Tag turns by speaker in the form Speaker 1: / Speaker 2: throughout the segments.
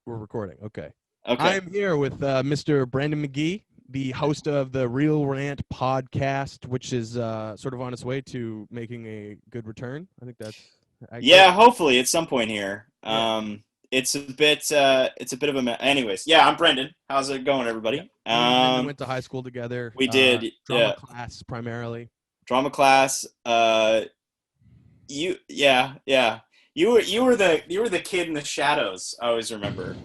Speaker 1: We're recording. Okay.
Speaker 2: Okay.
Speaker 1: I'm here with Mr. Breandan McGhee, the host of the Reel Rant podcast, which is sort of on its way to making a good return. I think that's accurate.
Speaker 2: Yeah, hopefully at some point here.
Speaker 1: Yeah.
Speaker 2: It's a bit of a anyways. Yeah, I'm Brendan. How's it going,
Speaker 1: Yeah.
Speaker 2: everybody?
Speaker 1: Me and Brendan went to high school together.
Speaker 2: We did
Speaker 1: Drama class primarily.
Speaker 2: drama class. Yeah. You were the kid in the shadows. I always remember.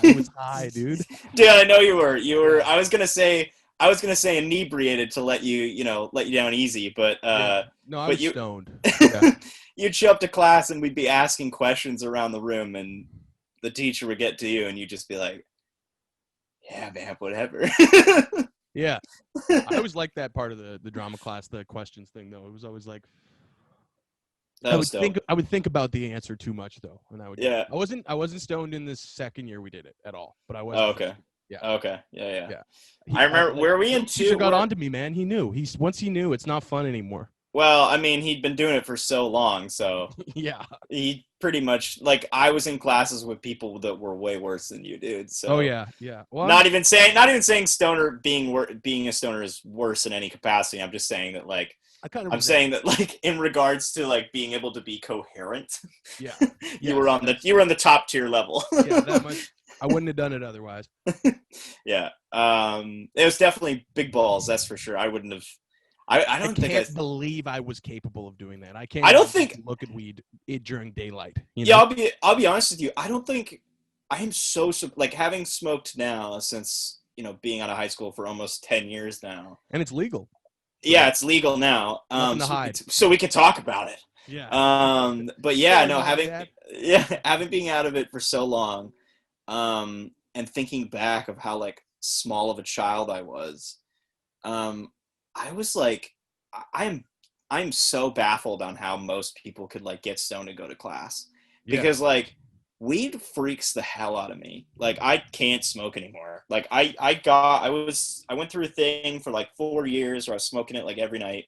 Speaker 1: I was high, dude.
Speaker 2: Dude, I know you were. You were. I was gonna say inebriated to let you down easy, but
Speaker 1: Yeah. No, I
Speaker 2: but
Speaker 1: was
Speaker 2: you
Speaker 1: stoned. Yeah.
Speaker 2: you'd show up to class and we'd be asking questions around the room, and the teacher would get to you, and you'd just be like, "Yeah, man, whatever."
Speaker 1: Yeah. I always liked that part of the drama class, the questions thing, though. It was always like
Speaker 2: That was dope.
Speaker 1: I would think about the answer too much, though, and
Speaker 2: Yeah.
Speaker 1: I wasn't stoned in the second year we did it at all, but I was.
Speaker 2: Oh, okay.
Speaker 1: Yeah.
Speaker 2: Okay. Yeah.
Speaker 1: Yeah.
Speaker 2: I remember. Were we in
Speaker 1: Teacher
Speaker 2: two?
Speaker 1: got on to me, man. He knew. Once he knew, it's not fun anymore.
Speaker 2: Well, I mean, he'd been doing it for so long, so
Speaker 1: Yeah.
Speaker 2: he pretty much I was in classes with people that were way worse than you, dude. So
Speaker 1: Oh yeah. Yeah. Well,
Speaker 2: not even saying stoner being a stoner is worse in any capacity. I'm just saying that I'm saying that in regards to being able to be coherent.
Speaker 1: Yeah.
Speaker 2: you were on the top tier level.
Speaker 1: Yeah, that much. I wouldn't have done it otherwise.
Speaker 2: Yeah. It was definitely big balls, that's for sure. I wouldn't have. I
Speaker 1: can't believe I was capable of doing that.
Speaker 2: I don't think
Speaker 1: look at weed during daylight.
Speaker 2: Yeah, I'll be honest with you. I don't think I am so having smoked now since being out of high school for almost 10 years now.
Speaker 1: And it's legal.
Speaker 2: Yeah, it's legal now. So we can talk about it.
Speaker 1: Yeah.
Speaker 2: But yeah, no, having been out of it for so long, and thinking back of how small of a child I was, I was I'm so baffled on how most people could get stoned and go to class, because weed freaks the hell out of me. I can't smoke anymore. I went through a thing for 4 years where I was smoking it every night.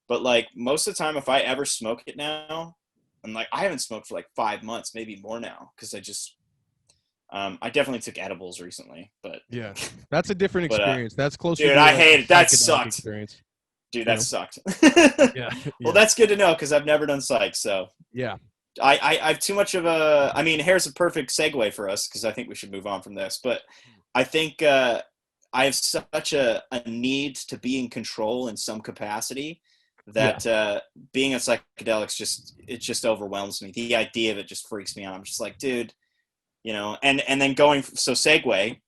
Speaker 2: But most of the time, if I ever smoke it now, and I haven't smoked for 5 months, maybe more now, because I definitely took edibles recently. But
Speaker 1: yeah, that's a different experience. That's closer.
Speaker 2: Dude,
Speaker 1: to
Speaker 2: I hate it. That sucked.
Speaker 1: Experience.
Speaker 2: Dude, that sucked.
Speaker 1: Yeah.
Speaker 2: Well, that's good to know, because I've never done psych. So
Speaker 1: yeah,
Speaker 2: I have too much of a. I mean, here's a perfect segue for us, because I think we should move on from this. But I think I have such a need to be in control in some capacity that being on psychedelics just overwhelms me. The idea of it just freaks me out. I'm just like, dude, and then segue.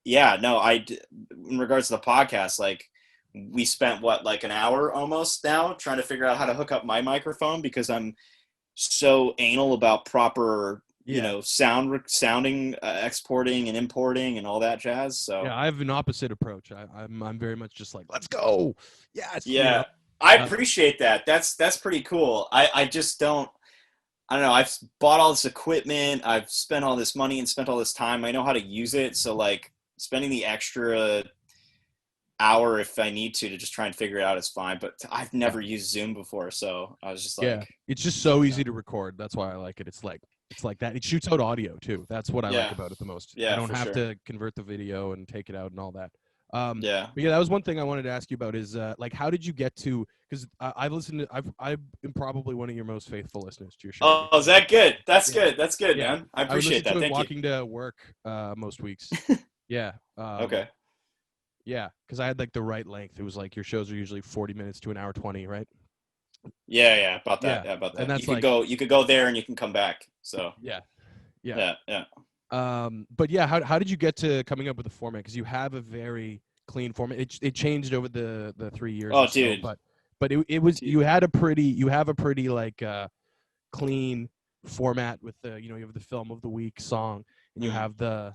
Speaker 2: In regards to the podcast, we spent an hour almost now trying to figure out how to hook up my microphone, because I'm so anal about proper sounding, exporting and importing and all that jazz. So
Speaker 1: yeah, I have an opposite approach. I'm very much just let's go. Yes.
Speaker 2: Yeah. I appreciate that. That's pretty cool. I just don't. I don't know. I've bought all this equipment. I've spent all this money and spent all this time. I know how to use it. So spending the extra hour if I need to just try and figure it out is fine. But I've never used Zoom before, so I was just
Speaker 1: it's just so easy to record. That's why I like it. It's like that. It shoots out audio too. That's what I like about it the most.
Speaker 2: Yeah,
Speaker 1: I don't have to convert the video and take it out and all that.
Speaker 2: But
Speaker 1: that was one thing I wanted to ask you about is how did you get to, because I've listened to, I'm probably one of your most faithful listeners to your show.
Speaker 2: Oh, is that good? That's good. That's good, man. I appreciate that. Thank
Speaker 1: walking to work most weeks. Yeah.
Speaker 2: Okay.
Speaker 1: Yeah, because I had the right length. It was your shows are usually 40 minutes to an hour 20, right?
Speaker 2: Yeah, about that. Yeah, about that. And that's you could go there and you can come back. So
Speaker 1: yeah. But yeah, how did you get to coming up with a format? Because you have a very clean format. It changed over the 3 years.
Speaker 2: Oh, dude.
Speaker 1: But it was you have a pretty clean format with you have the film of the week song, and you have the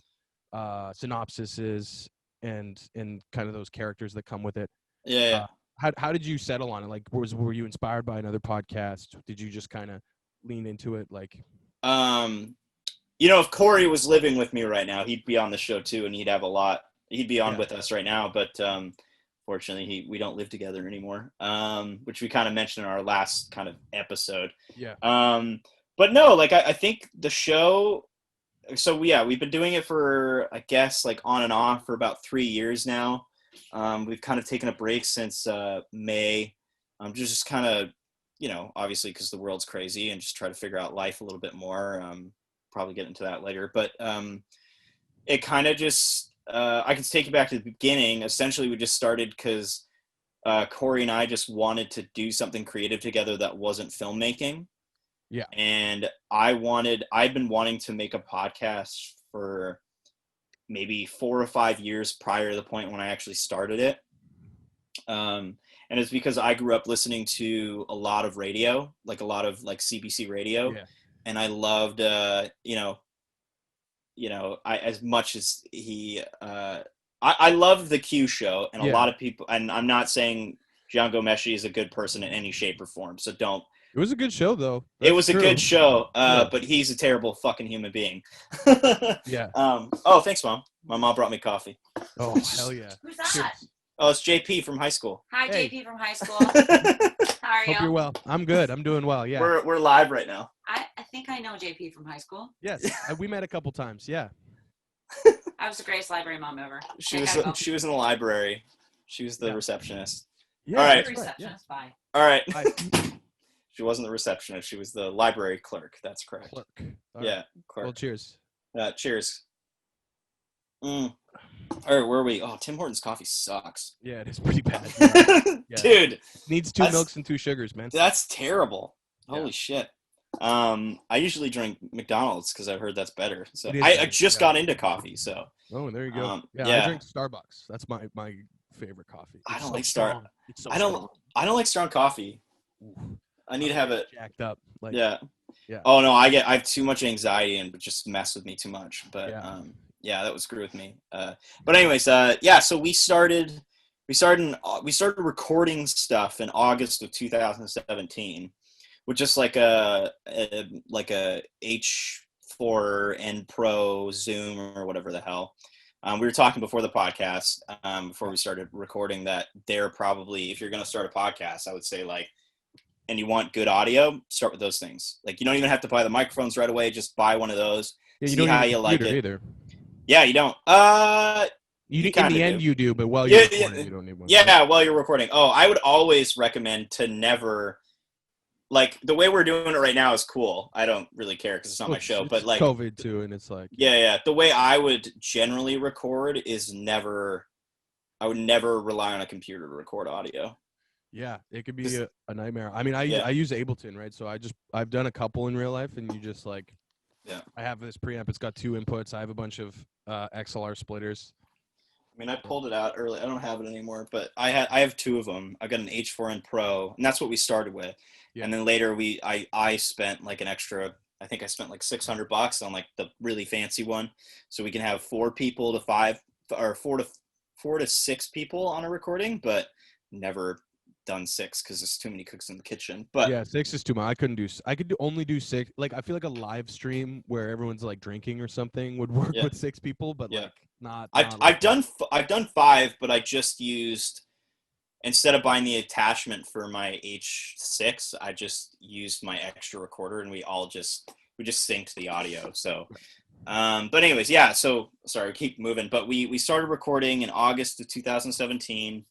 Speaker 1: synopsises and kind of those characters that come with it.
Speaker 2: Yeah.
Speaker 1: How did you settle on it? Were you inspired by another podcast? Did you just kind of lean into it?
Speaker 2: If Corey was living with me right now, he'd be on the show too, and he'd have a lot. He'd be on with us right now, but fortunately, we don't live together anymore, which we kind of mentioned in our last kind of episode.
Speaker 1: Yeah.
Speaker 2: But no, I think the show so we've been doing it for, I guess, like on and off for about 3 years now. We've kind of taken a break since May. Just kind of, obviously because the world's crazy, and just try to figure out life a little bit more. Probably get into that later, but it kind of just, I can take you back to the beginning. Essentially, we just started because Corey and I just wanted to do something creative together that wasn't filmmaking.
Speaker 1: Yeah.
Speaker 2: And I'd been wanting to make a podcast for maybe 4 or 5 years prior to the point when I actually started it. And it's because I grew up listening to a lot of radio, like a lot of like CBC radio.
Speaker 1: Yeah.
Speaker 2: And I loved, as much as I love the Q show, and a lot of people, and I'm not saying Jian Ghomeshi is a good person in any shape or form, so don't.
Speaker 1: It was a good show, though.
Speaker 2: It was a good show, but he's a terrible fucking human being.
Speaker 1: Yeah.
Speaker 2: Oh, thanks, Mom. My mom brought me coffee.
Speaker 1: Oh, hell yeah.
Speaker 3: Who's that?
Speaker 1: Cheers.
Speaker 2: Oh, it's JP from high school.
Speaker 3: Hi,
Speaker 1: Hey.
Speaker 3: JP from high school. How are you?
Speaker 1: Hope you're well. I'm good. I'm doing well. Yeah.
Speaker 2: We're live right now.
Speaker 3: I think I know JP from high school.
Speaker 1: Yes. We met a couple times. Yeah.
Speaker 3: I was the greatest library mom ever.
Speaker 2: She was in the library. She was the receptionist.
Speaker 1: Yeah.
Speaker 2: All right.
Speaker 3: Receptionist. Bye.
Speaker 2: All right.
Speaker 1: Hi.
Speaker 2: She wasn't the receptionist. She was the library clerk. That's correct.
Speaker 1: Clerk. All
Speaker 2: Yeah,
Speaker 1: right.
Speaker 2: clerk.
Speaker 1: Well, cheers.
Speaker 2: Cheers. All right, where are we? Oh, Tim Hortons coffee sucks.
Speaker 1: Yeah, it is pretty bad. Yeah.
Speaker 2: Dude.
Speaker 1: Needs 2 milks and 2 sugars, man.
Speaker 2: That's terrible.
Speaker 1: Yeah.
Speaker 2: Holy shit. I usually drink McDonald's because I've heard that's better. So
Speaker 1: It is
Speaker 2: I
Speaker 1: better,
Speaker 2: just got into coffee, so.
Speaker 1: Oh, there you go.
Speaker 2: Yeah.
Speaker 1: I drink Starbucks. That's my favorite coffee.
Speaker 2: I
Speaker 1: It's
Speaker 2: don't
Speaker 1: so
Speaker 2: like
Speaker 1: strong. It's so
Speaker 2: I don't
Speaker 1: strong.
Speaker 2: I don't like strong coffee.
Speaker 1: Ooh.
Speaker 2: I need to have it.
Speaker 1: Jacked up. Like,
Speaker 2: Yeah.
Speaker 1: Yeah.
Speaker 2: Oh no, I have too much anxiety and it just mess with me too much. But that would screw with me. But anyways, so we started recording stuff in August of 2017, with just like a H4n Pro Zoom or whatever the hell. We were talking before the podcast, before we started recording, that they're probably, if you're going to start a podcast, I would say and you want good audio, start with those things. Like, you don't even have to buy the microphones right away. Just buy one of those.
Speaker 1: Yeah, you
Speaker 2: see
Speaker 1: don't
Speaker 2: how
Speaker 1: need a
Speaker 2: you like
Speaker 1: computer
Speaker 2: it.
Speaker 1: either.
Speaker 2: Yeah, you don't.
Speaker 1: In
Speaker 2: kinda
Speaker 1: the end,
Speaker 2: do.
Speaker 1: you do, but while you're recording, you don't need one.
Speaker 2: Yeah, while you're recording. Oh, I would always recommend to never, like, the way we're doing it right now is cool. I don't really care because it's not my show,
Speaker 1: It's
Speaker 2: but like
Speaker 1: COVID too, and it's like
Speaker 2: yeah. The way I would generally record is I would never rely on a computer to record audio.
Speaker 1: yeah, it could be a nightmare. I mean, I use Ableton, right? So I've done a couple in real life, and you just like I have this preamp. It's got 2 inputs. I have a bunch of XLR splitters. I
Speaker 2: mean, I pulled it out early. I don't have it anymore, but I have 2 of them. I've got an H4n Pro, and that's what we started with. Yeah. And then later I spent like an extra. I think I spent like $600 on like the really fancy one, so we can have 4 people to 5 or 4 to 6 people on a recording, but never done 6 because there's too many cooks in the kitchen. But
Speaker 1: yeah, 6 is too much. I could only do 6. Like, I feel like a live stream where everyone's like drinking or something would work with 6 people, but like not.
Speaker 2: I've done 5, but I just used, instead of buying the attachment for my H6, I just used my extra recorder, and we just synced the audio. So but anyways, so sorry, keep moving, but we started recording in August of 2017.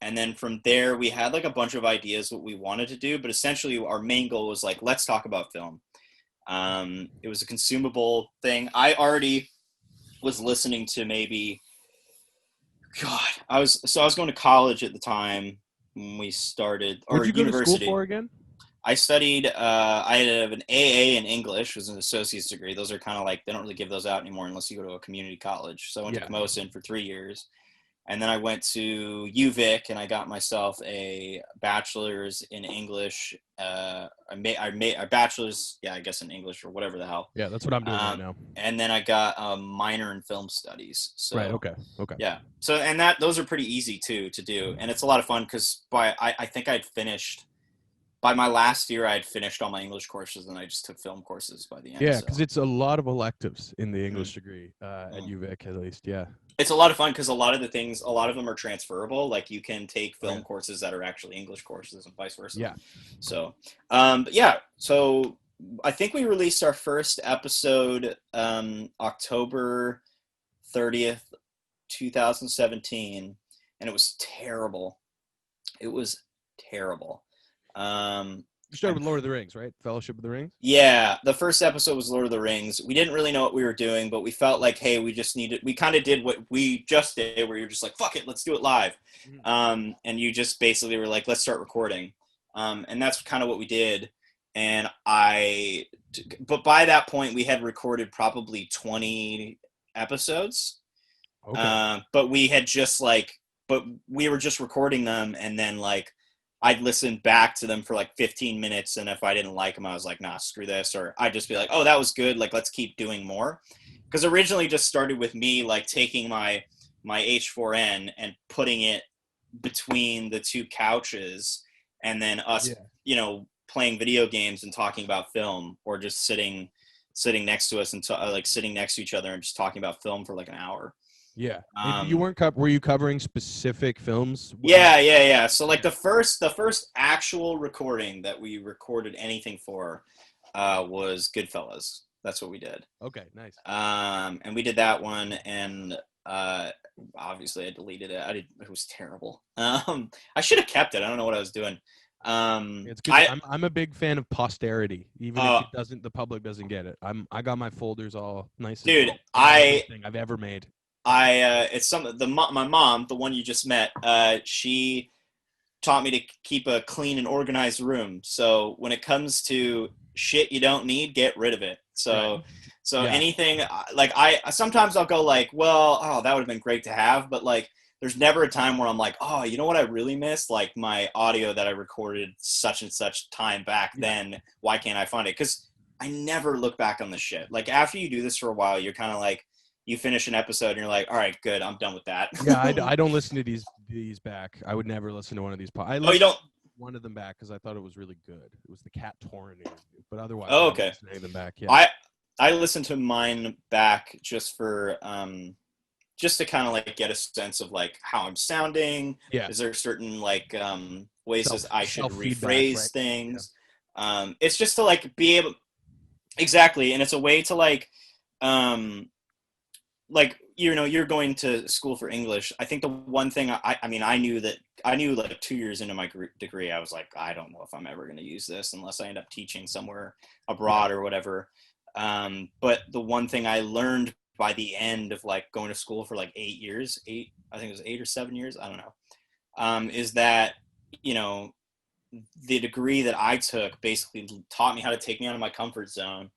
Speaker 2: And then from there, we had like a bunch of ideas what we wanted to do, but essentially our main goal was like, let's talk about film. It was a consumable thing. I already was listening to I was going to college at the time when we started, or
Speaker 1: Where'd you go
Speaker 2: university.
Speaker 1: to school for again?
Speaker 2: I studied, I had an AA in English, was an associate's degree. Those are kind of like, they don't really give those out anymore unless you go to a community college. So I went to Camosun for 3 years. And then I went to UVic and I got myself a bachelor's in English. I made a bachelor's, I guess in English or whatever the hell.
Speaker 1: Yeah, that's what I'm doing right now.
Speaker 2: And then I got a minor in film studies. So,
Speaker 1: right. Okay.
Speaker 2: Yeah. So, and those are pretty easy too to do, and it's a lot of fun because I think I'd finished. By my last year, I had finished all my English courses, and I just took film courses by the end.
Speaker 1: Yeah, because it's a lot of electives in the English degree at UVic, at least. Yeah.
Speaker 2: It's a lot of fun because a lot of them are transferable. Like, you can take film courses that are actually English courses and vice versa.
Speaker 1: Yeah.
Speaker 2: So, so I think we released our first episode October 30th, 2017, and it was terrible. It was terrible.
Speaker 1: You started with Lord of the Rings, right? Fellowship of the Rings?
Speaker 2: Yeah, the first episode was Lord of the Rings. We didn't really know what we were doing, but we felt like, hey, we kind of did what we just did, where you're just like, fuck it, let's do it live. And you just basically were like, let's start recording. And that's kind of what we did. And but by that point, we had recorded probably 20 episodes.
Speaker 1: Okay.
Speaker 2: But we had but we were just recording them, and then like, I'd listen back to them for like 15 minutes, and if I didn't like them, I was like, nah, screw this. Or I'd just be like, oh, that was good. Like, let's keep doing more. Because originally just started with me like taking my H4n and putting it between the two couches, and then us, playing video games and talking about film, or just sitting next to us and like sitting next to each other and just talking about film for like an hour.
Speaker 1: Yeah. You weren't were you covering specific films?
Speaker 2: Yeah. So like the first actual recording that we recorded anything for was Goodfellas. That's what we did.
Speaker 1: Okay, nice.
Speaker 2: And we did that one, and obviously I deleted it. It was terrible. I should have kept it. I don't know what I was doing.
Speaker 1: It's good. I'm a big fan of posterity, even if the public doesn't get it. I got my folders all nice.
Speaker 2: Dude,
Speaker 1: everything I've ever made.
Speaker 2: It's my mom, the one you just met, she taught me to keep a clean and organized room. So when it comes to shit you don't need, get rid of it. So anything, like sometimes I'll go like, well, oh, that would have been great to have, but like, there's never a time where I'm like, oh, you know what I really miss? Like my audio that I recorded such and such time back then. Why can't I find it? Because I never look back on the shit. Like after you do this for a while, you're kind of like, you finish an episode and you're like, all right, good, I'm done with that.
Speaker 1: I don't listen to these back. I would never listen to one of these. I listened to one of them back because I thought it was really good. It was the Cat Torn interview, but otherwise,
Speaker 2: I don't listen
Speaker 1: to them back. Yeah,
Speaker 2: I listened to mine back just for just to kind of like get a sense of like how I'm sounding.
Speaker 1: Yeah,
Speaker 2: is there certain like ways I should rephrase things? Yeah. It's just to like be able, exactly, and it's a way to like you're going to school for English. I think the one thing I knew like 2 years into my degree, I was like, I don't know if I'm ever going to use this unless I end up teaching somewhere abroad or whatever. But the one thing I learned by the end of like going to school for like 8 years, I think it was 8 or 7 years, I don't know, is that, the degree that I took basically taught me how to take me out of my comfort zone,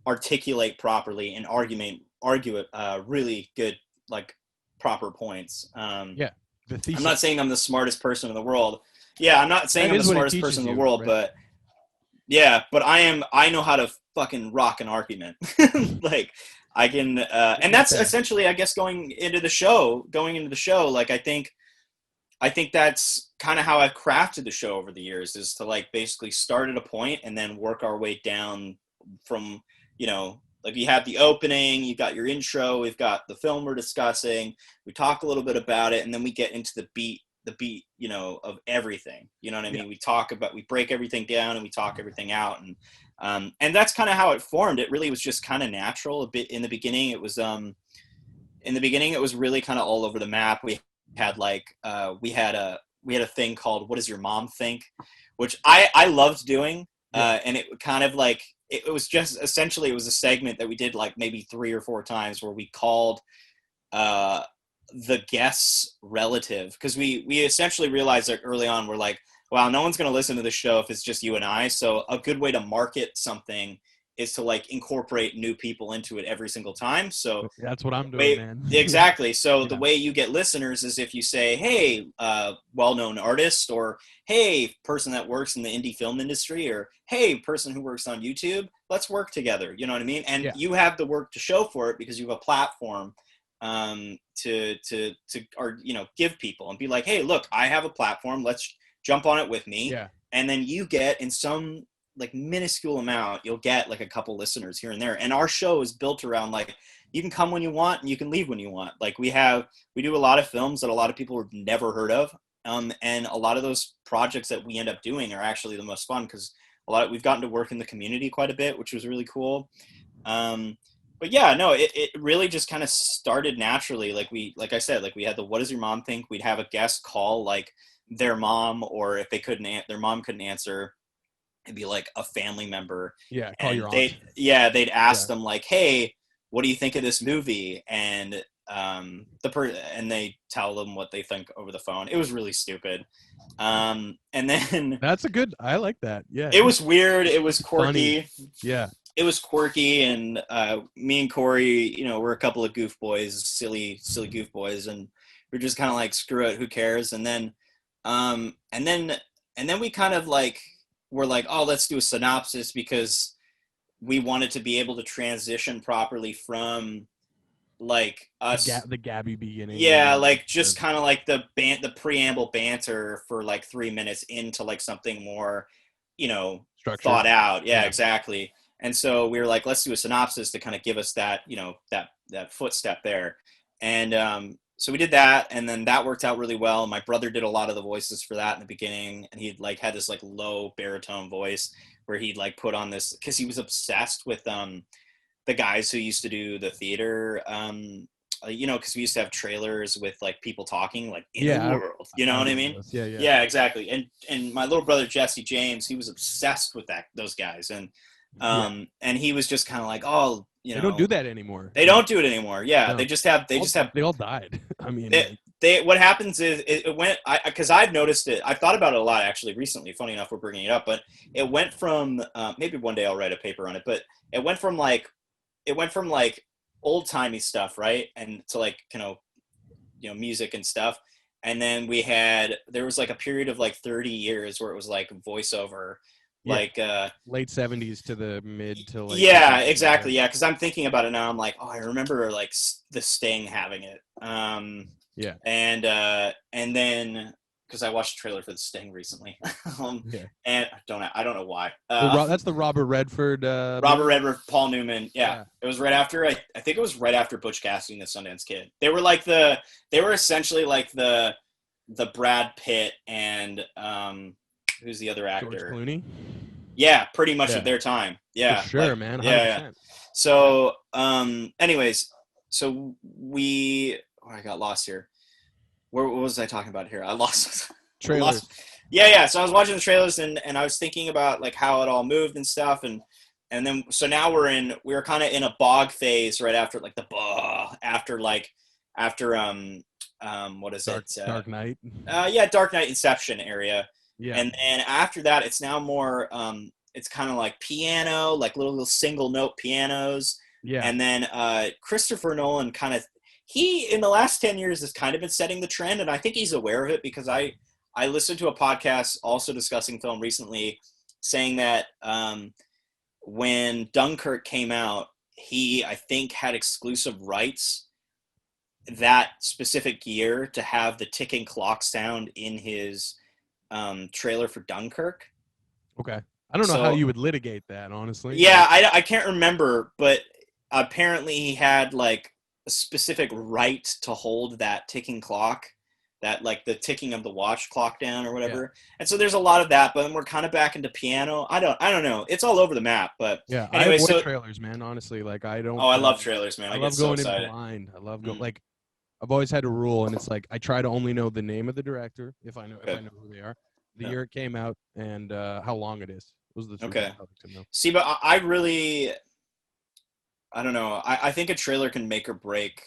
Speaker 2: articulate properly, and argue it really good, like proper points. I'm not saying I'm the smartest person in the world. I'm not saying I'm the smartest person in the world, right? but I know how to fucking rock an argument. Like I can, and that's essentially, I guess, going into the show, like, I think that's kind of how I've crafted the show over the years, is to like basically start at a point and then work our way down from, like you have the opening, you got your intro, we've got the film we're discussing, we talk a little bit about it, and then we get into the beat, of everything. You know what I mean? We break everything down and we talk everything out. And that's kind of how it formed. It really was just kind of natural a bit in the beginning. It was, really kind of all over the map. We had like, we had a thing called What Does Your Mom Think? Which I loved doing. And it kind of like, it was just essentially, it was a segment that we did like maybe 3 or 4 times where we called the guest's relative, because we essentially realized that early on, we're like, wow, no one's going to listen to the show if it's just you and I. So a good way to market something is to like incorporate new people into it every single time. So
Speaker 1: that's what I'm doing, man.
Speaker 2: Exactly. So the way you get listeners is if you say, hey, well-known artist, or hey, person that works in the indie film industry, or hey, person who works on YouTube, let's work together. You know what I mean? And you have the work to show for it because you have a platform to give people and be like, hey, look, I have a platform. Let's jump on it with me. Yeah. And then you get, in some like minuscule amount, you'll get like a couple listeners here and there. And our show is built around like, you can come when you want and you can leave when you want. Like we do a lot of films that a lot of people have never heard of. And a lot of those projects that we end up doing are actually the most fun, because we've gotten to work in the community quite a bit, which was really cool. But yeah, no, it really just kind of started naturally. Like I said, like we had the what does your mom think? We'd have a guest call like their mom, or if they their mom couldn't answer, it'd be like a family member.
Speaker 1: Yeah, call your
Speaker 2: aunt. They'd ask them like, hey, what do you think of this movie? And and they tell them what they think over the phone. It was really stupid. And then
Speaker 1: I like that. Yeah.
Speaker 2: It was weird. It was quirky.
Speaker 1: Funny. Yeah.
Speaker 2: It was quirky, and me and Corey, we're a couple of goof boys, silly goof boys, and we're just kind of like, screw it, who cares? And then we kind of like were like, oh, let's do a synopsis, because we wanted to be able to transition properly from like us
Speaker 1: the Gabby beginning.
Speaker 2: Yeah, like just kind of like the preamble banter for like 3 minutes into like something more,
Speaker 1: structured,
Speaker 2: thought out. Yeah, exactly. And so we were like, let's do a synopsis to kind of give us that, that footstep there. And so we did that, and then that worked out really well. My brother did a lot of the voices for that in the beginning, and he'd like had this like low baritone voice where he'd like put on this, because he was obsessed with the guys who used to do the theater, because we used to have trailers with like people talking like in the world, you know what I mean? Yeah, exactly. And my little brother Jesse James, he was obsessed with those guys, and he was just kind of like, oh,
Speaker 1: they don't do that anymore.
Speaker 2: They don't do it anymore. Yeah, no.
Speaker 1: They all died. I mean,
Speaker 2: what happens is it went, because I've noticed it. I've thought about it a lot actually recently. Funny enough, we're bringing it up, but it went from maybe one day I'll write a paper on it. But it went from like old timey stuff, right, and to like music and stuff. And then there was like a period of like 30 years where it was like voiceover.
Speaker 1: Yeah.
Speaker 2: Like
Speaker 1: late 70s to the mid to like
Speaker 2: exactly. Yeah, because I'm thinking about it now. I'm like, oh, I remember like the Sting having it. And then because I watched a trailer for the Sting recently, and I don't know why.
Speaker 1: That's the Robert Redford.
Speaker 2: Paul Newman. Yeah. It was right after I think it was right after Butch Cassidy and the Sundance Kid. They were essentially like the Brad Pitt and who's the other actor?
Speaker 1: George Clooney?
Speaker 2: Yeah, pretty much at their time. Yeah.
Speaker 1: For sure, man. 100%.
Speaker 2: So, anyways, so I got lost here. What was I talking about here? I lost.
Speaker 1: Trailers.
Speaker 2: Yeah. So I was watching the trailers and I was thinking about like how it all moved and stuff. And then, so now we're kind of in a bog phase right after like after what is it?
Speaker 1: Dark Knight.
Speaker 2: Dark Knight Inception area.
Speaker 1: Yeah.
Speaker 2: And then after that, it's now more, it's kind of like piano, like little single note pianos.
Speaker 1: Yeah.
Speaker 2: And then Christopher Nolan in the last 10 years has kind of been setting the trend. And I think he's aware of it, because I listened to a podcast also discussing film recently saying that when Dunkirk came out, he, I think, had exclusive rights that specific year to have the ticking clock sound in his trailer for Dunkirk.
Speaker 1: Okay. I don't know how you would litigate that, honestly.
Speaker 2: Yeah, I can't remember, but apparently he had like a specific right to hold that ticking clock, that like the ticking of the watch clock down or whatever. Yeah. And so there's a lot of that, but we're kind of back into piano. I don't know. It's all over the map, but
Speaker 1: yeah. Anyway, I avoid trailers, man. Honestly, like I don't.
Speaker 2: Oh, I love trailers, man.
Speaker 1: I love going in blind. I love going like. I've always had a rule, and it's like I try to only know the name of the director if I know who they are, the year it came out, and how long it is. Those are the two things I like to know.
Speaker 2: See, but I don't know. I think a trailer can make or break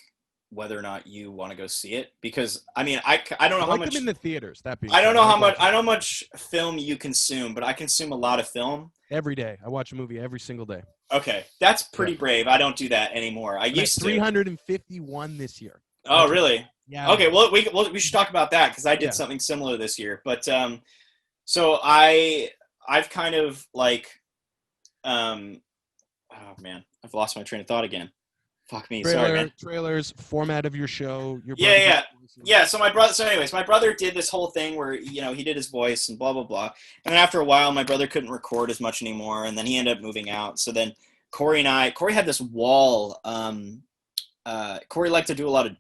Speaker 2: whether or not you want to go see it, because I mean I don't know how much
Speaker 1: them in the theaters.
Speaker 2: I don't know how much film you consume, but I consume a lot of film
Speaker 1: every day. I watch a movie every single day.
Speaker 2: Okay, that's pretty brave. I don't do that anymore. I used to.
Speaker 1: 351 this year.
Speaker 2: Oh, really?
Speaker 1: Yeah.
Speaker 2: Okay, well, we should talk about that, because I did something similar this year. But so I've kind of like, oh man, I've lost my train of thought again. Fuck me, sorry, man.
Speaker 1: Trailers, format of your show.
Speaker 2: Yeah. So my brother did this whole thing where he did his voice and blah blah blah. And then after a while, my brother couldn't record as much anymore, and then he ended up moving out. So then Corey had this wall. Corey liked to do a lot of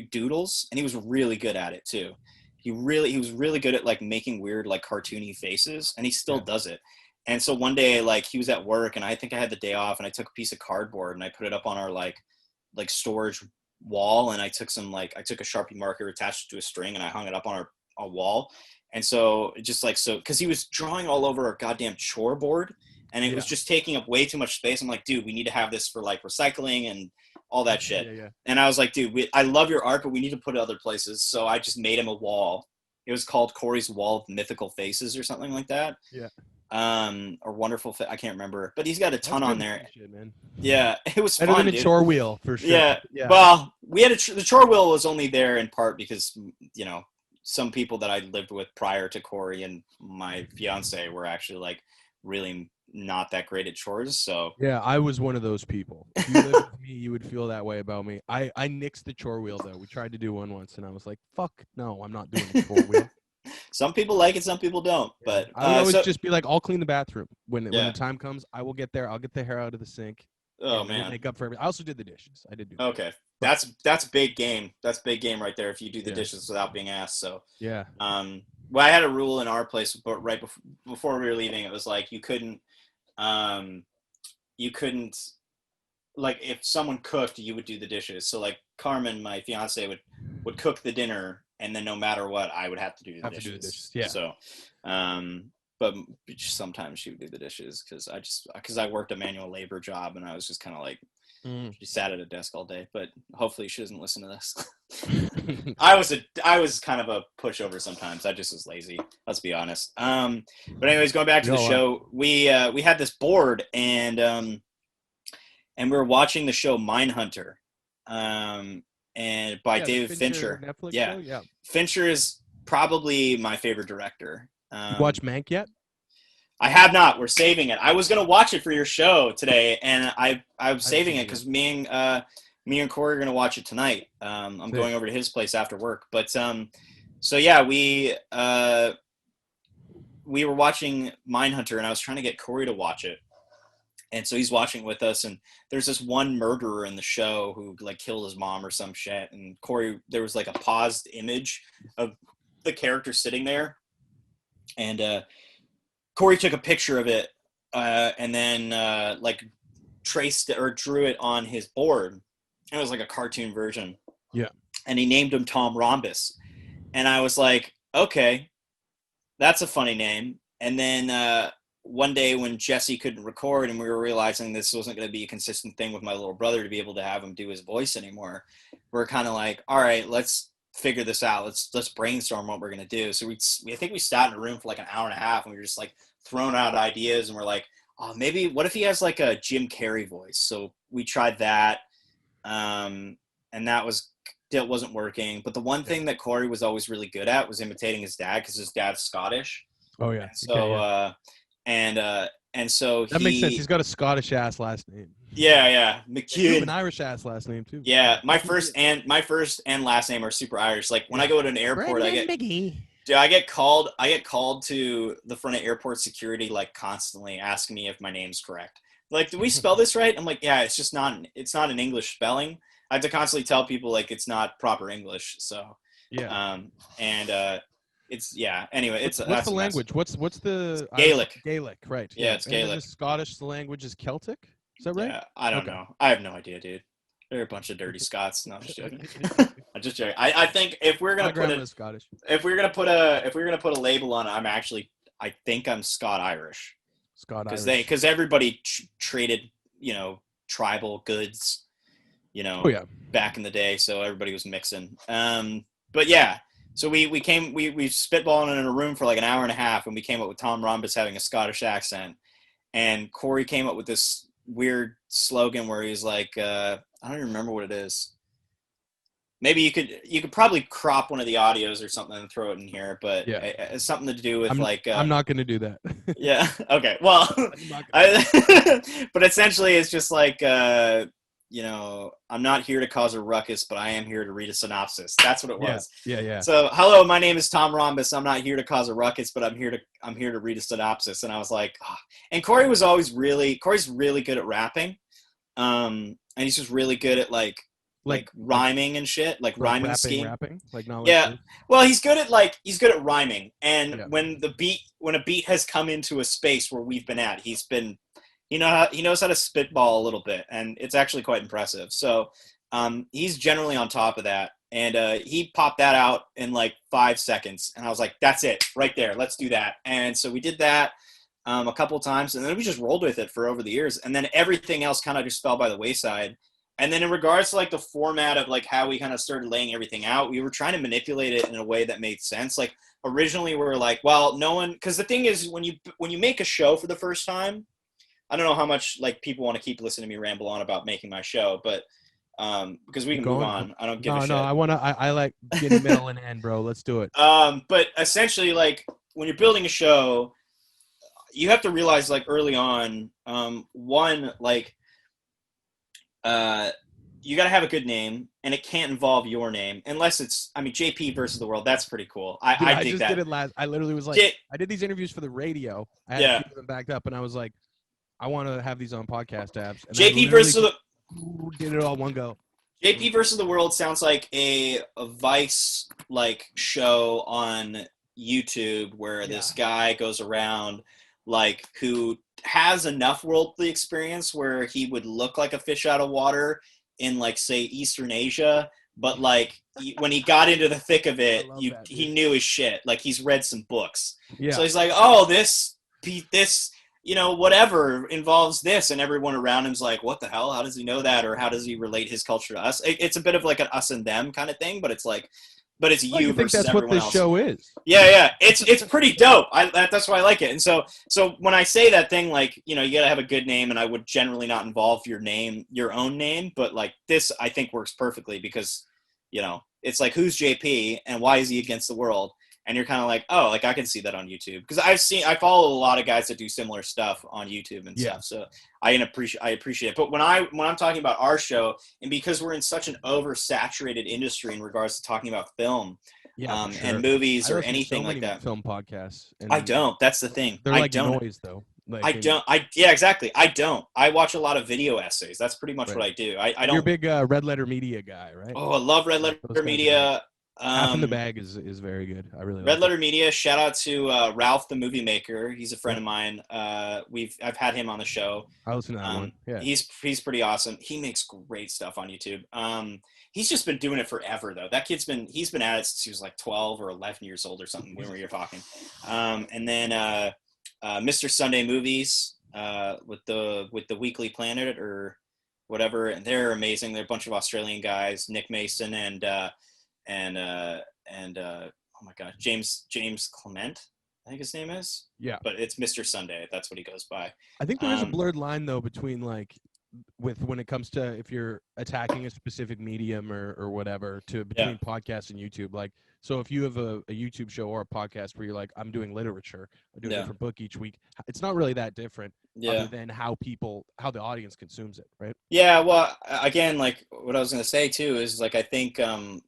Speaker 2: doodles, and he was really good at it too. He was really good at like making weird like cartoony faces, and he still does it. And so one day, like, he was at work, and I think I had the day off, and I took a piece of cardboard and I put it up on our like storage wall, and I took a Sharpie marker, attached it to a string, and I hung it up on our wall. And so because he was drawing all over our goddamn chore board, and it was just taking up way too much space. I'm like, dude, we need to have this for like recycling and all that shit.
Speaker 1: Yeah.
Speaker 2: And I was like, dude, I love your art, but we need to put it other places. So I just made him a wall. It was called Corey's Wall of Mythical Faces or something like that.
Speaker 1: Yeah.
Speaker 2: Or Wonderful. I can't remember, but he's got a ton on there.
Speaker 1: Shit, man.
Speaker 2: Yeah, it was
Speaker 1: better
Speaker 2: fun,
Speaker 1: than a chore wheel for sure.
Speaker 2: Yeah. Well, we had the chore wheel was only there in part because, you know, some people that I lived with prior to Corey and my fiance were actually like really not that great at chores. So
Speaker 1: yeah, I was one of those people. If you lived with me, you would feel that way about me. I nixed the chore wheel though. We tried to do one once, and I was like, "Fuck, no, I'm not doing the chore wheel."
Speaker 2: Some people like it, some people don't. But
Speaker 1: I would always just be like, "I'll clean the bathroom when the time comes. I will get there. I'll get the hair out of the sink.
Speaker 2: Oh man,
Speaker 1: make up for everything." I also did the dishes. I did do.
Speaker 2: Okay, that's big game. That's big game right there. If you do the dishes without being asked. So
Speaker 1: yeah.
Speaker 2: Well, I had a rule in our place, but right before we were leaving, it was like you couldn't, like if someone cooked, you would do the dishes. So like Carmen, my fiance, would cook the dinner, and then no matter what, I would have to do the dishes. Yeah. So, but sometimes she would do the dishes because I worked a manual labor job, and I was just kind of like, she sat at a desk all day. But hopefully she doesn't listen to this. I was kind of a pushover sometimes. I just was lazy. Let's be honest. But anyways, going back to the show, we had this board, and we were watching the show Mindhunter, and by David Fincher.
Speaker 1: Netflix
Speaker 2: yeah.
Speaker 1: show? Yeah.
Speaker 2: Fincher is probably my favorite director.
Speaker 1: You watch Mank yet?
Speaker 2: I have not. We're saving it. I was gonna watch it for your show today, and I'm saving it because me and Corey are gonna watch it tonight. I'm going over to his place after work. But so yeah, we were watching Mindhunter, and I was trying to get Corey to watch it. And so he's watching with us, and there's this one murderer in the show who like killed his mom or some shit. And Corey, there was like a paused image of the character sitting there, and Corey took a picture of it, and then like traced it or drew it on his board. It was like a cartoon version.
Speaker 1: Yeah.
Speaker 2: And he named him Tom Rhombus, and I was like, okay, that's a funny name. And then one day when Jesse couldn't record, and we were realizing this wasn't going to be a consistent thing with my little brother to be able to have him do his voice anymore, we're kind of like, all right, let's figure this out. Let's brainstorm what we're going to do. So I think we sat in a room for like an hour and a half, and we were just like throwing out ideas, and we're like, oh, maybe what if he has like a Jim Carrey voice? So we tried that. And that wasn't working. But the one thing that Corey was always really good at was imitating his dad, because his dad's Scottish.
Speaker 1: Oh yeah.
Speaker 2: And so
Speaker 1: that makes sense. He's got a Scottish ass last name.
Speaker 2: Yeah. McHugh.
Speaker 1: An Irish ass last name too.
Speaker 2: Yeah, my first and last name are super Irish. Like when I go to an airport,
Speaker 1: Breandan McGhee.
Speaker 2: I get called to the front of airport security like constantly asking me if my name's correct. Like, do we spell this right? I'm like, yeah, it's not an English spelling. I have to constantly tell people like it's not proper English. So
Speaker 1: yeah.
Speaker 2: Anyway,
Speaker 1: what's the language? What's the
Speaker 2: Gaelic?
Speaker 1: Gaelic, right?
Speaker 2: Yeah, it's Gaelic.
Speaker 1: And the Scottish language is Celtic. Is that right?
Speaker 2: Yeah, I don't know. I have no idea, dude. They're a bunch of dirty Scots. No, I'm just joking. I'm just joking. I think if we're gonna put a label on it, I think I'm Scott Irish. Because everybody traded, tribal goods, back in the day. So everybody was mixing. But yeah, so we spitballing in a room for like an hour and a half, and we came up with Tom Rhombus having a Scottish accent, and Corey came up with this weird slogan where he's like, I don't even remember what it is. Maybe you could probably crop one of the audios or something and throw it in here, but it's something to do with
Speaker 1: I'm not going to do that.
Speaker 2: Yeah. Okay. Well, but essentially it's just like, I'm not here to cause a ruckus, but I am here to read a synopsis. That's what it was.
Speaker 1: Yeah.
Speaker 2: So, hello, my name is Tom Rhombus. I'm not here to cause a ruckus, but I'm here to read a synopsis. And I was like, oh. And Corey's really good at rapping. And he's just really good at like, like rhyming and shit, like rhyming scheme.
Speaker 1: Rapping, like not
Speaker 2: yeah.
Speaker 1: Like
Speaker 2: well, he's good at rhyming, and when a beat has come into a space where we've been at, he knows how to spitball a little bit, and it's actually quite impressive. So he's generally on top of that, and he popped that out in like 5 seconds, and I was like, that's it right there, let's do that. And so we did that a couple of times, and then we just rolled with it for over the years, and then everything else kind of just fell by the wayside. And then in regards to like the format of like how we kind of started laying everything out, we were trying to manipulate it in a way that made sense. Like originally we were like, well, no one, because the thing is when you make a show for the first time, I don't know how much like people want to keep listening to me ramble on about making my show, but because we can move on. I don't give a shit.
Speaker 1: No, I like getting middle and end, bro. Let's do it.
Speaker 2: But essentially, like when you're building a show, you have to realize like early on, one, like you got to have a good name, and it can't involve your name unless it's, I mean, JP versus the world. That's pretty cool. I dig that.
Speaker 1: Did it last. I literally was like, I did these interviews for the radio. I had a few of them backed up, and I was like, I want to have these on podcast apps. And
Speaker 2: JP versus the
Speaker 1: did it all one go.
Speaker 2: JP versus the world sounds like a Vice like show on YouTube where this guy goes around like who has enough worldly experience where he would look like a fish out of water in like say Eastern Asia, but like when he got into the thick of it, he knew his shit. Like he's read some books. Yeah. So he's like, oh, this whatever involves this, and everyone around him's like, what the hell? How does he know that? Or how does he relate his culture to us? It's a bit of like an us and them kind of thing, but it's like, but it's you versus everyone else. I think that's what this show is. Yeah. It's pretty dope. That's why I like it. And so when I say that thing, like, you gotta have a good name, and I would generally not involve your own name, but like this, I think works perfectly because, it's like, who's JP and why is he against the world? And you're kind of like, oh, like I can see that on YouTube because I follow a lot of guys that do similar stuff on YouTube and stuff. So I appreciate it. But when I'm talking about our show, and because we're in such an oversaturated industry in regards to talking about film, and movies or anything like that,
Speaker 1: film podcasts.
Speaker 2: I don't. That's the thing.
Speaker 1: They're like noise though.
Speaker 2: Like, exactly. I don't. I watch a lot of video essays. That's pretty much what I do. I don't.
Speaker 1: You're a big Red Letter Media guy, right?
Speaker 2: Oh, I love Red Letter Media.
Speaker 1: Half in the Bag is very good. I really like
Speaker 2: Red Letter Media. Shout out to Ralph the Movie Maker. He's a friend of mine. I've had him on the show.
Speaker 1: I listen to that one. Yeah,
Speaker 2: he's pretty awesome. He makes great stuff on YouTube. He's just been doing it forever though. That kid's been at it since he was like 12 or 11 years old or something when we were talking. And then Mr. Sunday Movies with the Weekly Planet or whatever, and they're amazing. They're a bunch of Australian guys, Nick Mason and oh my god, James Clement, I think his name is. Yeah. But it's Mr. Sunday. That's what he goes by.
Speaker 1: I think there is a blurred line though between like when it comes to if you're attacking a specific medium or whatever between podcasts and YouTube. Like, so if you have a YouTube show or a podcast where you're like, I'm doing literature, I do a different book each week, it's not really that different other than how the audience consumes it, right?
Speaker 2: Yeah, well, again, like what I was going to say too is like I think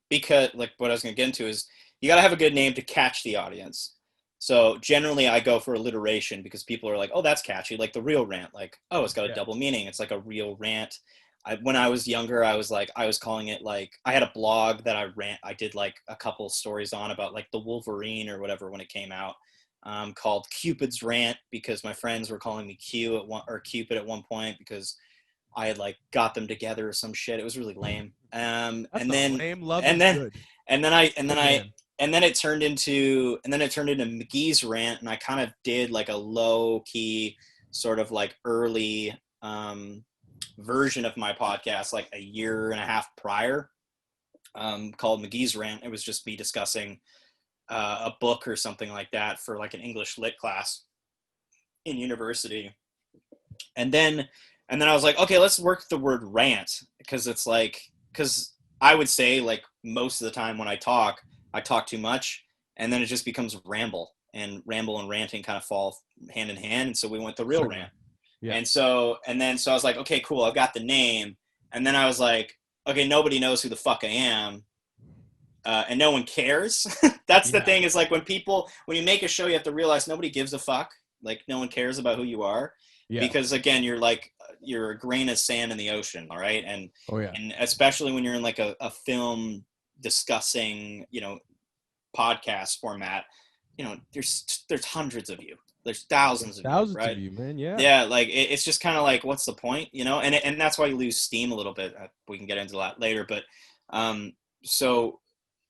Speaker 2: because like what I was going to get into is you got to have a good name to catch the audience. So generally I go for alliteration because people are like, oh, that's catchy. Like the Reel Rant, like, oh, it's got a double meaning. It's like a real rant. When I was younger, I was calling it like, I had a blog that I did like a couple stories on about like the Wolverine or whatever when it came out, called Cupid's Rant because my friends were calling me Cupid at one point because I had like got them together or some shit. It was really lame. And then it turned into McGhee's Rant, and I kind of did like a low key sort of like early version of my podcast like a year and a half prior, called McGhee's Rant. It was just me discussing a book or something like that for like an English lit class in university. And then I was like, okay, let's work the word rant because I would say like most of the time when I talk too much, and then it just becomes ramble and ranting kind of fall hand in hand. And so we went the Reel Rant. Yeah. And so I was like, okay, cool. I've got the name. And then I was like, okay, nobody knows who the fuck I am. And no one cares. That's the thing is like when you make a show, you have to realize nobody gives a fuck. Like no one cares about who you are. Yeah. Because again, you're like, you're a grain of sand in the ocean. All right. And
Speaker 1: yeah.
Speaker 2: And especially when you're in like a film discussing, podcast format, there's hundreds of you. There's thousands of you, right?
Speaker 1: Of you, man. Yeah.
Speaker 2: Yeah. Like it's just kind of like, what's the point, and that's why you lose steam a little bit. We can get into that later, but, so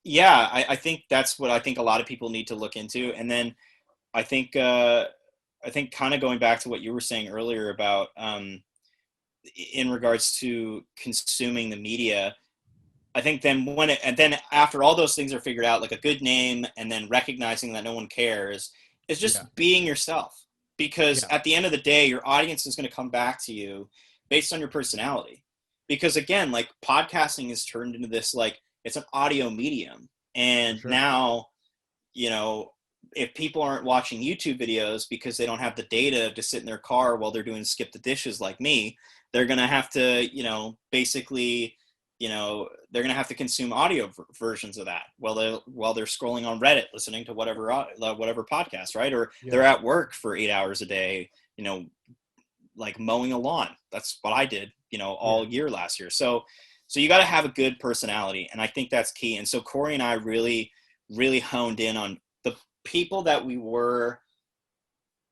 Speaker 2: yeah, I think that's what I think a lot of people need to look into. And then I think kind of going back to what you were saying earlier about, in regards to consuming the media, I think then then after all those things are figured out, like a good name and then recognizing that no one cares, is just being yourself. Because at the end of the day, your audience is going to come back to you based on your personality. Because again, like podcasting is turned into this, like, it's an audio medium. And now, if people aren't watching YouTube videos because they don't have the data to sit in their car while they're doing skip the dishes like me, they're going to have to, basically, they're going to have to consume audio versions of that while they're scrolling on Reddit, listening to whatever podcast, right? Or they're at work for 8 hours a day, like mowing a lawn. That's what I did, all year last year. So you got to have a good personality. And I think that's key. And so Corey and I really, really honed in on the people that we were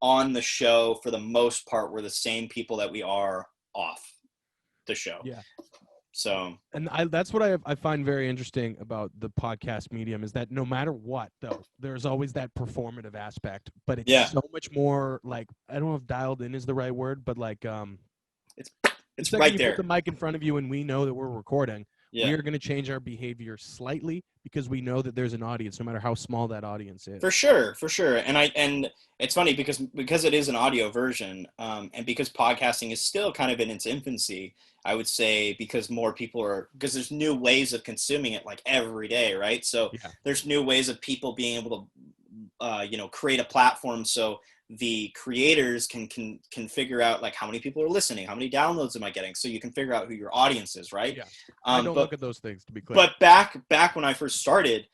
Speaker 2: on the show for the most part were the same people that we are off the show.
Speaker 1: Yeah.
Speaker 2: So,
Speaker 1: and that's what I find very interesting about the podcast medium is that no matter what, though, there's always that performative aspect, but it's so much more like, I don't know if dialed in is the right word, but like,
Speaker 2: it's
Speaker 1: like
Speaker 2: right
Speaker 1: you
Speaker 2: there.
Speaker 1: put the mic in front of you and we know that we're recording.
Speaker 2: Yeah.
Speaker 1: We are going to change our behavior slightly because we know that there's an audience, no matter how small that audience is.
Speaker 2: For sure. And it's funny because it is an audio version, and because podcasting is still kind of in its infancy, I would say, because more people because there's new ways of consuming it like every day, right? So there's new ways of people being able to, create a platform so the creators can figure out like how many people are listening, how many downloads am I getting, so you can figure out who your audience is, right?
Speaker 1: I don't look at those things, to be clear.
Speaker 2: But back when I first started,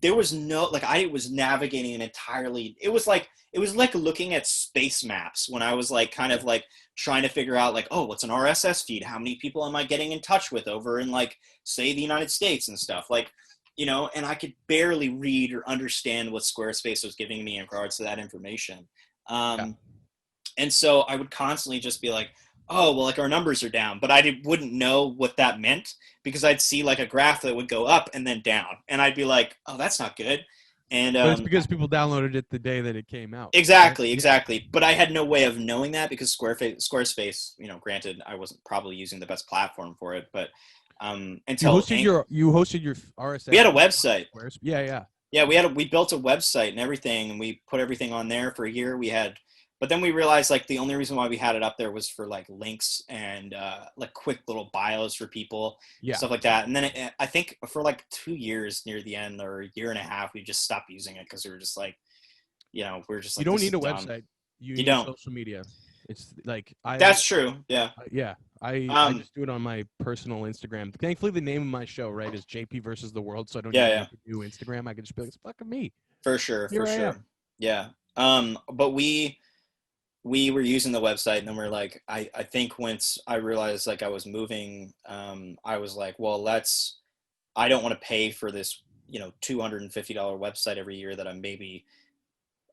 Speaker 2: there was no, like, I was navigating an entirely, it was like looking at space maps when I was like kind of like trying to figure out like, oh, what's an RSS feed, how many people am I getting in touch with over in, like, say, the United States and stuff, like, and I could barely read or understand what Squarespace was giving me in regards to that information. And so I would constantly just be like, oh, well, like, our numbers are down, but I wouldn't know what that meant because I'd see like a graph that would go up and then down. And I'd be like, oh, that's not good. And
Speaker 1: but it's because people downloaded it the day that it came out.
Speaker 2: Exactly. But I had no way of knowing that because Squarespace, granted, I wasn't probably using the best platform for it, but until
Speaker 1: you hosted your RSS.
Speaker 2: We had a website.
Speaker 1: Yeah.
Speaker 2: We built a website and everything, and we put everything on there for a year. But then we realized like the only reason why we had it up there was for like links and like quick little bios for people, stuff like that. And then I think for like 2 years near the end, or a year and a half, we just stopped using it because we were just like, we're just like,
Speaker 1: you don't need a website. You need
Speaker 2: don't.
Speaker 1: Social media. It's like
Speaker 2: that's true. Yeah.
Speaker 1: I just do it on my personal Instagram. Thankfully, the name of my show, right, is JP versus the world, so I don't need to do Instagram. I can just be like, it's fucking me.
Speaker 2: For sure. Yeah. But we were using the website, and then we're like, I think once I realized like I was moving, I was like, well, I don't want to pay for this, $250 website every year that I'm maybe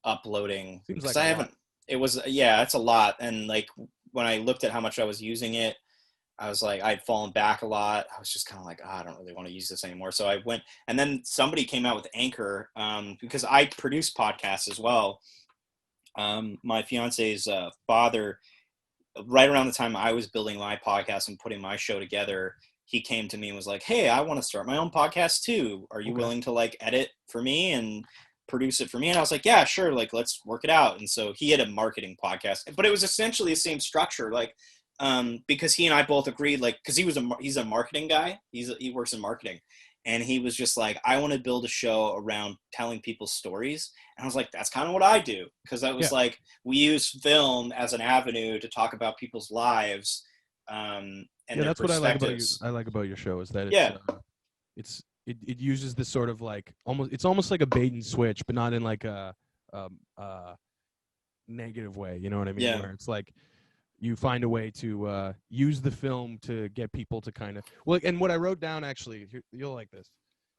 Speaker 2: uploading, because I haven't. It was it's a lot. And like when I looked at how much I was using it, I was like, I'd fallen back a lot. I was just kind of like, I don't really want to use this anymore. So I went, and then somebody came out with Anchor, because I produce podcasts as well. My fiance's father, right around the time I was building my podcast and putting my show together, he came to me and was like, hey, I want to start my own podcast too. Are you willing to like edit for me and produce it for me? And I was like, yeah, sure. Like, let's work it out. And so he had a marketing podcast, but it was essentially the same structure. Like, because he and I both agreed, like, cause he's a marketing guy. He works in marketing. And he was just like, I want to build a show around telling people stories. And I was like, that's kind of what I do. Cause that was like, we use film as an avenue to talk about people's lives. And
Speaker 1: that's what I like about your show is that it uses this sort of like it's almost like a bait and switch, but not in like a negative way. You know what I mean?
Speaker 2: Yeah.
Speaker 1: Where it's like, you find a way to use the film to get people to kind of and what I wrote down actually, you'll like this,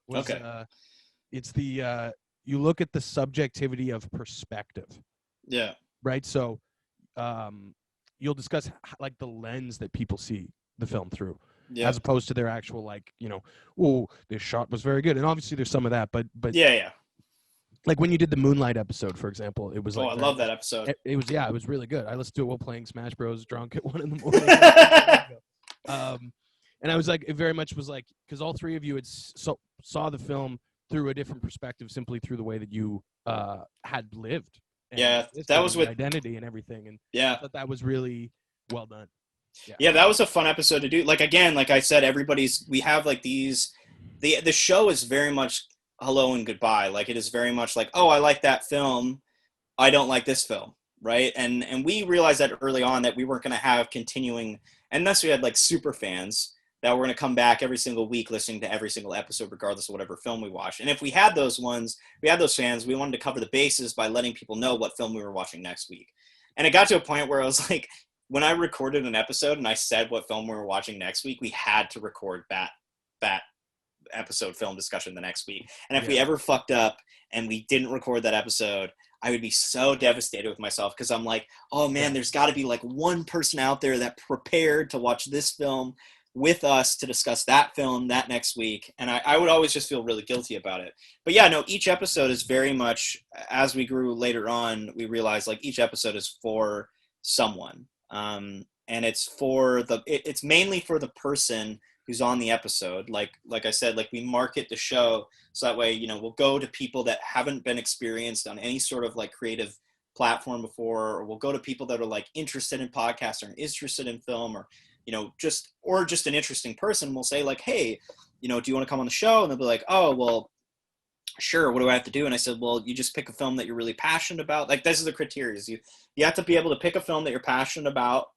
Speaker 1: was it's the you look at the subjectivity of perspective.
Speaker 2: Yeah.
Speaker 1: Right. So you'll discuss like the lens that people see the film through, as opposed to their actual oh, this shot was very good, and obviously there's some of that, but
Speaker 2: yeah.
Speaker 1: Like when you did the Moonlight episode, for example, it was like
Speaker 2: I love that episode.
Speaker 1: It was really good. I listened to it while playing Smash Bros. Drunk at 1 a.m. And I was like, it very much was like, because all three of you had saw the film through a different perspective, simply through the way that you had lived.
Speaker 2: And that was with
Speaker 1: identity and everything. And
Speaker 2: I
Speaker 1: thought that was really well done.
Speaker 2: Yeah, that was a fun episode to do. Like, again, like I said, we have like these, the show is very much hello and goodbye. Like, it is very much like, oh, I like that film, I don't like this film, right? And we realized that early on that we weren't going to have continuing, unless we had like super fans that were going to come back every single week listening to every single episode, regardless of whatever film we watched. And if we had those fans, we wanted to cover the bases by letting people know what film we were watching next week. And it got to a point where I was like, when I recorded an episode and I said what film we were watching next week, we had to record that episode film discussion the next week. And if we ever fucked up and we didn't record that episode, I would be so devastated with myself, because I'm like, oh man, there's got to be like one person out there that prepared to watch this film with us to discuss that film that next week. And I would always just feel really guilty about it. But yeah, no, each episode is very much, as we grew later on, we realized like each episode is for someone. And it's mainly for the person who's on the episode. Like I said, like we market the show so that way, we'll go to people that haven't been experienced on any sort of like creative platform before, or we'll go to people that are like interested in podcasts or interested in film, or just an interesting person. We'll say like, hey, do you want to come on the show? And they'll be like, oh, well, sure, what do I have to do? And I said, well, you just pick a film that you're really passionate about. Like, this is the criteria. You have to be able to pick a film that you're passionate about,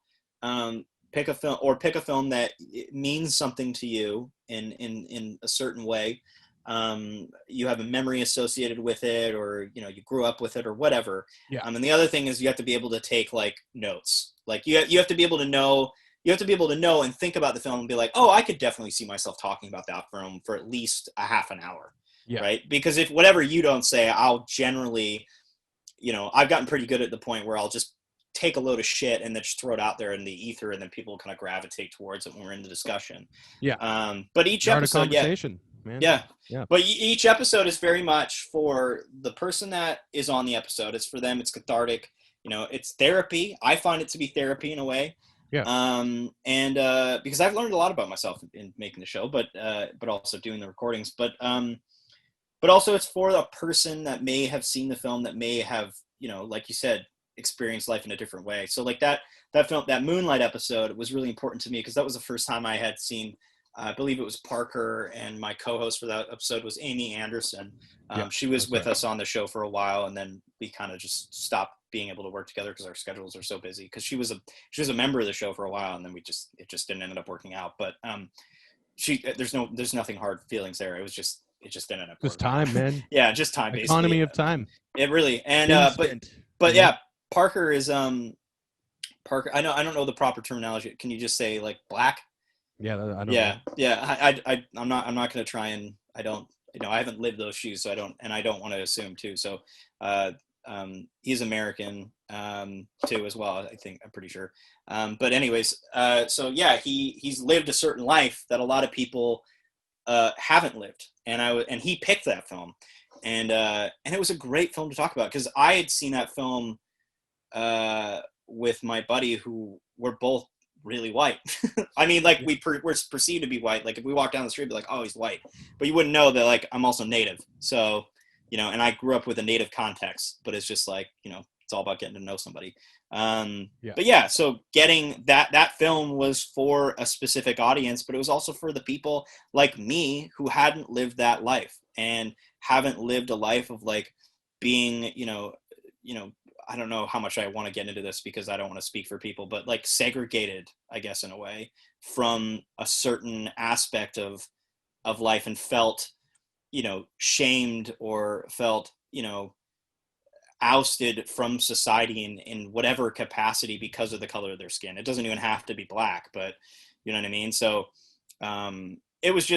Speaker 2: pick a film that means something to you in a certain way. You have a memory associated with it, or, you grew up with it or whatever.
Speaker 1: Yeah.
Speaker 2: And the other thing is you have to be able to take like notes. Like you have to be able to know, and think about the film and be like, oh, I could definitely see myself talking about that film for at least a half an hour.
Speaker 1: Yeah.
Speaker 2: Right. Because if whatever you don't say, I'll generally, I've gotten pretty good at the point where I'll just take a load of shit and then just throw it out there in the ether, and then people kind of gravitate towards it when we're in the discussion.
Speaker 1: Yeah.
Speaker 2: But each episode,
Speaker 1: man.
Speaker 2: Yeah. But each episode is very much for the person that is on the episode. It's for them. It's cathartic. It's therapy. I find it to be therapy in a way.
Speaker 1: Yeah.
Speaker 2: And because I've learned a lot about myself in making the show, but also doing the recordings, but also it's for a person that may have seen the film, that may have, like you said, experienced life in a different way. So like that film, that Moonlight episode was really important to me, because that was the first time I had seen, I believe it was Parker, and my co-host for that episode was Amy Anderson. She was with us on the show for a while, and then we kind of just stopped being able to work together because our schedules are so busy, because she was a member of the show for a while, and then it just didn't end up working out. But there's nothing hard feelings there. It just didn't end up
Speaker 1: just time, man.
Speaker 2: Yeah, just time. Basically.
Speaker 1: Economy of time.
Speaker 2: It really, and but yeah, Parker is Parker. I don't know the proper terminology. Can you just say like black?
Speaker 1: Yeah, I don't
Speaker 2: know. Yeah. I'm not going to try and I haven't lived those shoes, so I don't want to assume too. So he's American too as well. I'm pretty sure. But anyways, so yeah, he's lived a certain life that a lot of people haven't lived, and he picked that film, and it was a great film to talk about, because I had seen that film with my buddy, who were both really white. I mean, like we're perceived to be white. Like if we walk down the street, be like, oh, he's white, but you wouldn't know that like I'm also native. So and I grew up with a native context, but it's just like it's all about getting to know somebody. But yeah, so getting that film was for a specific audience, but it was also for the people like me who hadn't lived that life and haven't lived a life of like being, I don't know how much I want to get into this because I don't want to speak for people, but like segregated, I guess, in a way, from a certain aspect of life, and felt, shamed, or felt, ousted from society in whatever capacity because of the color of their skin. It doesn't even have to be black, but you know what I mean? So it was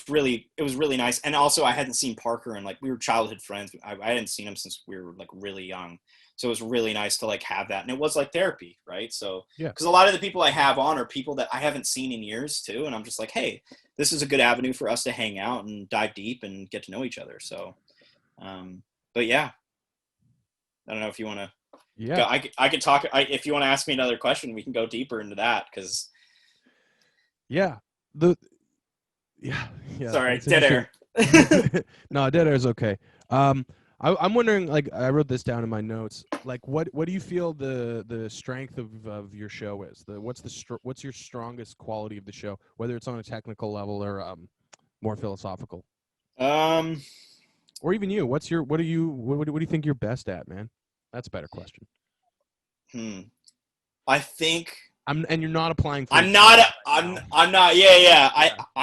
Speaker 2: really nice. And also I hadn't seen Parker, and like we were childhood friends. I hadn't seen him since we were like really young. So it was really nice to like have that. And it was like therapy, right? So,
Speaker 1: Yeah.
Speaker 2: because a lot of the people I have on are people that I haven't seen in years too. And I'm just like, hey, this is a good avenue for us to hang out and dive deep and get to know each other. So, but yeah, I don't know if you want to,
Speaker 1: yeah,
Speaker 2: I could talk. If you want to ask me another question, we can go deeper into that. Cause
Speaker 1: yeah, yeah.
Speaker 2: Sorry, dead air.
Speaker 1: No, dead air is okay. I'm wondering, like, I wrote this down in my notes. Like, what do you feel the strength of your show is? What's your strongest quality of the show, whether it's on a technical level or more philosophical? Or even you. What do you think you're best at, man? That's a better question.
Speaker 2: I think
Speaker 1: and you're not applying for
Speaker 2: I'm not I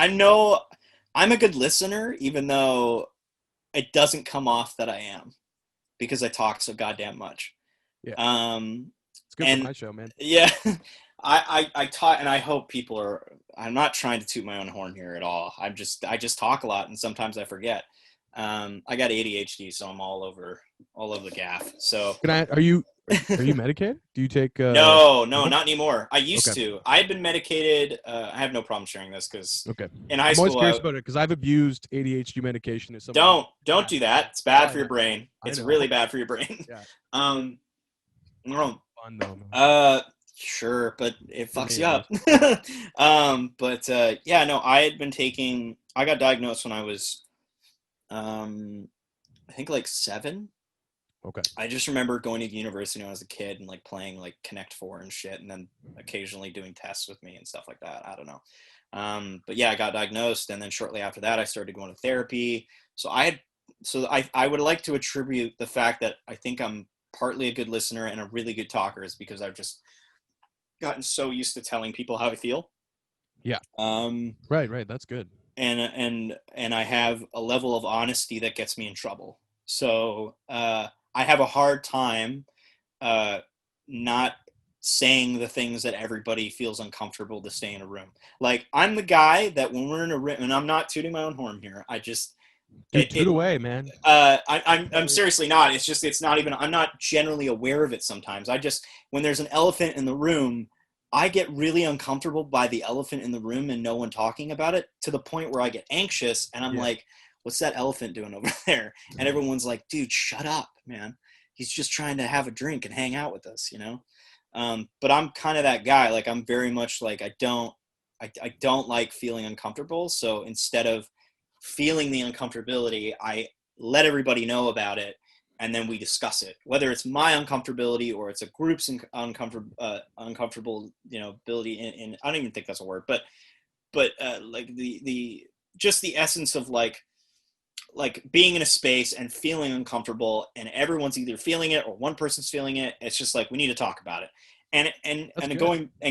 Speaker 2: know I'm a good listener, even though it doesn't come off that I am, because I talk so goddamn much.
Speaker 1: Yeah. It's good for my show, man.
Speaker 2: Yeah. I talk, and I hope people are, I'm not trying to toot my own horn here at all. I just talk a lot, and sometimes I forget. I got ADHD, so I'm all over the gaff. So
Speaker 1: are you medicated? Do you take
Speaker 2: No, not anymore. I used to. I had been medicated. I have no problem sharing this because in high school,
Speaker 1: I'm always curious about it because I've abused ADHD medication.
Speaker 2: Don't do that. It's bad for your brain. It's really bad for your brain.
Speaker 1: Yeah.
Speaker 2: No.
Speaker 1: Fun though, man.
Speaker 2: Sure, but it fucks you up. Yeah, no, I got diagnosed when I was I think like 7.
Speaker 1: Okay.
Speaker 2: I just remember going to university when I was a kid and like playing like Connect 4 and shit, and then occasionally doing tests with me and stuff like that. I don't know. But yeah, I got diagnosed, and then shortly after that, I started going to therapy. So I would like to attribute the fact that I think I'm partly a good listener and a really good talker is because I've just gotten so used to telling people how I feel.
Speaker 1: Yeah. Right. That's good.
Speaker 2: And I have a level of honesty that gets me in trouble. So I have a hard time not saying the things that everybody feels uncomfortable to say in a room. Like, I'm the guy that when we're in a room, and I'm not tooting my own horn here, I just
Speaker 1: toot away, man.
Speaker 2: I'm seriously not. It's not even. I'm not generally aware of it sometimes. When there's an elephant in the room, I get really uncomfortable by the elephant in the room and no one talking about it, to the point where I get anxious and I'm like, what's that elephant doing over there? And everyone's like, dude, shut up, man. He's just trying to have a drink and hang out with us, you know? But I'm kind of that guy. Like, I'm very much like, I don't like feeling uncomfortable. So instead of feeling the uncomfortability, I let everybody know about it, and then we discuss it, whether it's my uncomfortability or it's a group's uncomfortable, ability in I don't even think that's a word, but like the just the essence of like being in a space and feeling uncomfortable, and everyone's either feeling it or one person's feeling it. It's just like, we need to talk about it. And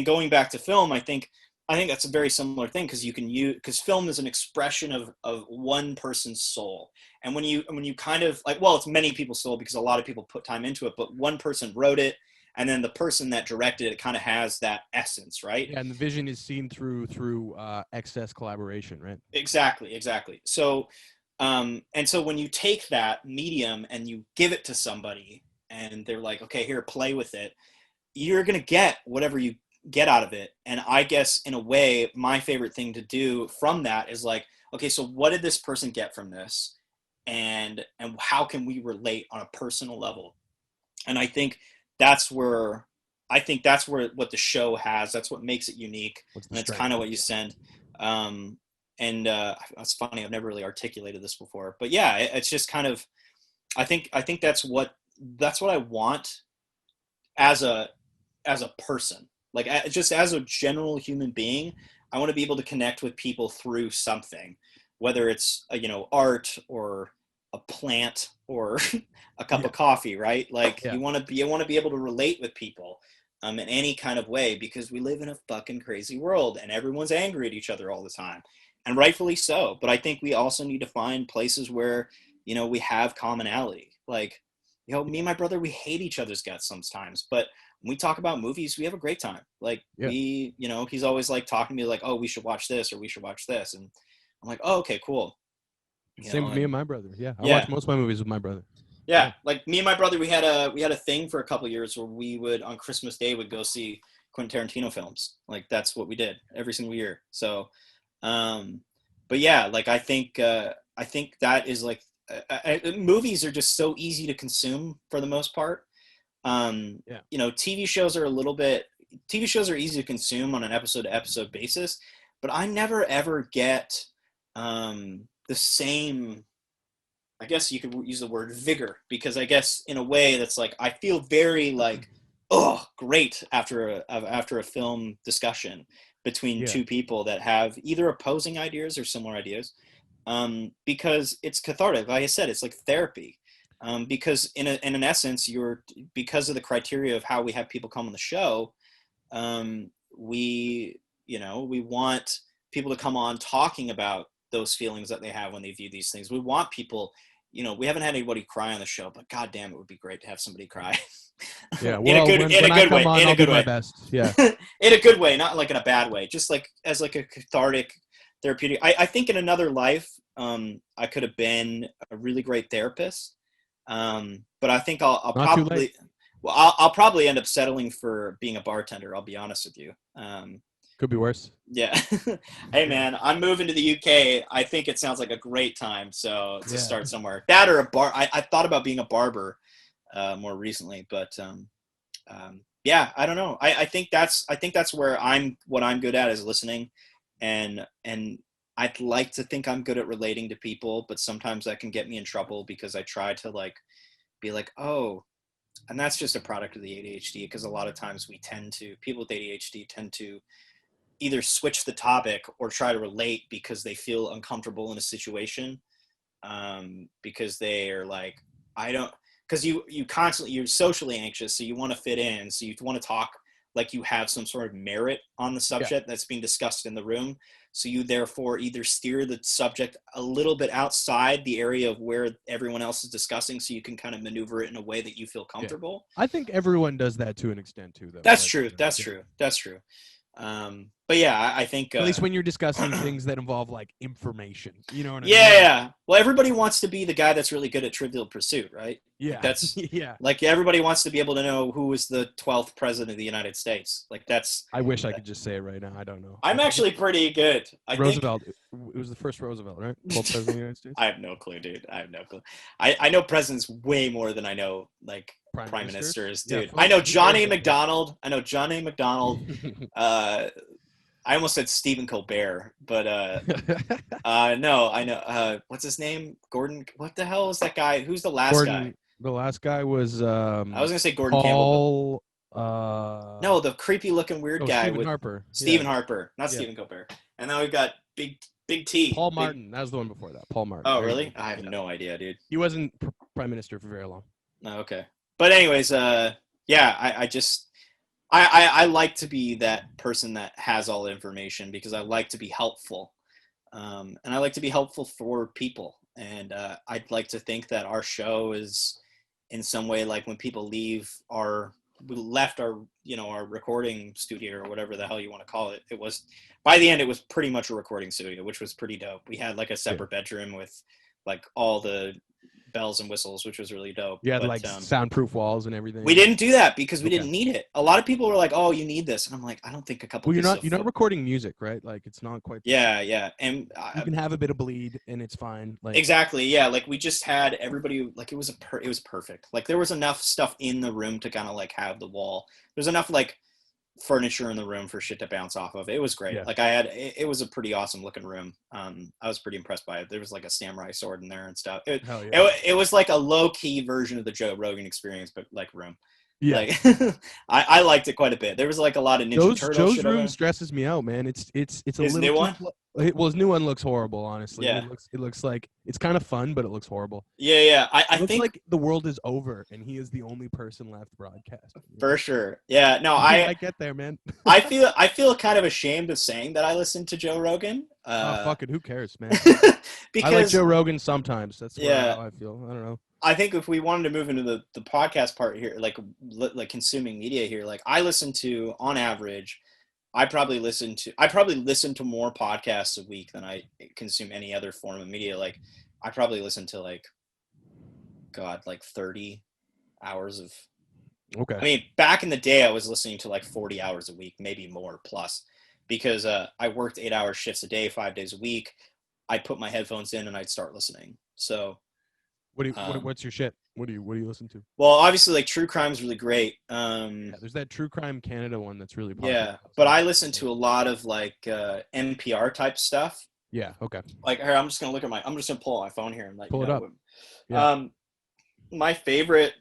Speaker 2: going back to film, I think that's a very similar thing, because film is an expression of one person's soul. And when you kind of like, well, it's many people's soul because a lot of people put time into it, but one person wrote it, and then the person that directed it kind of has that essence, right?
Speaker 1: Yeah, and the vision is seen through excess collaboration, right?
Speaker 2: Exactly. So, and so when you take that medium and you give it to somebody, and they're like, okay, here, play with it, you're gonna get whatever you get out of it. And I guess in a way, my favorite thing to do from that is like, okay, so what did this person get from this, and how can we relate on a personal level? And I think that's where what the show has. That's what makes it unique, and it's kind of what you send. It's funny, I've never really articulated this before, but yeah, it's just kind of, I think that's what I want as a person. Like, just as a general human being, I want to be able to connect with people through something, whether it's art or a plant or a cup of coffee, right? Like, you want to be able to relate with people in any kind of way, because we live in a fucking crazy world and everyone's angry at each other all the time, and rightfully so. But I think we also need to find places where we have commonality. Like, me and my brother, we hate each other's guts sometimes, but when we talk about movies, we have a great time. Like he's always like talking to me like, oh, we should watch this or we should watch this. And I'm like, oh, okay, cool.
Speaker 1: Same with me and my brother. Yeah. I watch most of my movies with my brother.
Speaker 2: Yeah. Like me and my brother, we had a thing for a couple of years where we would, on Christmas Day, would go see Quentin Tarantino films. Like that's what we did every single year. So, but yeah, like I think that is like, movies are just so easy to consume for the most part. TV shows are easy to consume on an episode to episode basis, but I never ever get the same, I guess you could use the word vigor, because I guess in a way that's like, I feel very like, oh, great after a film discussion between two people that have either opposing ideas or similar ideas. Because it's cathartic. Like I said, it's like therapy. Because in an essence, because of the criteria of how we have people come on the show, we want people to come on talking about those feelings that they have when they view these things. We want people, we haven't had anybody cry on the show, but God damn, it would be great to have somebody cry.
Speaker 1: Yeah, well, in a good way. I'll do my best. Yeah,
Speaker 2: in a good way, not like in a bad way. Just like as like a cathartic, therapeutic. I think in another life, I could have been a really great therapist. But I think I'll probably end up settling for being a bartender. I'll be honest with you.
Speaker 1: Could be worse.
Speaker 2: Yeah. Hey man, I'm moving to the UK. I think it sounds like a great time. So to start somewhere, that or a bar. I thought about being a barber more recently, but I don't know. I think that's where what I'm good at is listening, and I'd like to think I'm good at relating to people, but sometimes that can get me in trouble because I try to like be like, oh, and that's just a product of the ADHD, because a lot of times people with ADHD tend to either switch the topic or try to relate because they feel uncomfortable in a situation, because they are like, because you're socially anxious, so you want to fit in, so you want to talk like you have some sort of merit on the subject that's being discussed in the room. So you therefore either steer the subject a little bit outside the area of where everyone else is discussing, so you can kind of maneuver it in a way that you feel comfortable.
Speaker 1: I think everyone does that to an extent too, though.
Speaker 2: That's true. That's true. But yeah, I think
Speaker 1: at least when you're discussing things that involve like information, you know what I mean?
Speaker 2: Yeah. Well, everybody wants to be the guy that's really good at Trivial Pursuit, right?
Speaker 1: Yeah.
Speaker 2: Like that's
Speaker 1: yeah.
Speaker 2: Like everybody wants to be able to know who was the 12th president of the United States. Like that's.
Speaker 1: I wish I could just say it right now. I don't know.
Speaker 2: I'm actually pretty good.
Speaker 1: Roosevelt. It was the first Roosevelt, right? 12th president of the United States.
Speaker 2: I have no clue, dude. I have no clue. I know presidents way more than I know like prime ministers, dude. I know John A. McDonald. I almost said Stephen Colbert, but no, I know. What's his name? Gordon. What the hell is that guy? Who's the last guy?
Speaker 1: The last guy was.
Speaker 2: I was gonna say Gordon
Speaker 1: Campbell.
Speaker 2: No, the creepy looking weird guy.
Speaker 1: Stephen Harper.
Speaker 2: Stephen Harper, not Stephen Colbert. And now we've got Big T.
Speaker 1: Paul Martin. That was the one before that. Paul Martin.
Speaker 2: Oh, really? I have no idea, dude.
Speaker 1: He wasn't prime minister for very long.
Speaker 2: Oh, okay. But anyways, I like to be that person that has all the information, because I like to be helpful. And I like to be helpful for people. And I'd like to think that our show is in some way like when people we left our recording studio or whatever the hell you want to call it. It was, by the end, it was pretty much a recording studio, which was pretty dope. We had like a separate bedroom with like all the bells and whistles, which was really dope.
Speaker 1: Yeah, like soundproof walls and everything.
Speaker 2: We didn't do that because we didn't need it. A lot of people were like, "Oh, you need this," and I'm like, "I don't think a couple."
Speaker 1: Well, you're not recording music, right? Like it's not quite.
Speaker 2: Yeah, and
Speaker 1: you can have a bit of bleed and it's fine. Like
Speaker 2: exactly, yeah. Like we just had everybody. Like it was perfect. Like there was enough stuff in the room to kind of like have the wall. There's enough like furniture in the room for shit to bounce off of. It was great. Like it was a pretty awesome looking room. I was pretty impressed by it. There was like a samurai sword in there and stuff. It was like a low key version of the Joe Rogan Experience, but like room. Yeah, like, I liked it quite a bit. There was like a lot of Ninja Turtles.
Speaker 1: Joe's room stresses me out, man. It's a
Speaker 2: his
Speaker 1: little
Speaker 2: new one.
Speaker 1: Well, his new one looks horrible, honestly.
Speaker 2: Yeah.
Speaker 1: It looks like it's kind of fun, but it looks horrible.
Speaker 2: Yeah. I think
Speaker 1: like the world is over and he is the only person left broadcasting.
Speaker 2: For sure. Yeah. No,
Speaker 1: I get there, man.
Speaker 2: I feel kind of ashamed of saying that I listen to Joe Rogan.
Speaker 1: Fuck it, who cares, man?
Speaker 2: Because
Speaker 1: I like Joe Rogan sometimes. That's how I feel. I don't know.
Speaker 2: I think if we wanted to move into the podcast part here, like consuming media here, like I listen to, on average, I probably listen to more podcasts a week than I consume any other form of media. Like I probably listen to like 30 hours of.
Speaker 1: Okay.
Speaker 2: I mean, back in the day, I was listening to like 40 hours a week, maybe more plus, because I worked 8-hour shifts a day, 5 days a week. I'd put my headphones in and I'd start listening. So,
Speaker 1: what's your shit? What do you listen to?
Speaker 2: well, obviously, like true crime is really great.
Speaker 1: There's that True Crime Canada one that's really popular.
Speaker 2: Yeah, but I listen to a lot of like NPR type stuff.
Speaker 1: Yeah. Okay.
Speaker 2: Like, here, I'm just gonna pull out my phone here and
Speaker 1: pull it up. Yeah.
Speaker 2: My favorite.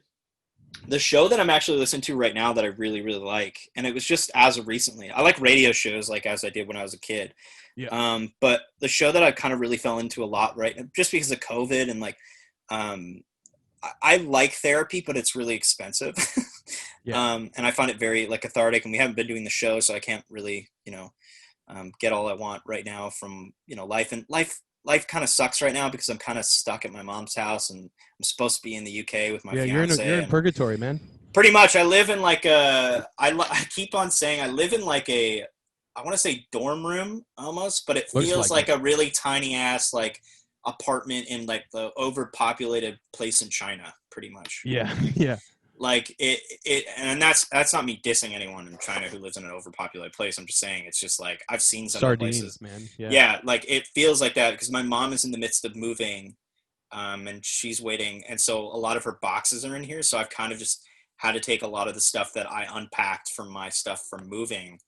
Speaker 2: The show that I'm actually listening to right now that I really, really like, and it was just as of recently. I like radio shows like as I did when I was a kid.
Speaker 1: Yeah.
Speaker 2: But the show that I kind of really fell into a lot, right, just because of COVID and like, I like therapy, but it's really expensive.
Speaker 1: Yeah.
Speaker 2: And I find it very like cathartic, and we haven't been doing the show, so I can't really, get all I want right now from, life. And life kind of sucks right now because I'm kind of stuck at my mom's house, and I'm supposed to be in the UK with my fiance.
Speaker 1: You're in purgatory, man.
Speaker 2: Pretty much. I live in like I keep on saying I live in like I want to say dorm room almost, but it feels like a really tiny ass like apartment in like the overpopulated place in China, pretty much.
Speaker 1: Yeah. Yeah.
Speaker 2: Like it, and that's not me dissing anyone in China who lives in an overpopulated place. I'm just saying it's just like I've seen some
Speaker 1: Sardines,
Speaker 2: places,
Speaker 1: man.
Speaker 2: Yeah, like it feels like that because my mom is in the midst of moving, and she's waiting, and so a lot of her boxes are in here. So I've kind of just had to take a lot of the stuff that I unpacked from my stuff from moving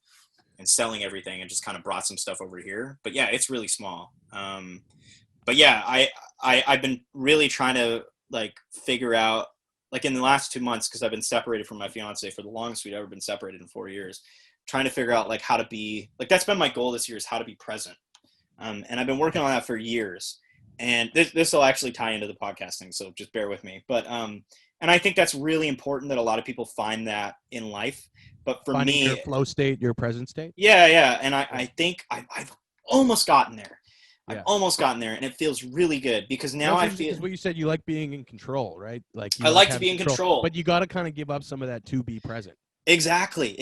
Speaker 2: and selling everything, and just kind of brought some stuff over here. But yeah, it's really small. But yeah, I've been really trying to like figure out. Like in the last 2 months, because I've been separated from my fiance for the longest we'd ever been separated in 4 years, trying to figure out like how to be like, that's been my goal this year, is how to be present. And I've been working on that for years, and this will actually tie into the podcasting, so just bear with me. But and I think that's really important that a lot of people find that in life. But for
Speaker 1: Finding
Speaker 2: me,
Speaker 1: your flow state, your present state.
Speaker 2: Yeah. And I think I've almost gotten there.
Speaker 1: Yeah.
Speaker 2: I've almost gotten there, and it feels really good because now I feel.
Speaker 1: Because what you said, you like being in control, right? Like
Speaker 2: I like to be in control,
Speaker 1: but you got to kind of give up some of that to be present.
Speaker 2: Exactly.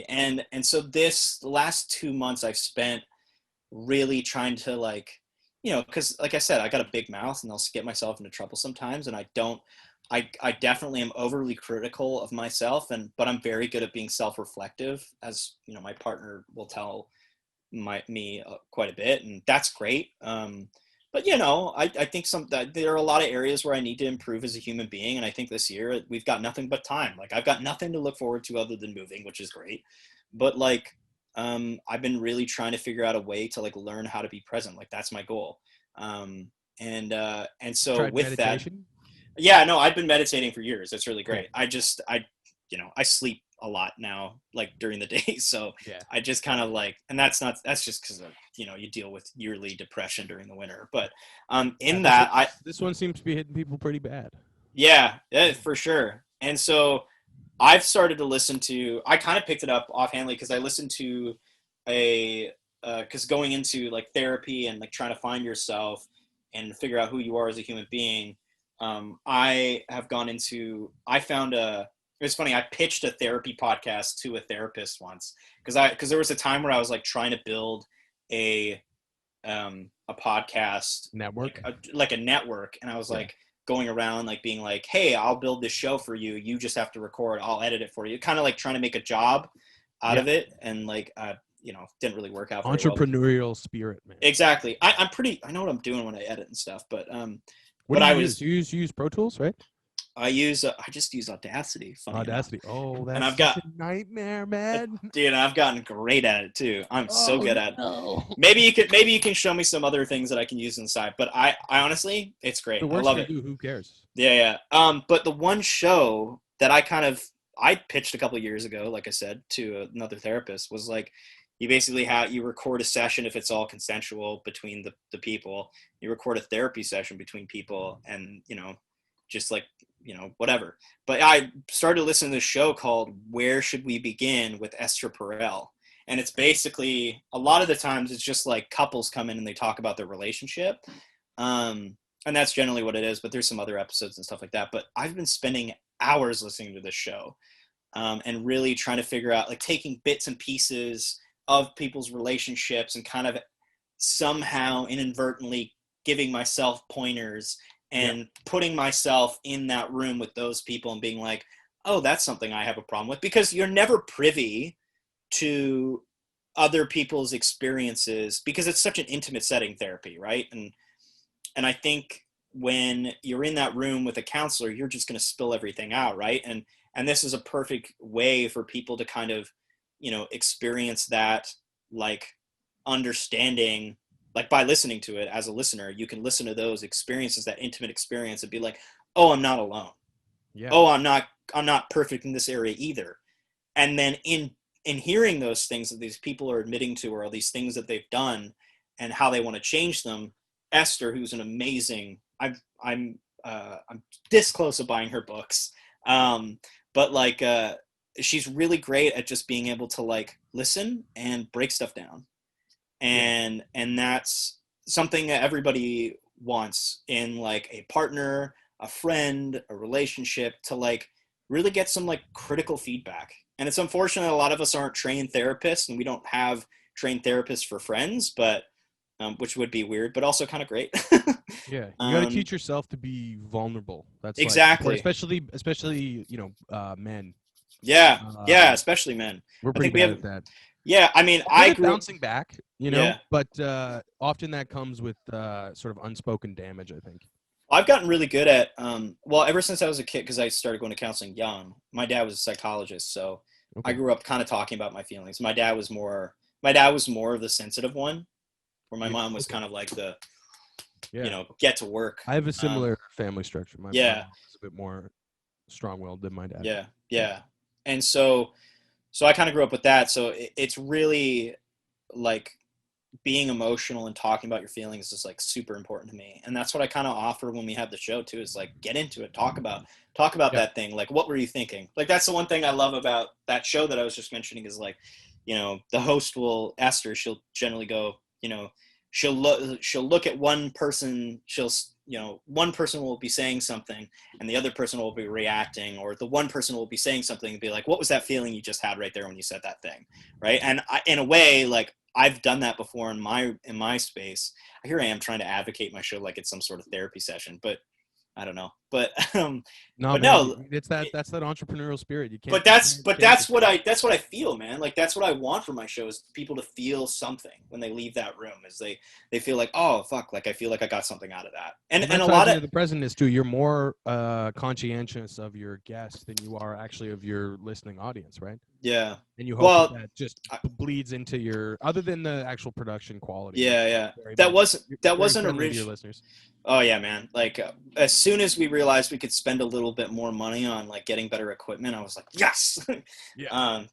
Speaker 2: And so the last 2 months I've spent really trying to like, because like I said, I got a big mouth and I'll get myself into trouble sometimes, and I definitely am overly critical of myself, but I'm very good at being self-reflective, as my partner will tell me quite a bit, and that's great. But I think that there are a lot of areas where I need to improve as a human being, and I think this year we've got nothing but time. Like I've got nothing to look forward to other than moving, which is great. But like I've been really trying to figure out a way to like learn how to be present. Like that's my goal. And so with meditation? That, yeah, no, I've been meditating for years. It's really great. I sleep a lot now, like during the day. So yeah. I just kind of like, and that's just because of, you deal with yearly depression during the winter. But
Speaker 1: this one seems to be hitting people pretty bad.
Speaker 2: Yeah, for sure. And so I've started to listen to, I kind of picked it up offhandedly because I listened to because going into like therapy and like trying to find yourself and figure out who you are as a human being, I found it's funny. I pitched a therapy podcast to a therapist once because there was a time where I was like trying to build a podcast
Speaker 1: network,
Speaker 2: like a network, and I was like going around like being like, hey, I'll build this show for you. You just have to record. I'll edit it for you. Kind of like trying to make a job out of it, and like didn't really work out. Entrepreneurial
Speaker 1: spirit, man.
Speaker 2: Exactly. I know what I'm doing when I edit and stuff, but
Speaker 1: what do you use Pro Tools, right?
Speaker 2: I just use Audacity.
Speaker 1: Audacity.
Speaker 2: Enough.
Speaker 1: Oh, that's
Speaker 2: and I've got
Speaker 1: a nightmare, man.
Speaker 2: Dude, I've gotten great at it too. I'm so good at it. Maybe you can show me some other things that I can use inside. But I honestly, it's great. I love it.
Speaker 1: Who cares?
Speaker 2: Yeah. But the one show that I pitched a couple of years ago, like I said, to another therapist, was like, you basically you record a session if it's all consensual between the people. You record a therapy session between people, and just like whatever. But I started listening to this show called Where Should We Begin with Esther Perel. And it's basically, a lot of the times it's just like couples come in and they talk about their relationship. And And that's generally what it is, but there's some other episodes and stuff like that. But I've been spending hours listening to this show, and really trying to figure out, like, taking bits and pieces of people's relationships and kind of somehow inadvertently giving myself pointers and putting myself in that room with those people and being like, oh, that's something I have a problem with, because you're never privy to other people's experiences because it's such an intimate setting, therapy, right? And I think when you're in that room with a counselor, you're just going to spill everything out, right? And this is a perfect way for people to kind of, experience that, like, understanding, like, by listening to it. As a listener, you can listen to those experiences, that intimate experience, and be like, oh, I'm not alone. Yeah. Oh, I'm not perfect in this area either. And then in hearing those things that these people are admitting to, or all these things that they've done and how they want to change them, Esther, who's an amazing, I'm this close to buying her books. But like, she's really great at just being able to, like, listen and break stuff down. And that's something that everybody wants in, like, a partner, a friend, a relationship, to, like, really get some, like, critical feedback. And it's unfortunate a lot of us aren't trained therapists, and we don't have trained therapists for friends, but which would be weird, but also kind of great.
Speaker 1: Yeah, you got to teach yourself to be vulnerable. That's
Speaker 2: exactly,
Speaker 1: like, especially men.
Speaker 2: Yeah, especially men.
Speaker 1: We're pretty bad at that.
Speaker 2: Yeah, I mean, I grew
Speaker 1: bouncing back, but often that comes with sort of unspoken damage, I think.
Speaker 2: I've gotten really good at, ever since I was a kid, because I started going to counseling young. My dad was a psychologist, so I grew up kind of talking about my feelings. My dad was more of the sensitive one, where my mom was kind of like the, get to work.
Speaker 1: I have a similar family structure. My mom is a bit more strong-willed than my dad.
Speaker 2: Yeah. And so I kind of grew up with that. So it's really, like, being emotional and talking about your feelings is, like, super important to me. And that's what I kind of offer when we have the show too, is, like, get into it, talk about that thing. Like, what were you thinking? Like, that's the one thing I love about that show that I was just mentioning, is, like, the host Esther, she'll generally go, she'll look at one person, one person will be saying something and the other person will be reacting, or the one person will be saying something and be like, what was that feeling you just had right there when you said that thing? Right. And in a way, like, I've done that before in my space. Here I am trying to advocate my show like it's some sort of therapy session, but I don't know. But
Speaker 1: it's that's that entrepreneurial spirit. You can't.
Speaker 2: But that's what I feel, man. Like, that's what I want for my show, is people to feel something when they leave that room, is they feel like, oh fuck, like, I feel like I got something out of that. And a lot of
Speaker 1: the present is too. You're more conscientious of your guest than you are actually of your listening audience, right?
Speaker 2: Yeah.
Speaker 1: And you hope that just bleeds into your, other than the actual production quality.
Speaker 2: Yeah. That wasn't original.
Speaker 1: Listeners.
Speaker 2: Oh yeah, man. Like, as soon as we realized we could spend a little bit more money on, like, getting better equipment, I was like, yes.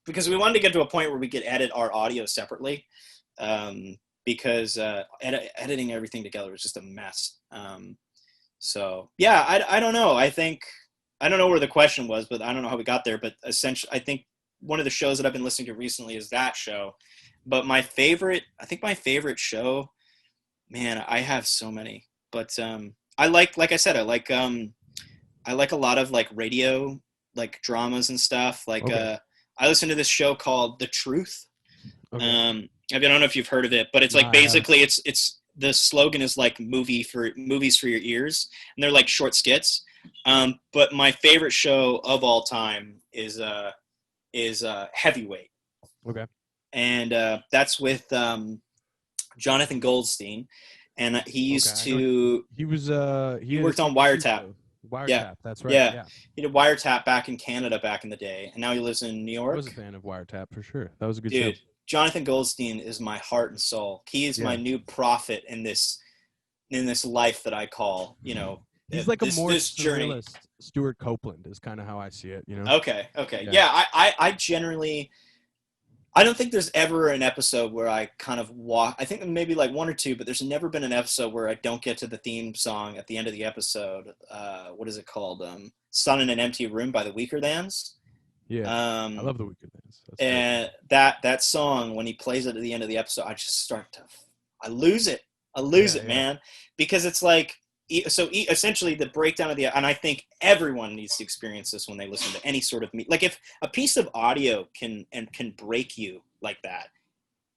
Speaker 2: Because we wanted to get to a point where we could edit our audio separately. Because editing everything together was just a mess. So yeah, I don't know. I don't know where the question was, but I don't know how we got there. But essentially, I think one of the shows that I've been listening to recently is that show. But my favorite show, man, I have so many. But I like I said, I like a lot of, like, radio, like, dramas and stuff. Like, I listen to this show called The Truth. Okay. I don't know if you've heard of it, but it's like, basically it's the slogan is, like, movies for your ears, and they're, like, short skits. But my favorite show of all time is Heavyweight.
Speaker 1: Okay.
Speaker 2: And that's with Jonathan Goldstein. And he worked on Wiretap.
Speaker 1: Wiretap, that's right. Yeah.
Speaker 2: He did Wiretap back in Canada back in the day, and now he lives in New York.
Speaker 1: I was a fan of Wiretap for sure. That was a good
Speaker 2: show.
Speaker 1: Jonathan
Speaker 2: Goldstein is my heart and soul. He is my new prophet in this life that I call,
Speaker 1: he's like a more surrealist Stuart Copeland is kind of how I see it,
Speaker 2: Okay. Yeah, I generally, I don't think there's ever an episode where I kind of walk. I think maybe like one or two, but there's never been an episode where I don't get to the theme song at the end of the episode. What is it called? Sun in an Empty Room by the Weakerthans.
Speaker 1: Yeah, I love the Weakerthans.
Speaker 2: And that song, when he plays it at the end of the episode, I just I lose it. I lose it, man. Because it's like, essentially the breakdown of and I think everyone needs to experience this when they listen to any sort of like if a piece of audio can break you like that,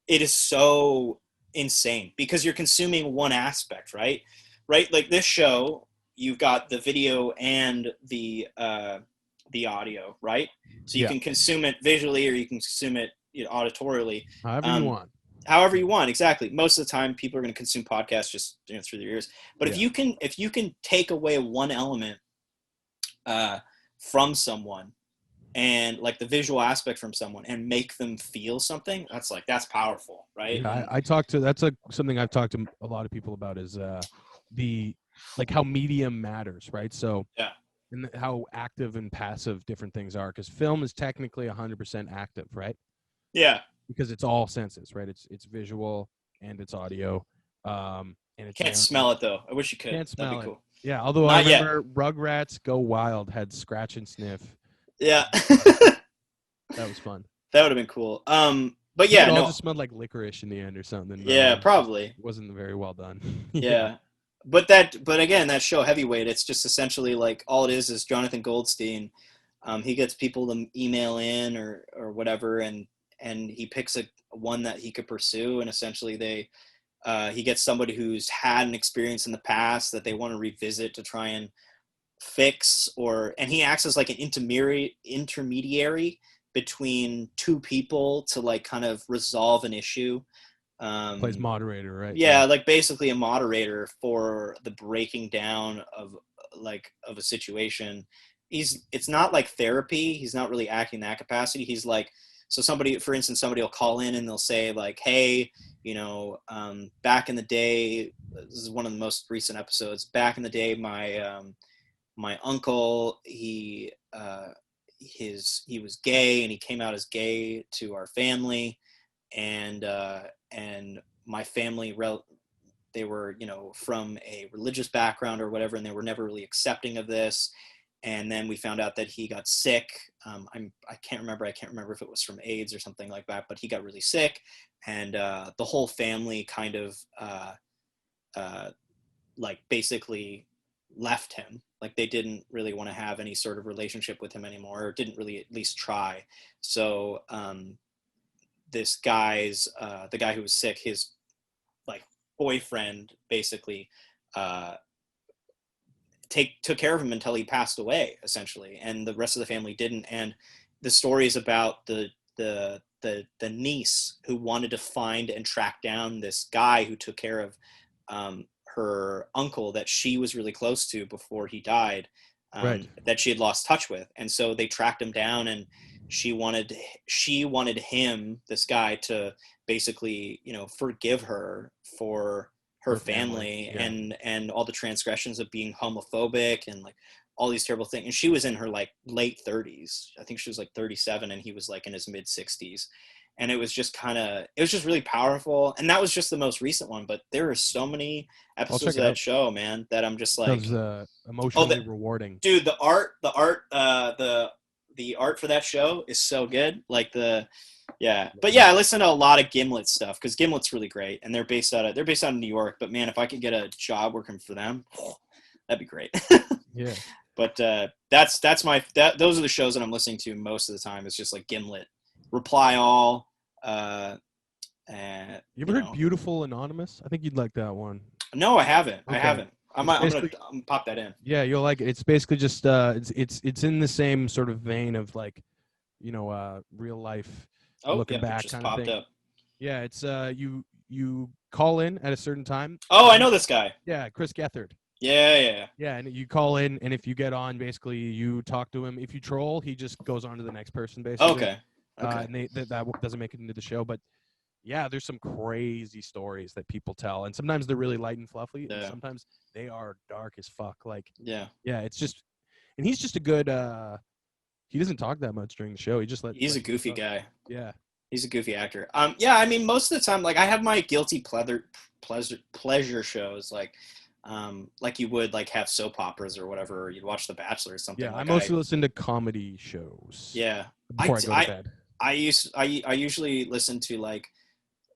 Speaker 2: it is so insane because you're consuming one aspect, right? Like this show, you've got the video and the audio, right? So you can consume it visually or you can consume it auditorily.
Speaker 1: However you want.
Speaker 2: However you want, exactly. Most of the time, people are going to consume podcasts just through their ears. But if you can take away one element from someone, and like the visual aspect from someone, and make them feel something, that's powerful, right?
Speaker 1: Yeah, that's something I've talked to a lot of people about is the like how medium matters, right? So and how active and passive different things are, because film is technically 100% active, right?
Speaker 2: Yeah.
Speaker 1: Because it's all senses, right? It's visual and it's audio. And it's
Speaker 2: can't smell it though. I wish you could.
Speaker 1: Can't smell
Speaker 2: That'd be
Speaker 1: it.
Speaker 2: cool.
Speaker 1: Yeah, although
Speaker 2: Not
Speaker 1: I remember Rugrats Go Wild had scratch and sniff.
Speaker 2: Yeah.
Speaker 1: That was fun.
Speaker 2: That would have been cool. But yeah,
Speaker 1: it all just smelled like licorice in the end or something.
Speaker 2: Yeah, probably.
Speaker 1: It wasn't very well done.
Speaker 2: Yeah. But again, that show Heavyweight, it's just essentially like all it is Jonathan Goldstein. He gets people to email in or whatever, and he picks one that he could pursue, and essentially he gets somebody who's had an experience in the past that they want to revisit to try and fix, and he acts as like an intermediary between two people to like kind of resolve an issue.
Speaker 1: Plays moderator, right?
Speaker 2: Yeah, like basically a moderator for the breaking down of a situation. It's not like therapy. He's not really acting in that capacity. He's like, so somebody will call in and they'll say like, hey, back in the day, this is one of the most recent episodes. Back in the day, my uncle, he was gay and he came out as gay to our family, and my family, they were from a religious background or whatever, and they were never really accepting of this. And then we found out that he got sick. I can't remember if it was from AIDS or something like that, but he got really sick, and the whole family kind of like basically left him. Like they didn't really want to have any sort of relationship with him anymore, or didn't really at least try. So this guy's the guy who was sick, his like boyfriend basically took care of him until he passed away, essentially, and the rest of the family didn't. And the story is about the niece who wanted to find and track down this guy who took care of her uncle that she was really close to before he died, that she had lost touch with. And so they tracked him down, and she wanted him, this guy, to basically forgive her for her family. Yeah. and all the transgressions of being homophobic and like all these terrible things. And she was in her like late 30s. I think she was like 37, and he was like in his mid 60s. And it was just really powerful. And that was just the most recent one, but there are so many episodes of that show, man, that I'm just like,
Speaker 1: it was emotionally rewarding.
Speaker 2: Dude, the art for that show is so good. Like but yeah, I listen to a lot of Gimlet stuff because Gimlet's really great, and they're based out of New York. But man, if I could get a job working for them, that'd be great.
Speaker 1: Yeah.
Speaker 2: But those are the shows that I'm listening to most of the time. It's just like Gimlet, Reply All. You
Speaker 1: ever heard Beautiful Anonymous? I think you'd like that one.
Speaker 2: No, I haven't. Okay. I haven't. I'm gonna pop that in.
Speaker 1: Yeah, you'll like it. It's basically just it's in the same sort of vein of like, real life. Looking back,
Speaker 2: just
Speaker 1: kind
Speaker 2: popped
Speaker 1: of thing.
Speaker 2: Up.
Speaker 1: Yeah, it's you call in at a certain time.
Speaker 2: Oh, I know this guy.
Speaker 1: Yeah, Chris Gethard.
Speaker 2: Yeah.
Speaker 1: Yeah, and you call in, and if you get on, basically you talk to him. If you troll, he just goes on to the next person, basically.
Speaker 2: Okay.
Speaker 1: And that doesn't make it into the show, but yeah, there's some crazy stories that people tell, and sometimes they're really light and fluffy, and sometimes they are dark as fuck. Like yeah, it's just, and he's just a good. He doesn't talk that much during the show. He's
Speaker 2: a goofy guy.
Speaker 1: Yeah.
Speaker 2: He's a goofy actor. Yeah, I mean, most of the time, like I have my guilty pleasure shows, like you would like have soap operas or whatever, or you'd watch The Bachelor or something.
Speaker 1: Yeah, I mostly listen to comedy shows.
Speaker 2: Yeah.
Speaker 1: Before I go to bed.
Speaker 2: I usually listen to like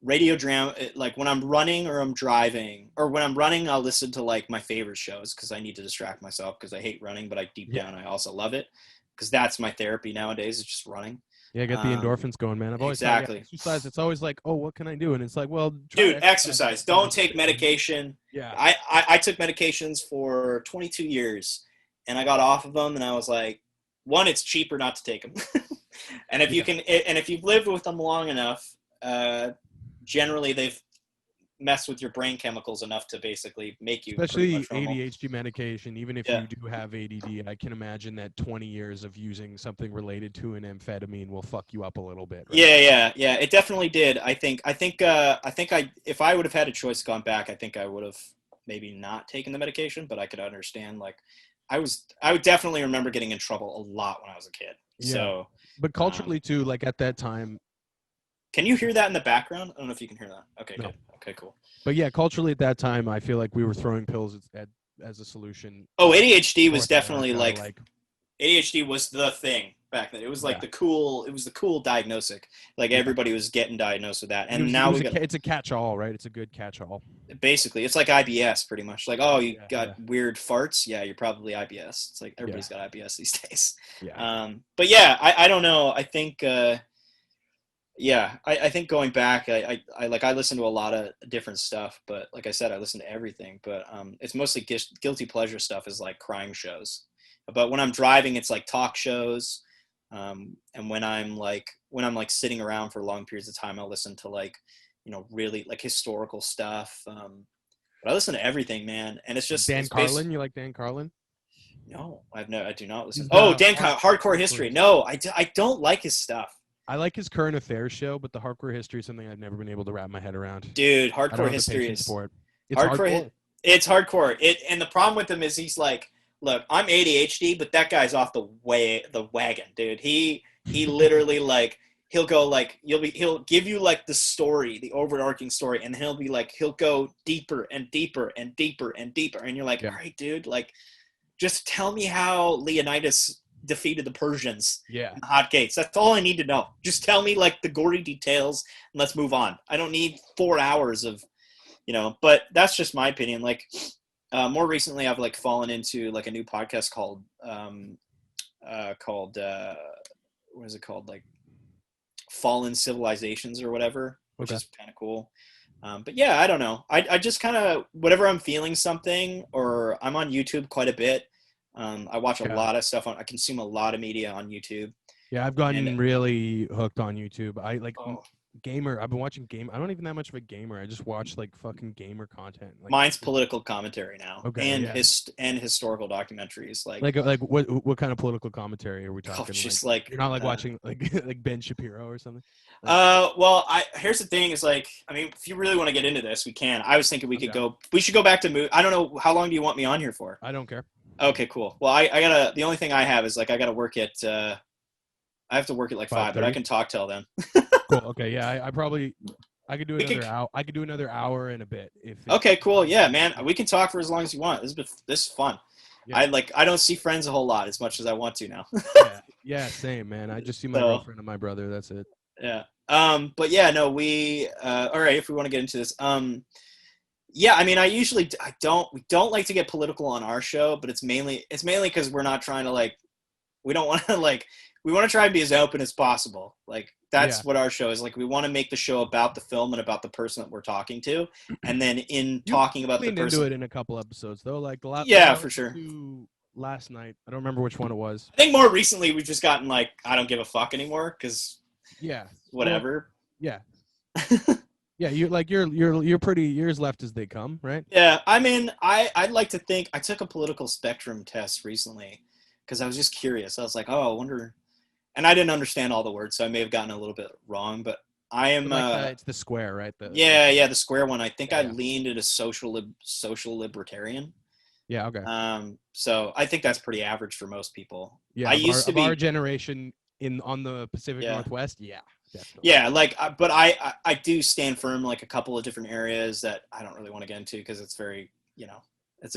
Speaker 2: radio drama, like when I'm running or I'm driving, or when I'm running, I'll listen to like my favorite shows because I need to distract myself because I hate running, but deep down I also love it because that's my therapy nowadays. It's just running.
Speaker 1: Yeah, get the endorphins going, man. I've always
Speaker 2: exactly.
Speaker 1: Thought, exercise. It's always like, oh, what can I do? And it's like, well,
Speaker 2: dude, exercise. Don't take medication.
Speaker 1: Yeah.
Speaker 2: I took medications for 22 years, and I got off of them, and I was like, one, it's cheaper not to take them, and if you can, and if you've lived with them long enough, generally they've mess with your brain chemicals enough to basically make you
Speaker 1: especially ADHD medication. Even if you do have ADD, I can imagine that 20 years of using something related to an amphetamine will fuck you up a little bit. Right?
Speaker 2: Yeah, it definitely did. I think if I would have had a choice gone back, I think I would have maybe not taken the medication, but I could understand, like, I would definitely remember getting in trouble a lot when I was a kid.
Speaker 1: Yeah.
Speaker 2: So
Speaker 1: but culturally too, like at that time.
Speaker 2: Can you hear that in the background? I don't know if you can hear that. Okay,
Speaker 1: no.
Speaker 2: Good. Okay, cool.
Speaker 1: But yeah, culturally at that time, I feel like we were throwing pills as a solution.
Speaker 2: Oh, ADHD was definitely like ADHD was the thing back then. It was like it was the cool diagnosis. Like everybody was getting diagnosed with that. And now
Speaker 1: it's a catch-all, right? It's a good catch-all.
Speaker 2: Basically, it's like IBS pretty much. Like, oh, you got weird farts? Yeah, you're probably IBS. It's like everybody's got IBS these days.
Speaker 1: Yeah.
Speaker 2: But yeah, I don't know. I think I think going back, I listen to a lot of different stuff, but like I said, I listen to everything, but it's mostly guilty pleasure stuff is like crime shows. But when I'm driving, it's like talk shows. And when I'm like sitting around for long periods of time, I'll listen to like, really like historical stuff. But I listen to everything, man. And it's just
Speaker 1: Dan Carlin. You like Dan Carlin?
Speaker 2: No, I do not listen. Hardcore History. No, I don't like his stuff.
Speaker 1: I like his current affairs show, but the hardcore history is something I've never been able to wrap my head around.
Speaker 2: Dude, hardcore history is
Speaker 1: for it.
Speaker 2: It's hardcore. It's hardcore. And the problem with him is he's like, look, I'm ADHD, but that guy's off the wagon, dude. He literally like he'll go like he'll give you like the story, the overarching story, and he'll be like he'll go deeper and deeper and deeper and deeper, and you're like, all right, dude, like just tell me how Leonidas defeated the Persians in the Hot Gates. That's all I need to know. Just tell me like the gory details and let's move on. I don't need 4 hours of, but that's just my opinion. Like more recently I've like fallen into like a new podcast called what is it called? Like Fallen Civilizations or whatever, which is kind of cool. But yeah, I don't know. I just kind of, whatever I'm feeling something, or I'm on YouTube quite a bit. I watch a lot of stuff I consume a lot of media on YouTube.
Speaker 1: Yeah, I've gotten really hooked on YouTube. I like gamer. I've been watching game. I'm not even that much of a gamer. I just watch like fucking gamer content. Like,
Speaker 2: mine's political commentary now, and historical documentaries. Like
Speaker 1: what kind of political commentary are we talking?
Speaker 2: Just
Speaker 1: you're not like watching like Ben Shapiro or something.
Speaker 2: Well, here's the thing: is like, I mean, if you really want to get into this, we can. I was thinking we should go back to I don't know how long do you want me on here for?
Speaker 1: I don't care.
Speaker 2: Okay, cool. Well, I gotta. The only thing I have is like I gotta work at. I have to work at like 5, but I can talk till then.
Speaker 1: Cool. Okay. Yeah. I could do another hour. I could do another hour and a bit.
Speaker 2: Okay. Cool. Yeah, man. We can talk for as long as you want. This is fun. Yeah. I don't see friends a whole lot as much as I want to now.
Speaker 1: Yeah. Same, man. I just see my girlfriend and my brother. That's it.
Speaker 2: Yeah. But yeah, no. We. All right. If we want to get into this. Yeah, I mean, we don't like to get political on our show, but it's mainly because we're not trying to we don't want to we want to try and be as open as possible. Like that's what our show is. Like we want to make the show about the film and about the person that we're talking to, and then talking about the person.
Speaker 1: Into it in a couple episodes though, like the last.
Speaker 2: Yeah, for sure.
Speaker 1: Last night, I don't remember which one it was.
Speaker 2: I think more recently we've just gotten I don't give a fuck anymore because.
Speaker 1: Yeah.
Speaker 2: Whatever.
Speaker 1: Well, yeah. Yeah, you're pretty years left as they come, right?
Speaker 2: Yeah, I mean, I'd like to think I took a political spectrum test recently because I was just curious. I was like, oh, I wonder, and I didn't understand all the words, so I may have gotten a little bit wrong. But I am.
Speaker 1: It's the square, right?
Speaker 2: The square one. I think I leaned into social libertarian.
Speaker 1: Yeah. Okay.
Speaker 2: So I think that's pretty average for most people.
Speaker 1: Yeah. Our generation on the Pacific Northwest. Yeah. Definitely.
Speaker 2: Yeah, but I do stand firm a couple of different areas that I don't really want to get into because it's very, it's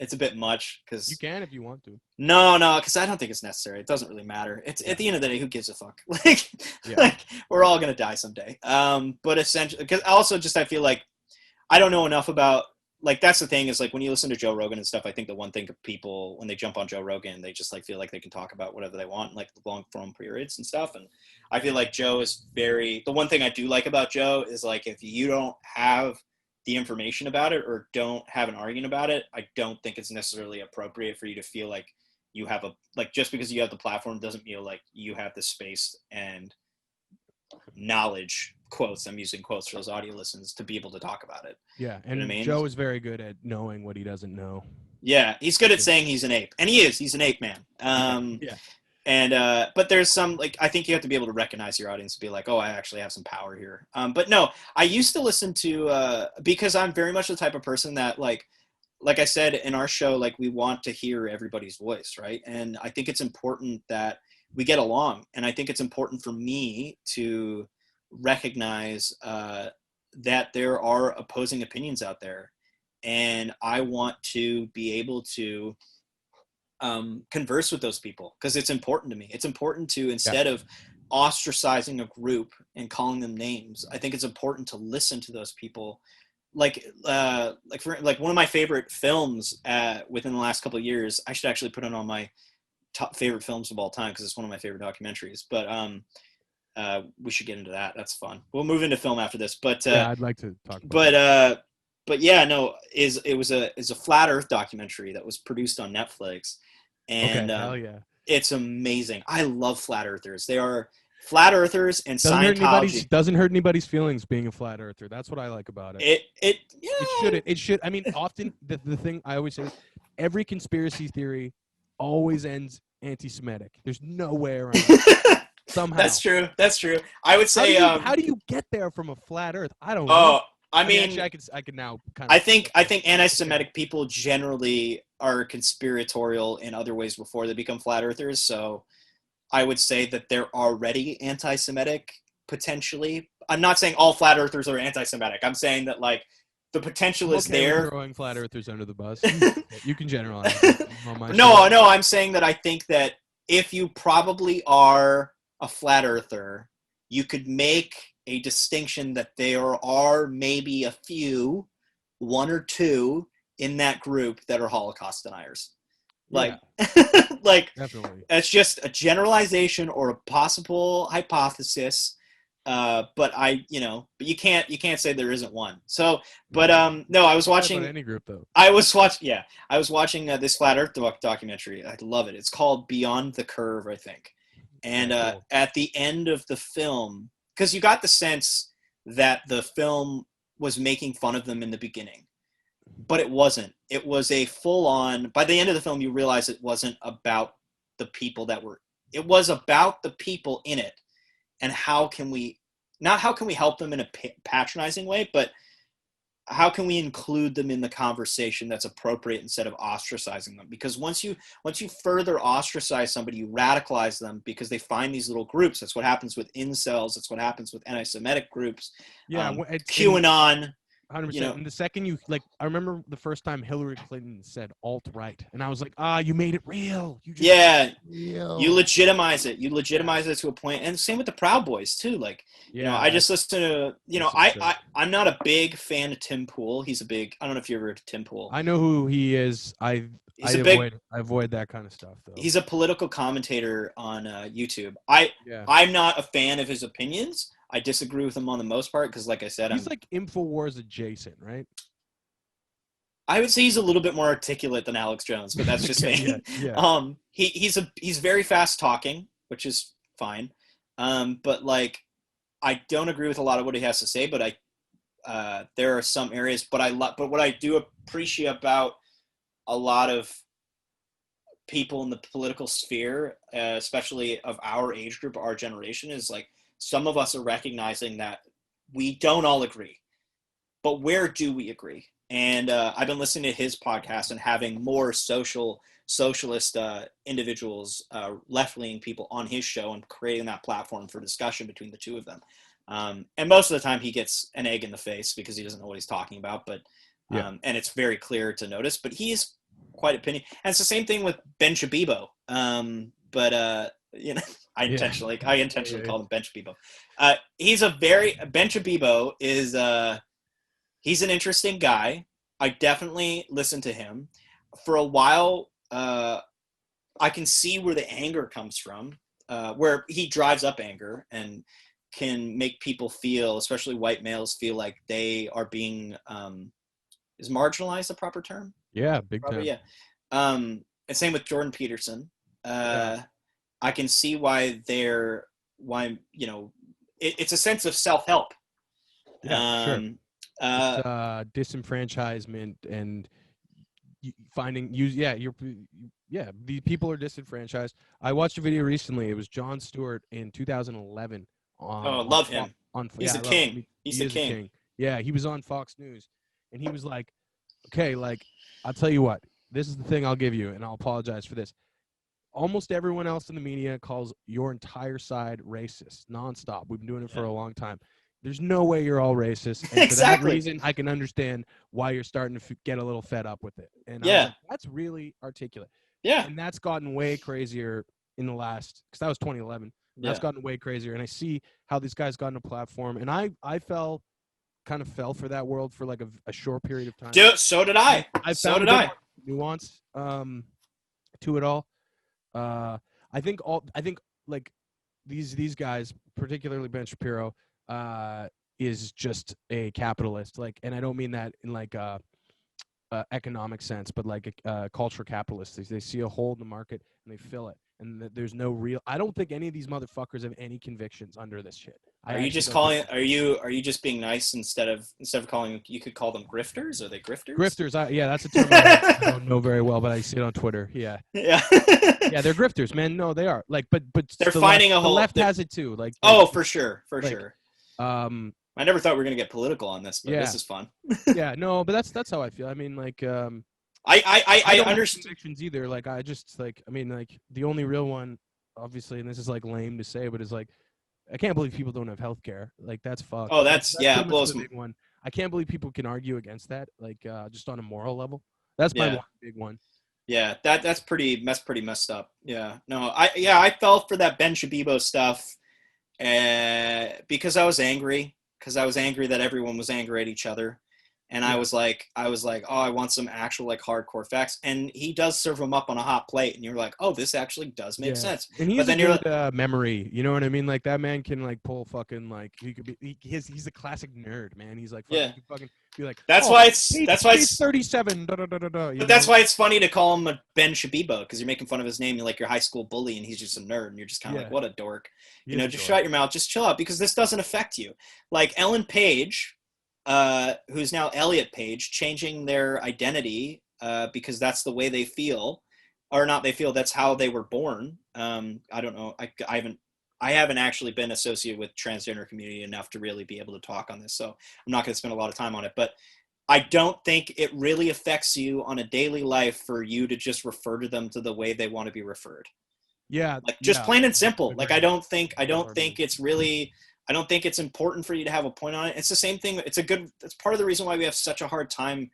Speaker 2: it's a bit much because
Speaker 1: you can if you want to.
Speaker 2: No, because I don't think it's necessary. It doesn't really matter. It's at the end of the day, who gives a fuck?
Speaker 1: Yeah.
Speaker 2: Like we're all gonna die someday. But essentially, because also just I feel like I don't know enough about, like, that's the thing is, like, when you listen to Joe Rogan and stuff, I think the one thing people, when they jump on Joe Rogan, they just, like, feel like they can talk about whatever they want, like, long form periods and stuff. And I feel like Joe is the one thing I do like about Joe is, like, if you don't have the information about it or don't have an argument about it, I don't think it's necessarily appropriate for you to feel like you have just because you have the platform doesn't mean, like, you have the space and knowledge, quotes, I'm using quotes for those audio listens, to be able to talk about it.
Speaker 1: Yeah, and
Speaker 2: you know what I mean?
Speaker 1: Joe is very good at knowing what he doesn't know.
Speaker 2: Yeah, he's good at saying he's an ape, and he's an ape man.
Speaker 1: Yeah.
Speaker 2: And but there's some, like, I think you have to be able to recognize your audience and be like, oh, I actually have some power here. But no, I used to listen to because I'm very much the type of person that, like I said in our show, like, we want to hear everybody's voice, right? And I think it's important that we get along, and I think it's important for me to recognize that there are opposing opinions out there, and I want to be able to converse with those people because it's important to me. It's important to, instead of ostracizing a group and calling them names, I think it's important to listen to those people. Like one of my favorite films within the last couple of years, I should actually put it on my top favorite films of all time because it's one of my favorite documentaries. But we should get into that. That's fun. We'll move into film after this. But
Speaker 1: yeah, I'd like to talk about
Speaker 2: but yeah, no, it was a flat Earth documentary that was produced on Netflix, and
Speaker 1: hell yeah,
Speaker 2: it's amazing. I love flat earthers. They are flat earthers and
Speaker 1: Scientology. Doesn't hurt anybody's feelings being a flat earther. That's what I like about it. It should. I mean, often the thing I always say is every conspiracy theory always ends anti-Semitic. There's no way around it. Somehow.
Speaker 2: That's true. I would say.
Speaker 1: How do you get there from a flat Earth? I don't know.
Speaker 2: I mean,
Speaker 1: actually, I could now kind of.
Speaker 2: I think anti-Semitic people generally are conspiratorial in other ways before they become flat earthers. So I would say that they're already anti-Semitic potentially. I'm not saying all flat earthers are anti-Semitic. I'm saying that, like, the potential is there.
Speaker 1: Throwing flat earthers under the bus. You can generalize.
Speaker 2: No, I'm saying that I think that if you probably are a flat earther, you could make a distinction that there are maybe a few, one or two in that group that are Holocaust deniers. Like, like,
Speaker 1: definitely.
Speaker 2: It's just a generalization or a possible hypothesis. But you can't say there isn't one. So, but no, I was watching
Speaker 1: any group though.
Speaker 2: I was watching this flat Earth documentary. I love it. It's called Beyond the Curve, I think. And
Speaker 1: cool.
Speaker 2: At the end of the film, because you got the sense that the film was making fun of them in the beginning, but it wasn't. It was a full-on. By the end of the film, you realize it wasn't about the people it was about the people in it, and how can we help them in a patronizing way, but how can we include them in the conversation that's appropriate instead of ostracizing them? Because once you further ostracize somebody, you radicalize them because they find these little groups. That's what happens with incels. That's what happens with anti-Semitic groups.
Speaker 1: Yeah,
Speaker 2: QAnon.
Speaker 1: 100%. And the second I remember the first time Hillary Clinton said alt-right, and I was like, you made it real. You legitimize it. You legitimize it to a point. And same with the Proud Boys too. Like, I just listen to, I'm not a big fan of Tim Pool. He's a big, I don't know if you ever heard of Tim Pool. I know who he is. I avoid that kind of stuff though.
Speaker 2: He's a political commentator on YouTube. I'm not a fan of his opinions. I disagree with him on the most part because, like I said,
Speaker 1: he's like InfoWars adjacent, right?
Speaker 2: I would say he's a little bit more articulate than Alex Jones, but that's just me.
Speaker 1: Yeah.
Speaker 2: He's very fast talking, which is fine. But like, I don't agree with a lot of what he has to say, but there are some areas. But what I do appreciate about a lot of people in the political sphere, especially of our age group, our generation, is like, some of us are recognizing that we don't all agree, but where do we agree? And I've been listening to his podcast and having more socialist individuals, left-leaning people on his show and creating that platform for discussion between the two of them. And most of the time he gets an egg in the face because he doesn't know what he's talking about, but and it's very clear to notice, but he's quite opinion. And it's the same thing with Ben Shabibo. But you know, I intentionally call him Ben Shabibo. Ben Shabibo is he's an interesting guy. I definitely listen to him. For a while, I can see where the anger comes from, where he drives up anger and can make people feel, especially white males, feel like they are being is marginalized a proper term?
Speaker 1: Yeah, big time.
Speaker 2: Yeah. And same with Jordan Peterson. I can see why it's a sense of self-help.
Speaker 1: Yeah, sure. It's disenfranchisement and these people are disenfranchised. I watched a video recently. It was Jon Stewart in 2011.
Speaker 2: Love him. He's the king. He's the king.
Speaker 1: Yeah, he was on Fox News, and he was like, "Okay, like I'll tell you what. This is the thing I'll give you, and I'll apologize for this. Almost everyone else in the media calls your entire side racist, nonstop. We've been doing it for a long time. There's no way you're all racist. And for that reason, I can understand why you're starting to get a little fed up with it." And I was like, that's really articulate.
Speaker 2: Yeah.
Speaker 1: And that's gotten way crazier in the last, because that was 2011. That's gotten way crazier. And I see how these guys got on a platform. And I kind of fell for that world for like a short period of time.
Speaker 2: Dude, so did I.
Speaker 1: I found nuance to it all. I think like these guys, particularly Ben Shapiro, is just a capitalist. Like, and I don't mean that in like a economic sense, but like a culture capitalist. They see a hole in the market and they fill it. And there's no real. I don't think any of these motherfuckers have any convictions under this shit.
Speaker 2: Are you just being nice instead of calling? You could call them grifters. Are they grifters?
Speaker 1: Grifters. That's a term I don't know very well, but I see it on Twitter. Yeah.
Speaker 2: Yeah.
Speaker 1: Yeah, they're grifters, man. No, they are. Like, but
Speaker 2: they're finding a hole.
Speaker 1: The left has it too. Like,
Speaker 2: for sure. I never thought we were gonna get political on this, but this is fun.
Speaker 1: Yeah, no, but that's how I feel. I mean, like,
Speaker 2: I
Speaker 1: don't
Speaker 2: understand
Speaker 1: convictions either. Like, I just like, I mean, like, the only real one, obviously, and this is like lame to say, but is like, I can't believe people don't have health care. Like, that's fucked.
Speaker 2: Oh, that's it blows
Speaker 1: me. Big one. I can't believe people can argue against that. Like, just on a moral level. That's my one big one.
Speaker 2: Yeah, that's pretty messed up. Yeah, no, I fell for that Ben Shabibo stuff, because I was angry that everyone was angry at each other, and I was like, oh, I want some actual like hardcore facts, and he does serve them up on a hot plate, and you're like, oh, this actually does make sense.
Speaker 1: And he's a good memory, you know what I mean? Like, that man can like pull fucking like he's a classic nerd, man. He's like he can fucking be like,
Speaker 2: that's why it's
Speaker 1: 37.
Speaker 2: But that's why it's funny to call him a Ben Shabibo, because you're making fun of his name. You're like your high school bully, and he's just a nerd, and you're just kind of like, what a dork. Just shut your mouth, just chill out, because this doesn't affect you. Like Ellen Page, who's now Elliot Page, changing their identity because that's the way they feel, or not they feel, that's how they were born. I don't know. I haven't actually been associated with transgender community enough to really be able to talk on this, so I'm not going to spend a lot of time on it. But I don't think it really affects you on a daily life for you to just refer to them to the way they want to be referred.
Speaker 1: Yeah,
Speaker 2: like just plain and simple. Like I don't think it's really. I don't think it's important for you to have a point on it. It's the same thing. It's part of the reason why we have such a hard time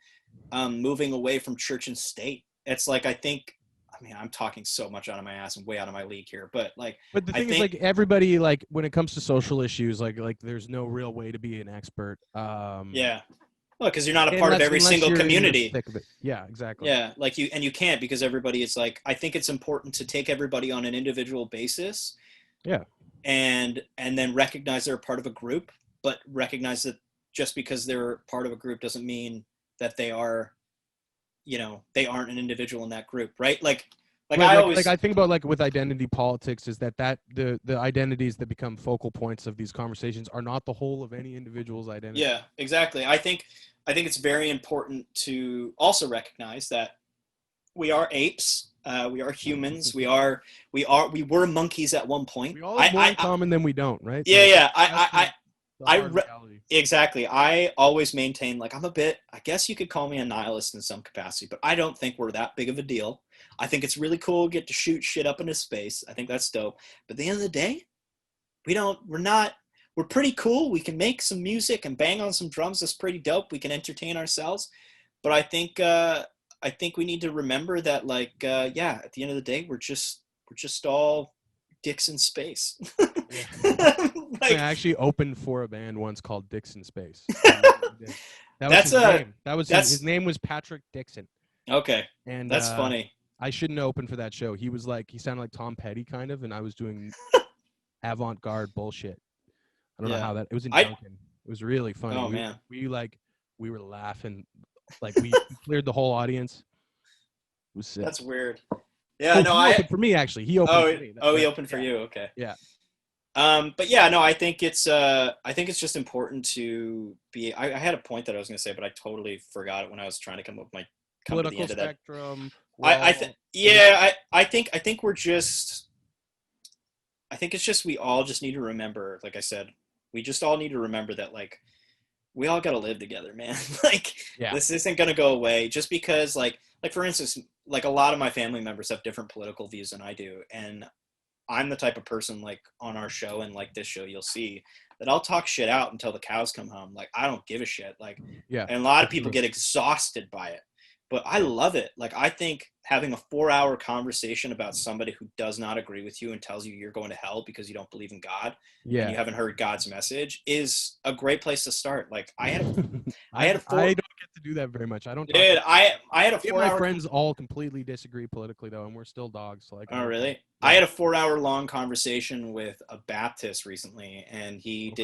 Speaker 2: moving away from church and state. It's like, I'm talking so much out of my ass and way out of my league here, but
Speaker 1: the thing is, like, everybody, like, when it comes to social issues, like there's no real way to be an expert.
Speaker 2: Yeah. Well, because you're not a part of every single community.
Speaker 1: Yeah, exactly.
Speaker 2: Yeah, you can't, because everybody is like, I think it's important to take everybody on an individual basis.
Speaker 1: Yeah.
Speaker 2: And then recognize they're a part of a group, but recognize that just because they're part of a group doesn't mean that they are, they aren't an individual in that group, right? I
Speaker 1: think about, like, with identity politics, is that the identities that become focal points of these conversations are not the whole of any individual's identity.
Speaker 2: Yeah, exactly. I think it's very important to also recognize that we are apes. We are humans. We were monkeys at one point.
Speaker 1: We all have more in common than we don't, right?
Speaker 2: Yeah. Exactly. I always maintain, like, I guess you could call me a nihilist in some capacity, but I don't think we're that big of a deal. I think it's really cool to get to shoot shit up into space. I think that's dope. But at the end of the day, we're pretty cool. We can make some music and bang on some drums. That's pretty dope. We can entertain ourselves. But I think, I think we need to remember that, like, at the end of the day, we're just all dicks in space.
Speaker 1: Yeah.
Speaker 2: Like,
Speaker 1: I actually opened for a band once called Dixon Space. That was his name. His name was Patrick Dixon.
Speaker 2: Okay.
Speaker 1: And
Speaker 2: that's funny.
Speaker 1: I shouldn't have opened for that show. He sounded like Tom Petty kind of, and I was doing avant-garde bullshit. I don't know how that. It was in Duncan. It was really funny.
Speaker 2: Oh man.
Speaker 1: We were laughing, like we cleared the whole audience. It was sick.
Speaker 2: That's weird. Yeah, no,
Speaker 1: he opened for me actually. He opened for me.
Speaker 2: He opened for you. Okay.
Speaker 1: Yeah.
Speaker 2: But yeah, no, I think it's just important to be. I had a point that I was going to say, but I totally forgot it when I was trying to come to the
Speaker 1: political
Speaker 2: end
Speaker 1: spectrum.
Speaker 2: I think we're just. I think it's just we all just need to remember, like I said, we just all need to remember that, like, we all got to live together, man. Like, this isn't going to go away just because, like for instance, like a lot of my family members have different political views than I do, and I'm the type of person, like on our show and like this show, you'll see that I'll talk shit out until the cows come home. Like, I don't give a shit. Like, and a lot of people get exhausted by it, but I love it. Like, I think having a 4-hour conversation about somebody who does not agree with you and tells you you're going to hell because you don't believe in God and you haven't heard God's message is a great place to start. Like, I don't get
Speaker 1: to do that very much. I don't.
Speaker 2: Dude, I had a 4-hour.
Speaker 1: My friends all completely disagree politically though, and we're still dogs. So like.
Speaker 2: Oh really? Yeah. I had a 4-hour long conversation with a Baptist recently, and he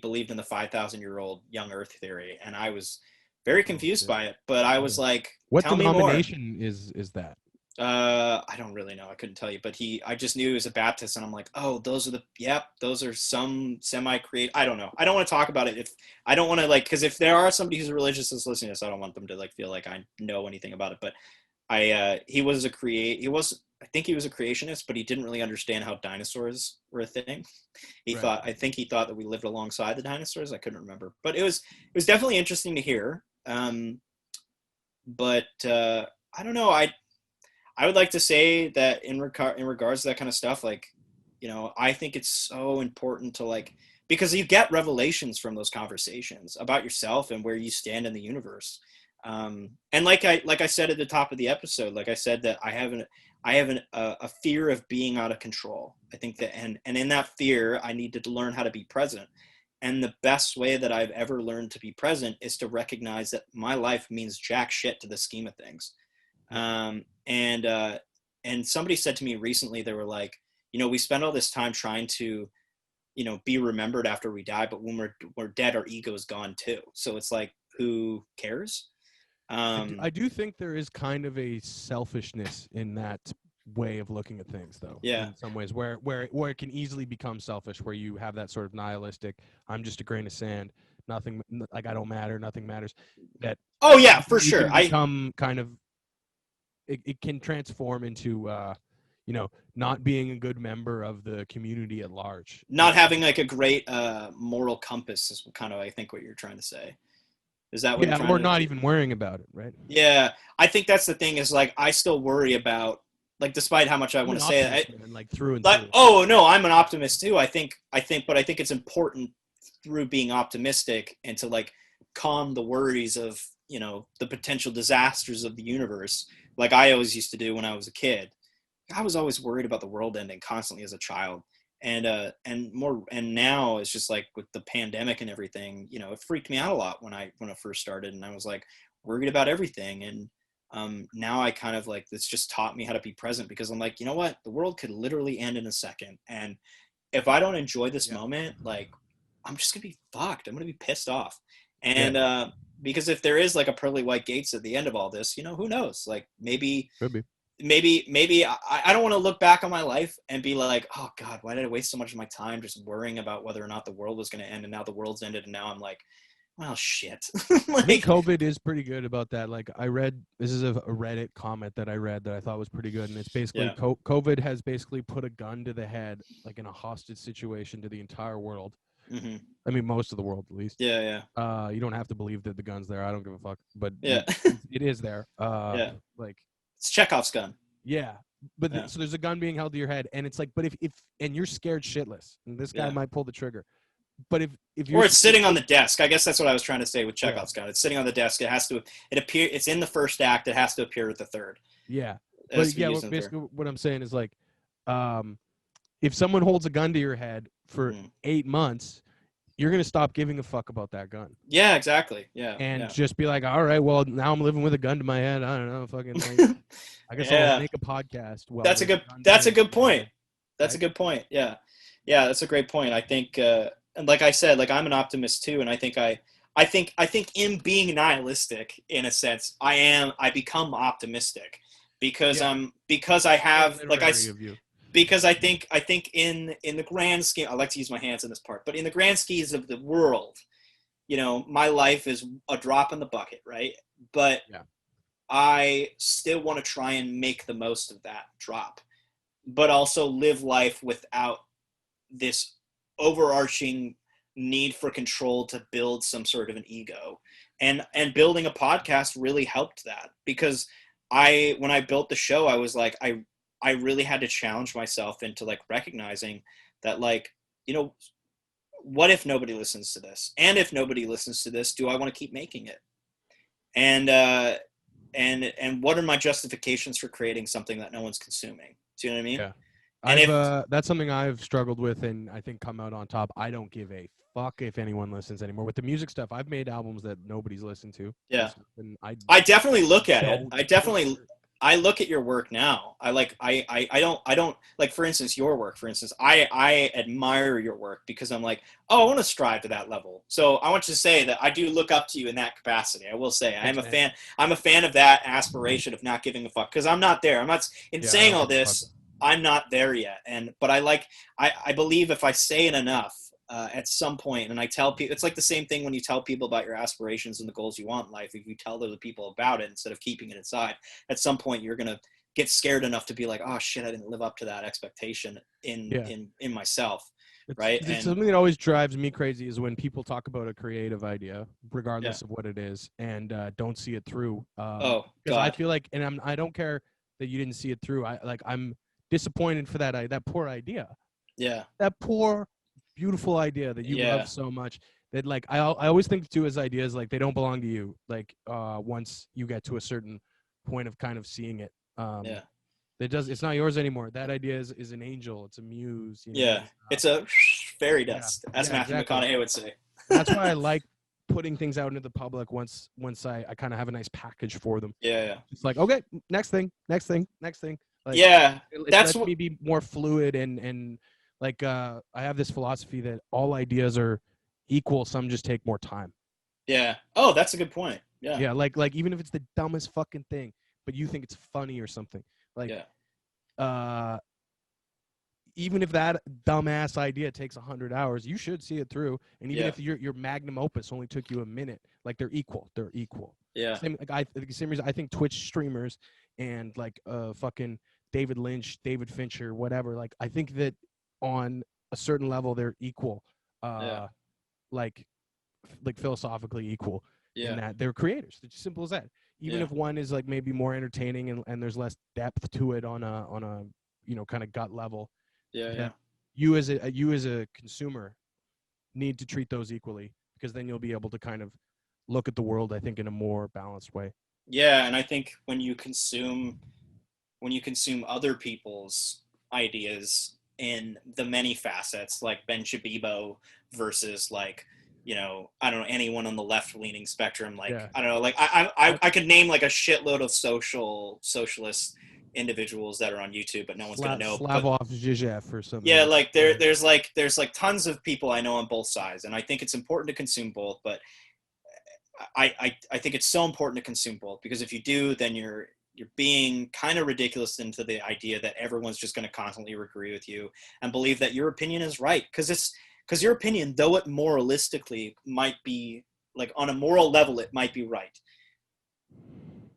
Speaker 2: believed in the 5,000-year-old young Earth theory, and I was very confused by it. But I was like,
Speaker 1: "What denomination is that?"
Speaker 2: I don't really know. I couldn't tell you, but I just knew he was a Baptist, and I'm like, oh, those are some semi-create. I don't know. I don't want to talk about it. If I don't want to, like, because if there are somebody who's religious that's listening to this, I don't want them to like feel like I know anything about it. But I think he was a creationist, but he didn't really understand how dinosaurs were a thing. I think he thought that we lived alongside the dinosaurs. I couldn't remember, but it was definitely interesting to hear. But I don't know. I would like to say that in regards to that kind of stuff, like, you know, I think it's so important to, like, because you get revelations from those conversations about yourself and where you stand in the universe. And like I said at the top of the episode, like I said, that I have a fear of being out of control. I think that, and in that fear, I needed to learn how to be present. And the best way that I've ever learned to be present is to recognize that my life means jack shit to the scheme of things. And somebody said to me recently, they were like, you know, we spend all this time trying to, you know, be remembered after we die, but when we're dead, our ego is gone too. So it's like, who cares?
Speaker 1: I do think there is kind of a selfishness in that way of looking at things, though.
Speaker 2: Yeah.
Speaker 1: In some ways, where it can easily become selfish, where you have that sort of nihilistic, I'm just a grain of sand, nothing, like I don't matter, nothing matters. That.
Speaker 2: Oh yeah, for sure.
Speaker 1: Become kind of. It can transform into, you know, not being a good member of the community at large.
Speaker 2: Not having like a great moral compass is kind of, I think, what you're trying to say. Is that what you're trying to do?
Speaker 1: Or not even worrying about it, right?
Speaker 2: Yeah, I think that's the thing. Is like I still worry about, like, despite how much I want to say it,
Speaker 1: like through and
Speaker 2: like,
Speaker 1: through.
Speaker 2: Oh no, I'm an optimist too. I think it's important through being optimistic and to like calm the worries of, you know, the potential disasters of the universe. Like I always used to do when I was a kid. I was always worried about the world ending constantly as a child. And now it's just like with the pandemic and everything, you know, it freaked me out a lot when I first started, and I was like worried about everything. And now I kind of like, it's just taught me how to be present, because I'm like, you know what, the world could literally end in a second. And if I don't enjoy this moment, like, I'm just gonna be fucked. I'm gonna be pissed off. And because if there is like a pearly white gates at the end of all this, you know, who knows? Like maybe I don't want to look back on my life and be like, oh God, why did I waste so much of my time just worrying about whether or not the world was going to end? And now the world's ended. And now I'm like, well, shit.
Speaker 1: Like, I think COVID is pretty good about that. Like this is a Reddit comment that I read that I thought was pretty good. And it's basically COVID has basically put a gun to the head, like in a hostage situation, to the entire world.
Speaker 2: Mm-hmm.
Speaker 1: I mean, most of the world, at least.
Speaker 2: Yeah.
Speaker 1: You don't have to believe that the gun's there. I don't give a fuck. But
Speaker 2: yeah,
Speaker 1: it is there. Like,
Speaker 2: it's Chekhov's gun.
Speaker 1: Yeah. But so there's a gun being held to your head, and it's like, but if and you're scared shitless, and this guy might pull the trigger, but if you're,
Speaker 2: or it's sitting on the desk. I guess that's what I was trying to say with Chekhov's gun. It's sitting on the desk. It's in the first act. It has to appear with the third.
Speaker 1: Yeah. But yeah, basically what I'm saying is like, if someone holds a gun to your head for 8 months, you're going to stop giving a fuck about that gun.
Speaker 2: Yeah, exactly. Yeah.
Speaker 1: And just be like, all right, well, now I'm living with a gun to my head. I don't know. Fucking, like, I guess I'll make a podcast.
Speaker 2: That's a good point. That's a good point. Yeah. Yeah, that's a great point. I think, and like I said, like I'm an optimist too. And I think in being nihilistic, in a sense, I become optimistic because I have, like because I think in the grand scheme, I like to use my hands in this part, but in the grand schemes of the world, you know, my life is a drop in the bucket, right? But I still want to try and make the most of that drop, but also live life without this overarching need for control to build some sort of an ego. And building a podcast really helped that, because when I built the show, I was like, I really had to challenge myself into like recognizing that, like, you know, what if nobody listens to this? And if nobody listens to this, do I want to keep making it? And what are my justifications for creating something that no one's consuming? Do you know what I mean?
Speaker 1: Yeah. And that's something I've struggled with, and I think come out on top. I don't give a fuck if anyone listens anymore. With the music stuff, I've made albums that nobody's listened to.
Speaker 2: Yeah.
Speaker 1: And
Speaker 2: I definitely look at it. I look at your work now. I don't like, for instance, your work, I admire your work because I'm like, oh, I want to strive to that level. So I want to say that I do look up to you in that capacity. I will say I'm a fan of that aspiration of not giving a fuck, because I'm not there. I'm not saying all this. I'm not there yet. But I believe if I say it enough, at some point, and I tell people, it's like the same thing when you tell people about your aspirations and the goals you want in life. If you tell other people about it instead of keeping it inside, at some point you're gonna get scared enough to be like, oh shit, I didn't live up to that expectation in myself. Right.
Speaker 1: It's something that always drives me crazy is when people talk about a creative idea, regardless of what it is, and don't see it through. Because I feel like, and I don't care that you didn't see it through. I'm disappointed for that poor idea.
Speaker 2: Yeah.
Speaker 1: That poor, beautiful idea that you love so much, that like I always think too as ideas, like they don't belong to you, like once you get to a certain point of kind of seeing it, it's not yours anymore. That idea is an angel, it's a muse, you know?
Speaker 2: It's a fairy dust, as Matthew McConaughey would say.
Speaker 1: That's why I like putting things out into the public once I kind of have a nice package for them. It's like, okay, next thing like,
Speaker 2: that's
Speaker 1: me be more fluid and like I have this philosophy that all ideas are equal. Some just take more time.
Speaker 2: Yeah. Oh, that's a good point. Yeah.
Speaker 1: Yeah. Like even if it's the dumbest fucking thing, but you think it's funny or something. Like, even if that dumbass idea takes 100 hours, you should see it through. And even if your magnum opus only took you a minute, like they're equal. They're equal.
Speaker 2: Yeah.
Speaker 1: Same reason I think Twitch streamers and like fucking David Lynch, David Fincher, whatever. Like I think that on a certain level they're equal, like philosophically equal, in that they're creators. It's as simple as that. Even if one is like maybe more entertaining and there's less depth to it on a you know, kind of gut level. You as a consumer need to treat those equally, because then you'll be able to kind of look at the world, I think, in a more balanced way.
Speaker 2: Yeah, and I think when you consume other people's ideas in the many facets, like Ben Shabibo versus like, you know, I don't know, anyone on the left-leaning spectrum, like I don't know, like I could name like a shitload of socialist individuals that are on YouTube, but no one's gonna know.
Speaker 1: Slavoj Žižev or something.
Speaker 2: Yeah, like there's like tons of people I know on both sides, and I think it's important to consume both. But I think it's so important to consume both, because if you do, then you're being kind of ridiculous into the idea that everyone's just going to constantly agree with you and believe that your opinion is right, because your opinion, though it moralistically might be, like on a moral level, it might be right.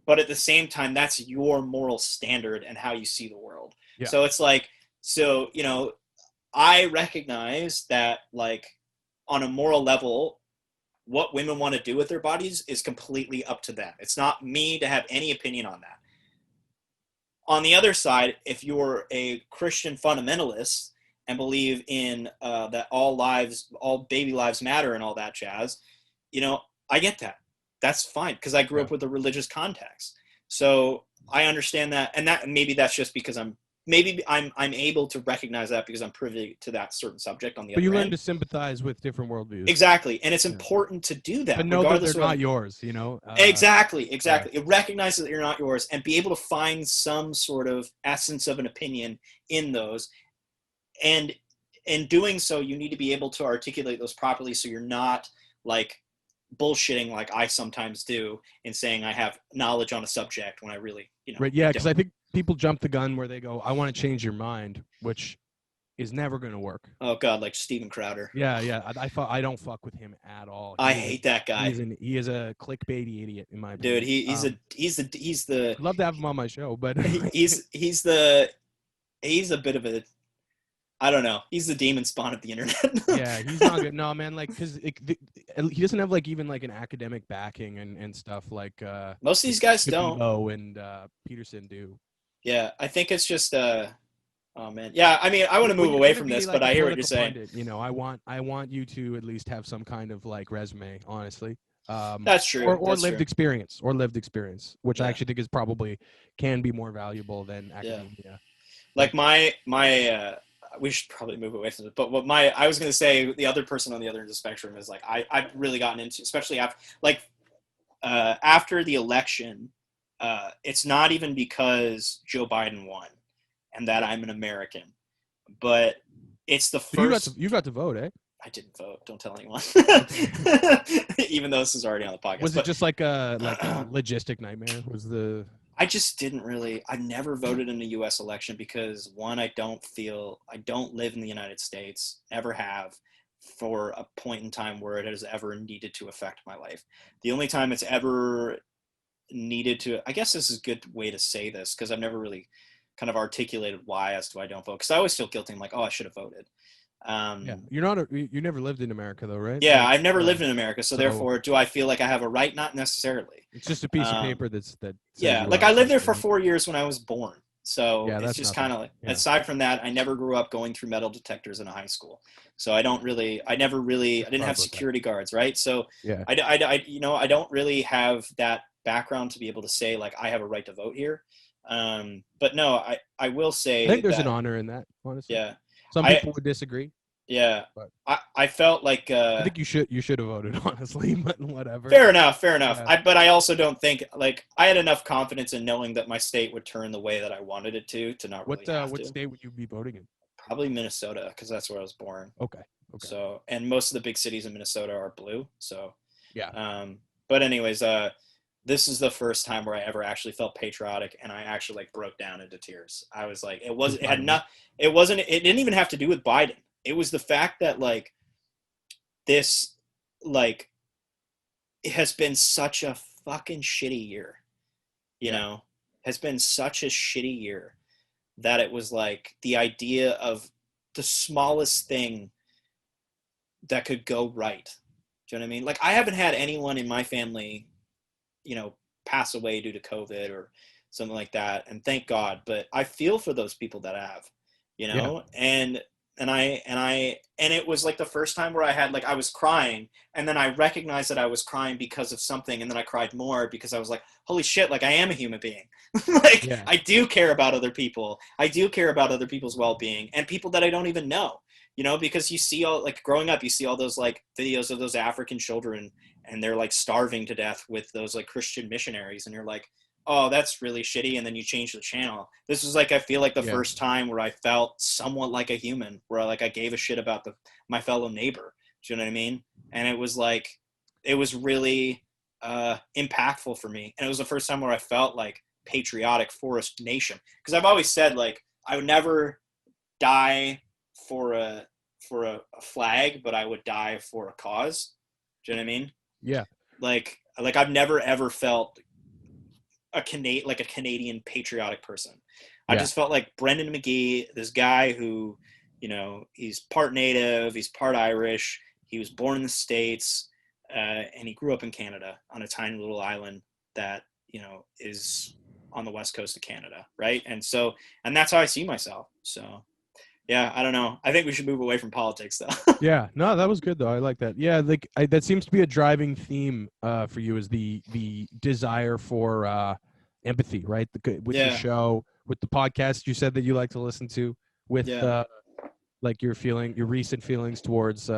Speaker 2: But at the same time, that's your moral standard and how you see the world. Yeah. So it's like, you know, I recognize that, like, on a moral level, what women want to do with their bodies is completely up to them. It's not me to have any opinion on that. On the other side, if you're a Christian fundamentalist and believe in that all baby lives matter and all that jazz, I get that. That's fine because I grew up with a religious context. So I understand that, and that maybe that's just because I'm able to recognize that because I'm privy to that certain subject on the
Speaker 1: but
Speaker 2: other
Speaker 1: you learn
Speaker 2: end.
Speaker 1: to sympathize with different worldviews.
Speaker 2: Exactly, and it's important to do that,
Speaker 1: but know that they're not yours.
Speaker 2: Exactly. It recognizes that you're not yours, and be able to find some sort of essence of an opinion in those. And in doing so, you need to be able to articulate those properly, so you're not like bullshitting like I sometimes do in saying I have knowledge on a subject when I really,
Speaker 1: right. Yeah, because I think people jump the gun where they go, I want to change your mind, which is never going to work.
Speaker 2: Oh God, like Steven Crowder.
Speaker 1: Yeah. I don't fuck with him at all.
Speaker 2: I hate that guy.
Speaker 1: He is a clickbaity idiot in my opinion.
Speaker 2: Dude, he's the.
Speaker 1: I'd love to have him on my show, but
Speaker 2: he's a bit of a. I don't know. He's the demon spawn of the internet.
Speaker 1: Yeah, he's not good. No, man, like because he doesn't have like even like an academic backing and stuff like
Speaker 2: most of these guys don't.
Speaker 1: Oh, and Peterson do.
Speaker 2: Yeah, I think it's just oh man. Yeah, I mean, I want to move away from this, but I hear what you're saying.
Speaker 1: Pundit, I want you to at least have some kind of like resume, honestly.
Speaker 2: That's true.
Speaker 1: Or lived experience, which I actually think is probably can be more valuable than academia.
Speaker 2: Yeah. Like my we should probably move away from it. But what I was going to say, the other person on the other end of the spectrum is like, I've really gotten into, especially after the election, it's not even because Joe Biden won and that I'm an American, but it's the first.
Speaker 1: You got to vote, eh?
Speaker 2: I didn't vote. Don't tell anyone. Even though this is already on the podcast.
Speaker 1: Was it just like a logistic nightmare?
Speaker 2: I just didn't really. I never voted in a U.S. election because one, I don't live in the United States, never have, for a point in time where it has ever needed to affect my life. The only time it's ever needed to, I guess this is a good way to say this because I've never really kind of articulated why as to why I don't vote, because I always feel guilty. I'm like, oh, I should have voted.
Speaker 1: Yeah, you never lived in America though, right?
Speaker 2: Yeah, I've never lived in America, so therefore, do I feel like I have a right? Not necessarily.
Speaker 1: It's just a piece of paper that.
Speaker 2: Yeah, like I lived there for 4 years when I was born, so
Speaker 1: yeah,
Speaker 2: it's just kind of like. Yeah. Aside from that, I never grew up going through metal detectors in a high school, so I didn't have security guards, right? So
Speaker 1: yeah,
Speaker 2: I don't really have that background to be able to say like I have a right to vote here. But no, I will say
Speaker 1: I think there's an honor in that, honestly.
Speaker 2: Yeah.
Speaker 1: Some people would disagree.
Speaker 2: Yeah, but I felt like
Speaker 1: I think you should have voted, honestly, but whatever.
Speaker 2: Fair enough.
Speaker 1: Yeah.
Speaker 2: But I also don't think like I had enough confidence in knowing that my state would turn the way that I wanted it to not really have to.
Speaker 1: What state would you be voting in?
Speaker 2: Probably Minnesota, because that's where I was born.
Speaker 1: Okay.
Speaker 2: So, and most of the big cities in Minnesota are blue. So
Speaker 1: yeah.
Speaker 2: But anyways, this is the first time where I ever actually felt patriotic, and I actually like broke down into tears. I was like, it didn't even have to do with Biden. It was the fact that like this, like, it has been such a fucking shitty year, has been such a shitty year that it was like the idea of the smallest thing that could go right. Do you know what I mean? Like, I haven't had anyone in my family, pass away due to COVID or something like that. And thank God, but I feel for those people that have, and it was like the first time where I had, like, I was crying and then I recognized that I was crying because of something. And then I cried more because I was like, holy shit, like I am a human being. I do care about other people. I do care about other people's well-being and people that I don't even know, because you see all, like, growing up, you see all those like videos of those African children and they're like starving to death with those like Christian missionaries. And you're like, oh, that's really shitty. And then you change the channel. This was like, I feel like the first time where I felt somewhat like a human, where like I gave a shit about my fellow neighbor. Do you know what I mean? And it was like, it was really impactful for me. And it was the first time where I felt like patriotic for a nation. Because I've always said, like, I would never die for a flag, but I would die for a cause. Do you know what I mean?
Speaker 1: Yeah.
Speaker 2: Like I've never ever felt a Canadian patriotic person. I just felt like Breandan McGhee, this guy who, he's part Native, he's part Irish, he was born in the States, and he grew up in Canada on a tiny little island that, is on the west coast of Canada, right? And that's how I see myself. So Yeah, I don't know. I think we should move away from politics, though.
Speaker 1: Yeah, no, that was good though. I like that. Yeah, like that seems to be a driving theme for you is the desire for empathy, right? With your
Speaker 2: Yeah,
Speaker 1: show, with the podcast you said that you like to listen to, with
Speaker 2: yeah,
Speaker 1: like your recent feelings towards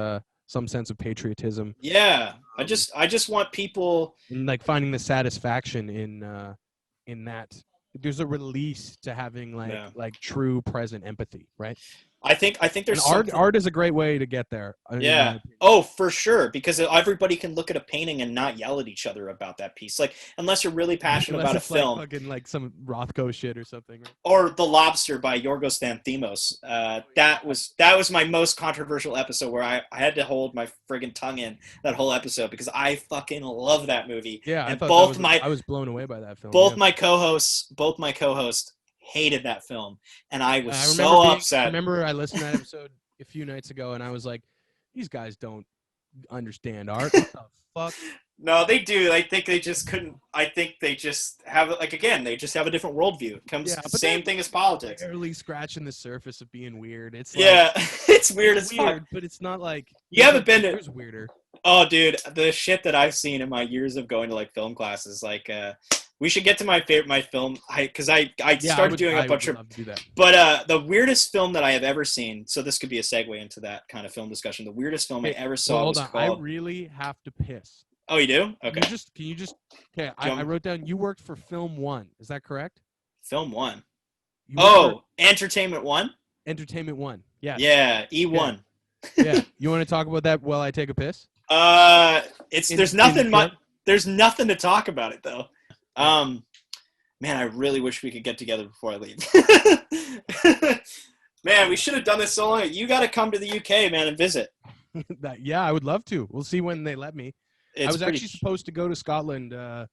Speaker 1: some sense of patriotism,
Speaker 2: yeah.
Speaker 1: um,
Speaker 2: I just want people.
Speaker 1: and like finding the satisfaction in that. There's a release to having
Speaker 2: Yeah,
Speaker 1: like true present empathy, right?
Speaker 2: I think
Speaker 1: And
Speaker 2: there's something.
Speaker 1: art is a great way to get there, in my
Speaker 2: Yeah.
Speaker 1: opinion.
Speaker 2: Oh, for sure. Because everybody can look at a painting and not yell at each other about that piece. Like, unless you're really passionate
Speaker 1: Unless
Speaker 2: about a
Speaker 1: it's like
Speaker 2: film.
Speaker 1: fucking like some Rothko shit or something. Right?
Speaker 2: Or The Lobster by Yorgos Lanthimos. That was my most controversial episode where I had to hold my friggin' tongue in that whole episode because I fucking love that movie.
Speaker 1: Yeah,
Speaker 2: And
Speaker 1: I was blown away by that film.
Speaker 2: both my co-hosts hated that film, and I was
Speaker 1: I
Speaker 2: so upset.
Speaker 1: I remember I listened to that episode a few nights ago, and I was like, "These guys don't understand art. What the fuck?"
Speaker 2: No, they do. I think they just couldn't. I think they just have they just have a different worldview. It comes the same thing as politics.
Speaker 1: Barely scratching the surface of being weird. It's
Speaker 2: it's weird as fuck.
Speaker 1: But it's not like
Speaker 2: you haven't been to.
Speaker 1: It's weirder.
Speaker 2: Oh, dude, the shit that I've seen in my years of going to like film classes, like we should get to my film because I started doing a bunch of.
Speaker 1: Love to do that.
Speaker 2: But the weirdest film that I have ever seen, so this could be a segue into that kind of film discussion. The weirdest film I ever saw was called.
Speaker 1: I really have to piss.
Speaker 2: Oh, you do? Okay.
Speaker 1: Can you just? Okay, I wrote down. You worked for Film One. Is that correct?
Speaker 2: Film One.
Speaker 1: Oh,
Speaker 2: Entertainment One.
Speaker 1: Entertainment One. Yeah.
Speaker 2: Yeah, E1.
Speaker 1: Yeah. You want to talk about that while I take a piss?
Speaker 2: There's nothing to talk about it though. Man, I really wish we could get together before I leave. Man, we should have done this so long. You got to come to the UK, man, and visit.
Speaker 1: Yeah, I would love to. We'll see when they let me. I was actually supposed to go to Scotland about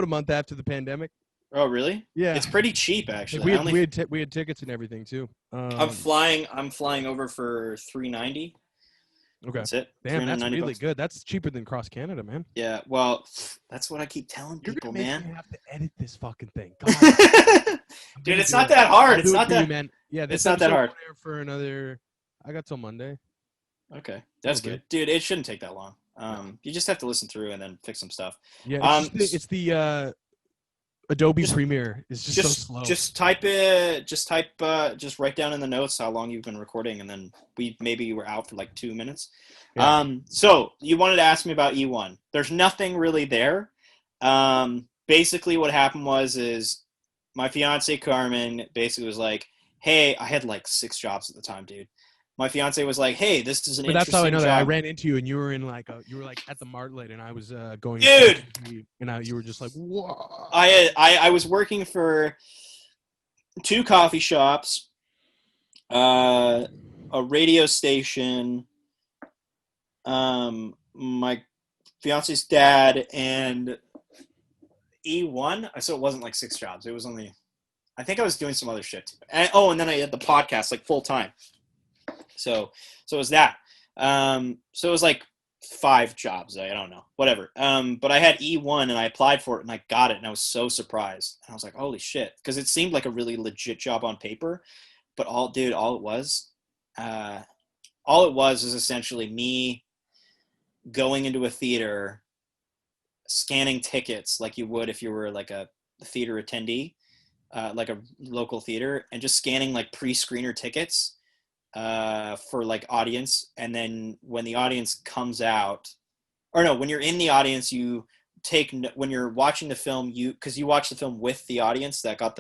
Speaker 1: a month after the pandemic.
Speaker 2: Oh, really?
Speaker 1: Yeah.
Speaker 2: It's pretty cheap, actually.
Speaker 1: We had tickets and everything too.
Speaker 2: I'm flying over for $390.
Speaker 1: Okay.
Speaker 2: That's it.
Speaker 1: Damn, that's really good. That's cheaper than Cross Canada, man.
Speaker 2: Yeah, well, that's what I keep telling people, man.
Speaker 1: You're gonna make me have to edit this fucking thing. God.
Speaker 2: Dude, it's not that hard. It's not that,
Speaker 1: man. Yeah,
Speaker 2: it's not that hard.
Speaker 1: For another, I got till Monday.
Speaker 2: Okay, that's good, dude. It shouldn't take that long. You just have to listen through and then fix some stuff.
Speaker 1: Yeah, it's the Adobe Premiere. It's just so slow.
Speaker 2: Just write down in the notes how long you've been recording, and then you were out for like 2 minutes. Yeah. So you wanted to ask me about E1. There's nothing really there. Basically what happened is my fiance Carmen basically was like, hey, I had like 6 jobs at the time, dude. My fiance was like, "Hey, this is an interesting job."
Speaker 1: That's how I know that. I ran into you, and you were in you were like at the Martlet, and I was going.
Speaker 2: Dude,
Speaker 1: and you were just like, "Whoa!"
Speaker 2: I was working for 2 coffee shops, a radio station, my fiance's dad, and E1. So it wasn't like 6 jobs. It was only. I think I was doing some other shit. And then I had the podcast like full time. So it was that. So it was like 5 jobs. I don't know, whatever. But I had E1 and I applied for it and I got it and I was so surprised. And I was like, holy shit, because it seemed like a really legit job on paper. But all it was essentially me going into a theater, scanning tickets like you would if you were like a theater attendee, like a local theater, and just scanning like pre-screener tickets. For like audience, and then when the audience comes out, when you're in the audience, when you're watching the film, because you watch the film with the audience that got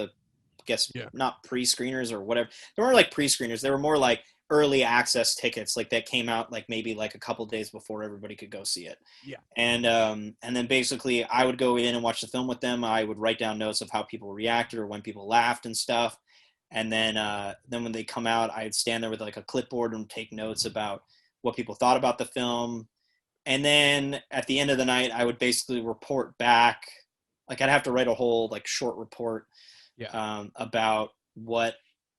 Speaker 2: not pre-screeners or whatever. They weren't like pre-screeners. They were more like early access tickets, like that came out like maybe like a couple days before everybody could go see it.
Speaker 1: Yeah.
Speaker 2: And then basically I would go in and watch the film with them. I would write down notes of how people reacted or when people laughed and stuff. And then when they come out, I'd stand there with like a clipboard and take notes about what people thought about the film. And then at the end of the night, I would basically report back. Like I'd have to write a whole like short report about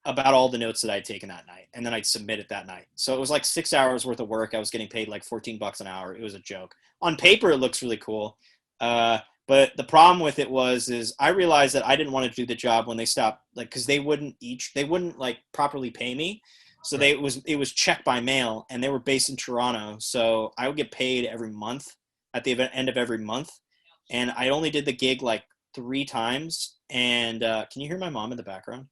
Speaker 2: all the notes that I'd taken that night. And then I'd submit it that night. So it was like 6 hours worth of work. I was getting paid like $14 an hour. It was a joke. On paper, it looks really cool. But the problem with it is I realized that I didn't want to do the job when they stopped, like, because they wouldn't like properly pay me. So
Speaker 1: Right.
Speaker 2: it was check by mail, and they were based in Toronto. So I would get paid every month at the end of every month. And I only did the gig like 3 times. And can you hear my mom in the background?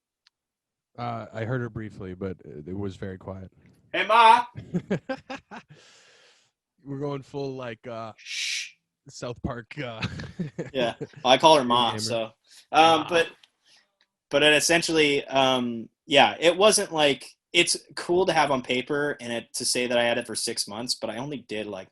Speaker 1: I heard her briefly, but it was very quiet.
Speaker 2: Hey, Ma!
Speaker 1: We're going full like
Speaker 2: Shh.
Speaker 1: South Park.
Speaker 2: Yeah, well, I call her Ma.
Speaker 1: Gamer.
Speaker 2: So, but essentially, yeah, it wasn't like, it's cool to have on paper and to say that I had it for 6 months, but I only did like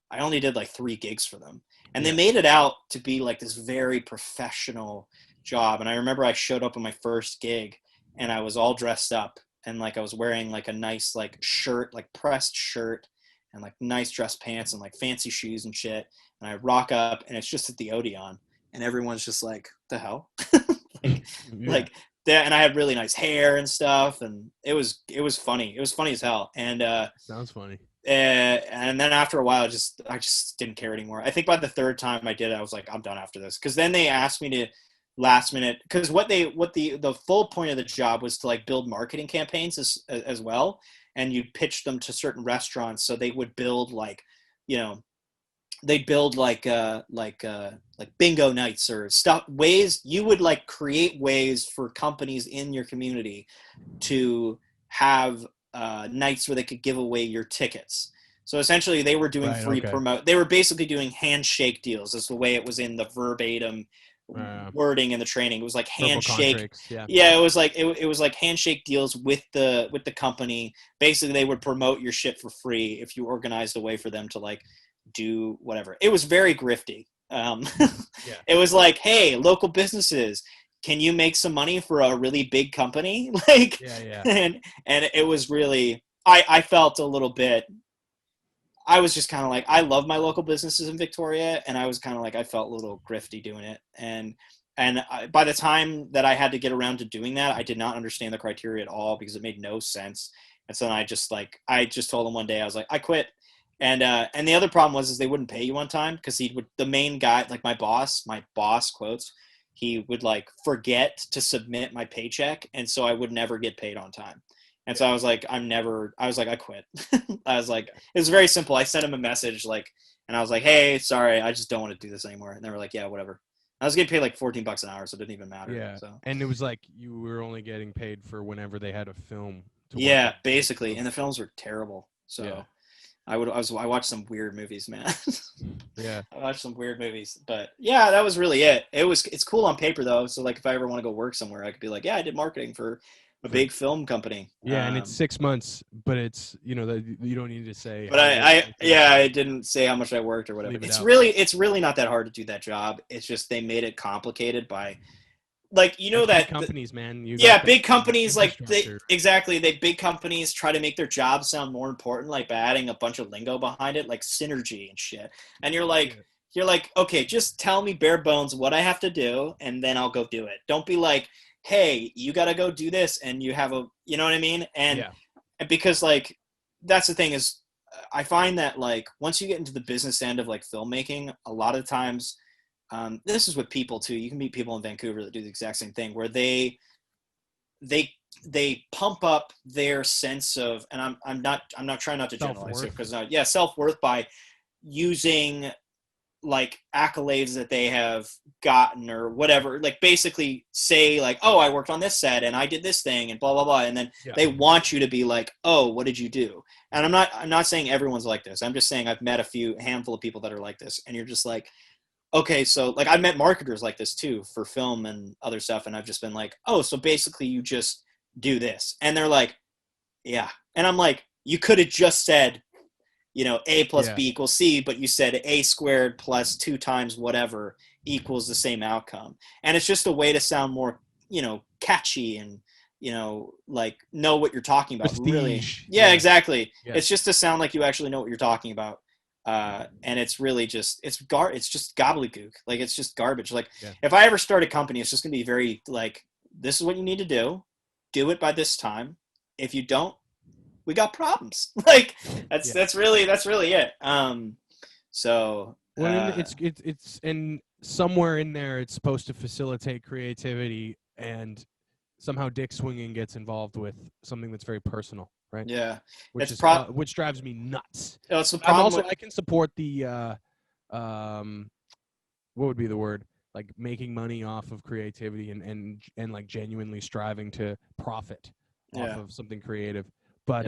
Speaker 2: 3 gigs for them, and they made it out to be like this very professional job. And I remember I showed up on my first gig, and I was all dressed up, and like I was wearing like a nice like shirt, like pressed shirt, and like nice dress pants and like fancy shoes and shit. And I rock up, and it's just at the Odeon, and everyone's just like, the hell? Like that. And I had really nice hair and stuff, and it was funny. It was funny as hell. And
Speaker 1: sounds funny.
Speaker 2: And then after a while, I just didn't care anymore. I think by the 3rd time I did it, I was like, I'm done after this. Because then they asked me to last minute, because the full point of the job was to like build marketing campaigns as well, and you pitch them to certain restaurants. So they would build like, they'd build like bingo nights or stuff, ways you would like create ways for companies in your community to have nights where they could give away your tickets. So essentially they were doing free promote. They were basically doing handshake deals. That's the way it was in the verbatim wording in the training. It was like handshake. Yeah, it was like it was like handshake deals with the company. Basically they would promote your shit for free if you organized a way for them to like do whatever. It was very grifty. It was like, hey, local businesses, can you make some money for a really big company? Like, and it was really, I felt a little bit, I was just kind of like, I love my local businesses in Victoria, and I was kind of like, I felt a little grifty doing it. And by the time that I had to get around to doing that, I did not understand the criteria at all, because it made no sense. And so then I just told them one day, I was like, I quit. And the other problem was they wouldn't pay you on time, because the main guy, like my boss quotes, he would like forget to submit my paycheck, and so I would never get paid on time. And so I was like, I quit. I was like, it was very simple. I sent him a message like, and I was like, hey, sorry, I just don't want to do this anymore. And they were like, yeah, whatever. I was getting paid like $14 an hour, so it didn't even matter.
Speaker 1: Yeah.
Speaker 2: So.
Speaker 1: And it was like you were only getting paid for whenever they had a film.
Speaker 2: Yeah, basically. And the films were terrible. So I watched some weird movies, man.
Speaker 1: Yeah.
Speaker 2: I watched some weird movies, but yeah, that was really it. It's cool on paper though. So like if I ever want to go work somewhere, I could be like, yeah, I did marketing for a big film company.
Speaker 1: Yeah. And it's 6 months, but it's, you don't need to say.
Speaker 2: But I didn't say how much I worked or whatever. It's really not that hard to do that job. It's just, they made it complicated by, like, that
Speaker 1: companies, man.
Speaker 2: Big companies, like big companies try to make their jobs sound more important, like by adding a bunch of lingo behind it, like synergy and shit. And you're like, okay, just tell me bare bones what I have to do, and then I'll go do it. Don't be like, hey, you got to go do this, and you have you know what I mean? And because like, that's the thing is, I find that like once you get into the business end of like filmmaking, a lot of times. This is with people too. You can meet people in Vancouver that do the exact same thing, where they pump up their sense of, and I'm not trying not to generalize it, because self-worth by using like accolades that they have gotten or whatever, like basically say like, oh, I worked on this set and I did this thing and blah blah blah, and then they want you to be like, oh, what did you do? And I'm not saying everyone's like this. I'm just saying I've met handful of people that are like this, and you're just like, okay, so like I've met marketers like this too for film and other stuff, and I've just been like, oh, so basically you just do this, and they're like, yeah, and I'm like, you could have just said, A plus B equals C, but you said A squared plus 2 times whatever equals the same outcome, and it's just a way to sound more, catchy and like know what you're talking about. Prestige. Really, exactly. Yeah. It's just to sound like you actually know what you're talking about. And it's really just, it's just gobbledygook. Like, it's just garbage. Like, if I ever start a company, it's just going to be very like, this is what you need to do it by this time. If you don't, we got problems. Like, that's really it. So,
Speaker 1: well, it's, and somewhere in there it's supposed to facilitate creativity, and somehow dick swinging gets involved with something that's very personal, right?
Speaker 2: Yeah,
Speaker 1: Which drives me nuts.
Speaker 2: It's the
Speaker 1: I'm
Speaker 2: problem.
Speaker 1: also I can support the what would be the word, like making money off of creativity and like genuinely striving to profit off of something creative, but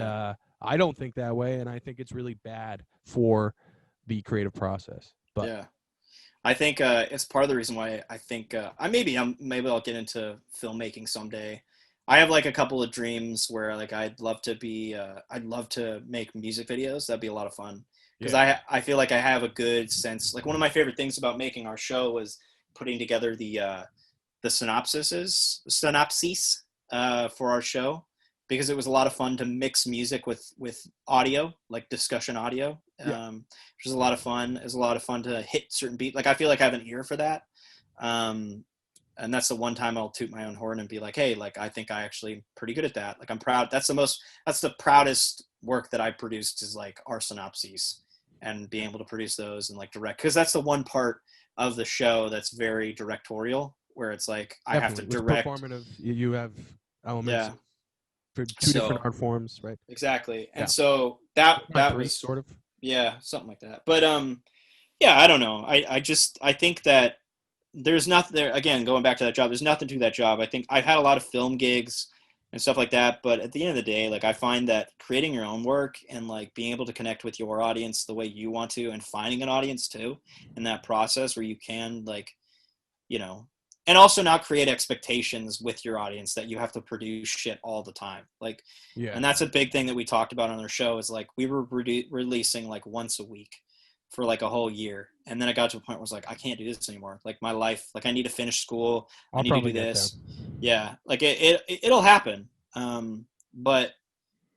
Speaker 1: I don't think that way, and I think it's really bad for the creative process. But
Speaker 2: yeah, I think it's part of the reason why I think maybe I'll get into filmmaking someday. I have like a couple of dreams where like I'd love to make music videos. That'd be a lot of fun because I feel like I have a good sense. Like one of my favorite things about making our show was putting together the synopses for our show, because it was a lot of fun to mix music with audio, like discussion audio, which is a lot of fun. It's a lot of fun to hit certain beats. Like I feel like I have an ear for that. And that's the one time I'll toot my own horn and be like, hey, like I think I actually pretty good at that. Like I'm proud. That's the proudest work that I produced, is like our synopses and being able to produce those and like direct, because that's the one part of the show that's very directorial, where it's like I have to direct.
Speaker 1: It's performative. You have elements for two different art forms, right?
Speaker 2: Exactly. And so that was
Speaker 1: sort of
Speaker 2: something like that. But I don't know. I think that there's nothing there. Again, going back to that job, there's nothing to that job. I think I've had a lot of film gigs and stuff like that, but at the end of the day, like I find that creating your own work and like being able to connect with your audience the way you want to, and finding an audience too in that process where you can, like, you know, and also not create expectations with your audience that you have to produce shit all the time. Like, and that's a big thing that we talked about on our show, is like we were releasing like once a week for like a whole year. And then I got to a point where I was like, I can't do this anymore. Like my life, like I need to finish school. I need to do this. Yeah. Like it'll happen. But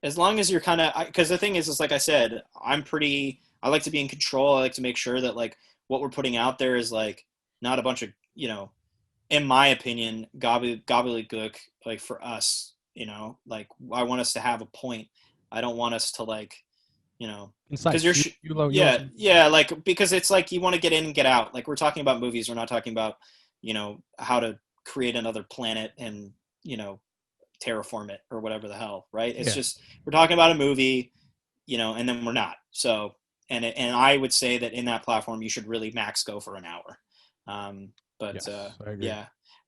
Speaker 2: as long as you're kind of, because the thing is like I said, I like to be in control. I like to make sure that like what we're putting out there is like not a bunch of, you know, in my opinion, gobbledygook, like for us, you know, like I want us to have a point. I don't want us to like, you know, because like, because it's like you want to get in and get out. Like we're talking about movies. We're not talking about, you know, how to create another planet and, you know, terraform it or whatever the hell. Right. It's just, we're talking about a movie, you know, and then we're not. So, and I would say that in that platform, you should really max go for an hour.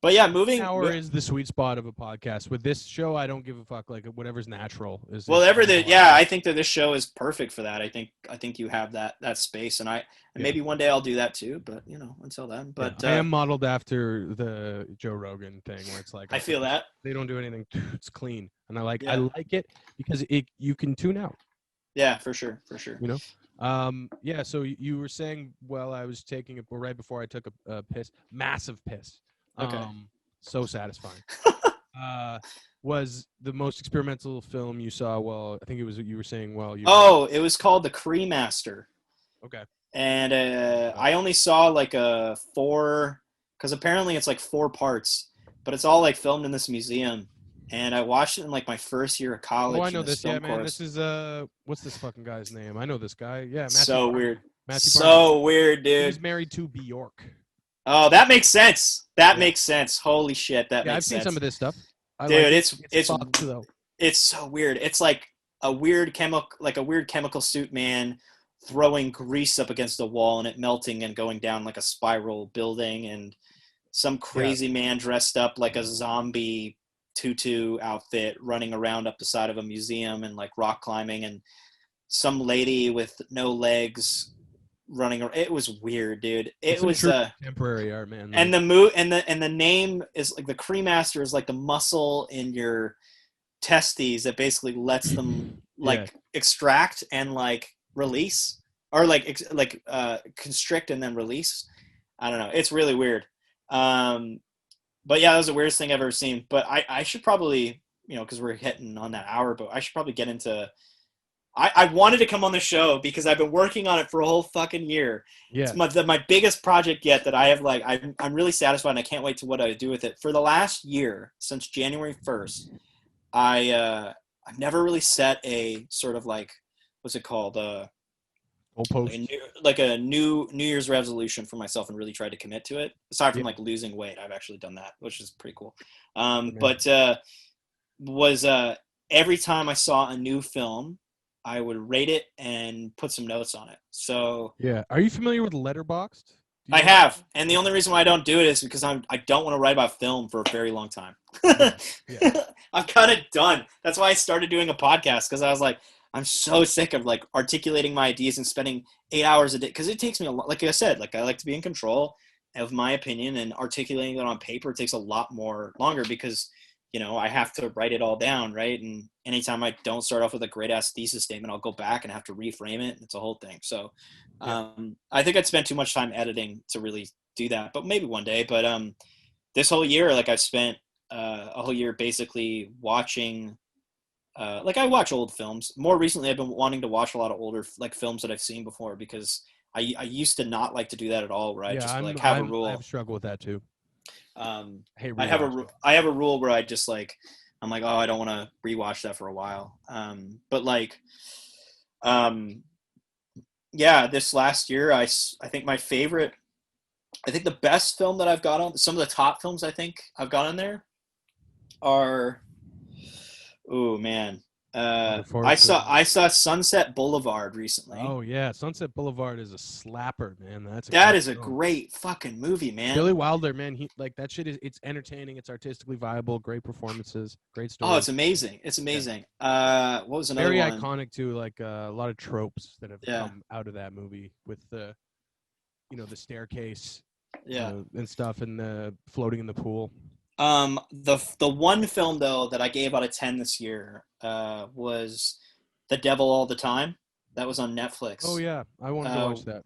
Speaker 2: But yeah, moving.
Speaker 1: An hour is the sweet spot of a podcast. With this show, I don't give a fuck. Like whatever's natural is.
Speaker 2: I think that this show is perfect for that. I think you have that space, and maybe one day I'll do that too. But you know, until then. But
Speaker 1: I am modeled after the Joe Rogan thing, where it's like
Speaker 2: I feel that
Speaker 1: they don't do anything. It's clean, and I like it because you can tune out.
Speaker 2: Yeah, for sure. You
Speaker 1: know. So you were saying, well, I was taking it right before I took a piss, massive piss.
Speaker 2: Okay.
Speaker 1: So satisfying. Was the most experimental film you saw? Well, I think it was. You were saying, well,
Speaker 2: it was called The Cremaster.
Speaker 1: Okay.
Speaker 2: And I only saw like 4, because apparently it's like 4 parts, but it's all like filmed in this museum. And I watched it in like my first year of college.
Speaker 1: Oh, I know this. Yeah, man.
Speaker 2: Course.
Speaker 1: This is what's this fucking guy's name? I know this guy. Yeah, Matthew
Speaker 2: so
Speaker 1: Barney.
Speaker 2: weird.
Speaker 1: Matthew
Speaker 2: so
Speaker 1: Barney.
Speaker 2: Weird, dude.
Speaker 1: He's married to Bjork.
Speaker 2: Oh, that makes sense. Makes sense. Holy shit, that makes sense.
Speaker 1: I've seen some of this stuff.
Speaker 2: Dude, it's so weird. It's like a weird chemical suit man throwing grease up against a wall and it melting and going down like a spiral building, and some crazy man dressed up like a zombie tutu outfit running around up the side of a museum and like rock climbing, and some lady with no legs running around. It was weird, dude. It was
Speaker 1: contemporary art, man.
Speaker 2: And the and the name is like the Cremaster is like the muscle in your testes that basically lets them like extract and like release, or constrict and then release. I don't know. It's really weird. But yeah, that was the weirdest thing I've ever seen. But I should probably, you know, because we're hitting on that hour, but I should probably get into. I wanted to come on the show because I've been working on it for a whole fucking year.
Speaker 1: Yeah.
Speaker 2: It's my biggest project yet that I have. Like, I'm really satisfied, and I can't wait to what I do with it. For the last year, since January 1st, I've never really set a sort of like, what's it called? like a new Year's resolution for myself, and really tried to commit to it. Aside from like losing weight, I've actually done that, which is pretty cool. But every time I saw a new film, I would rate it and put some notes on it. So
Speaker 1: yeah, are you familiar with Letterboxd?
Speaker 2: I have, and the only reason why I don't do it is because I don't want to write about film for a very long time. Yeah. I'm kind of done. That's why I started doing a podcast, because I was like, I'm so sick of like articulating my ideas and spending 8 hours a day, because it takes me a lot. Like I said, like I like to be in control of my opinion, and articulating it on paper takes a lot more longer because, I have to write it all down, right? And anytime I don't start off with a great ass thesis statement, I'll go back and have to reframe it. It's a whole thing. So I think I'd spend too much time editing to really do that, but maybe one day. But this whole year, like I've spent a whole year basically watching, like I watch old films. More recently, I've been wanting to watch a lot of older like films that I've seen before, because I used to not like to do that at all, where I just like have a rule.
Speaker 1: I've struggled with that too.
Speaker 2: I have a rule where I just like, I'm like, oh, I don't want to rewatch that for a while. But like, this last year, I think my favorite, I think the best film that I've got on, some of the top films I think I've got on there are, oh man, I saw Sunset Boulevard recently.
Speaker 1: Oh yeah, Sunset Boulevard is a slapper, man.
Speaker 2: That is a great fucking movie, man.
Speaker 1: Billy Wilder, man, he like that shit it's entertaining, it's artistically viable, great performances, great story.
Speaker 2: Oh, it's amazing. It's amazing. Yeah. What was another
Speaker 1: very
Speaker 2: one?
Speaker 1: Iconic too, like a lot of tropes that have come out of that movie with the the staircase and stuff, and the floating in the pool.
Speaker 2: The one film though that I gave out of 10 this year was The Devil All the Time. That was on Netflix.
Speaker 1: Oh yeah, I wanted to watch that.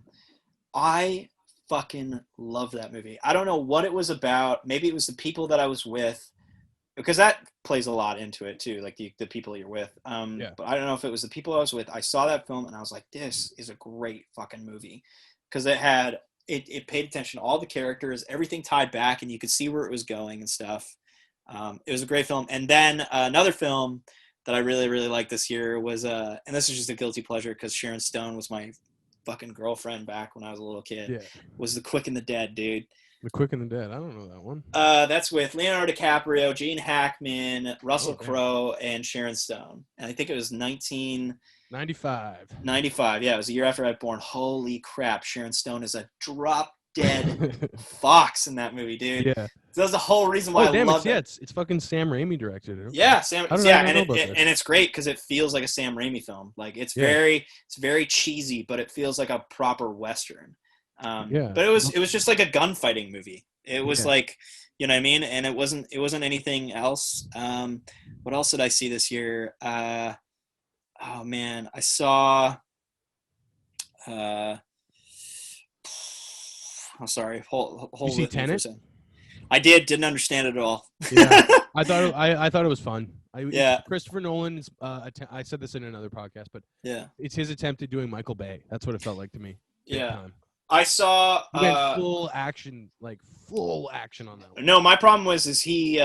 Speaker 2: I fucking love that movie. I don't know what it was about. Maybe it was the people that I was with, because that plays a lot into it too, like the people you're with. But I don't know if it was the people I was with. I saw that film and I was like, this is a great fucking movie, because it paid attention to all the characters, everything tied back, and you could see where it was going and stuff. It was a great film. And then another film that I really, really liked this year was, and this is just a guilty pleasure because Sharon Stone was my fucking girlfriend back when I was a little kid, was The Quick and the Dead, dude.
Speaker 1: The Quick and the Dead? I don't know that one.
Speaker 2: That's with Leonardo DiCaprio, Gene Hackman, Russell Crowe, and Sharon Stone. And I think it was 1995. Yeah, it was a year after I was born. Holy crap, Sharon Stone is a drop-dead fox in that movie, dude.
Speaker 1: Yeah.
Speaker 2: So that's the whole reason why I love it.
Speaker 1: Yeah, it's fucking Sam Raimi directed it. Okay.
Speaker 2: Yeah, and it's great because it feels like a Sam Raimi film. Like it's very cheesy, but it feels like a proper Western. But it was just like a gunfighting movie. It was like, you know what I mean? And it wasn't anything else. What else did I see this year? Oh man, I saw. I'm sorry. Hold
Speaker 1: you see Tenet?
Speaker 2: I didn't understand it at all.
Speaker 1: Yeah, I thought it was fun. Christopher Nolan's. I said this in another podcast, but it's his attempt at doing Michael Bay. That's what it felt like to me.
Speaker 2: Yeah. I saw
Speaker 1: full action on that one.
Speaker 2: No, my problem was he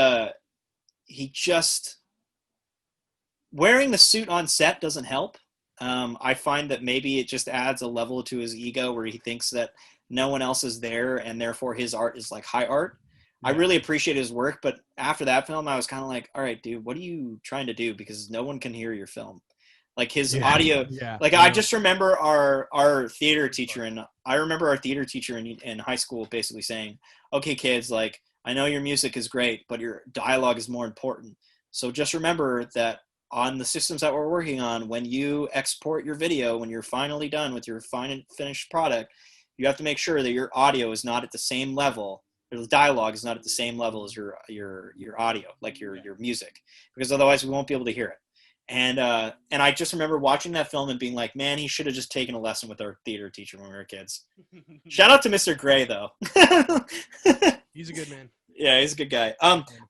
Speaker 2: just wearing the suit on set doesn't help. I find that maybe it just adds a level to his ego where he thinks that no one else is there and therefore his art is like high art. Yeah. I really appreciate his work, but after that film, I was kind of like, all right, dude, what are you trying to do? Because no one can hear your film. Like his audio, I just remember our theater teacher, and I remember our theater teacher in high school basically saying, okay, kids, like, I know your music is great, but your dialogue is more important. So just remember that on the systems that we're working on, when you export your video, when you're finally done with your finished product, you have to make sure that your audio is not at the same level, or the dialogue is not at the same level as your audio, like your music, because otherwise we won't be able to hear it. And I just remember watching that film and being like, man, he should have just taken a lesson with our theater teacher when we were kids. Shout out to Mr. Gray, though.
Speaker 1: He's a good man.
Speaker 2: Yeah, he's a good guy.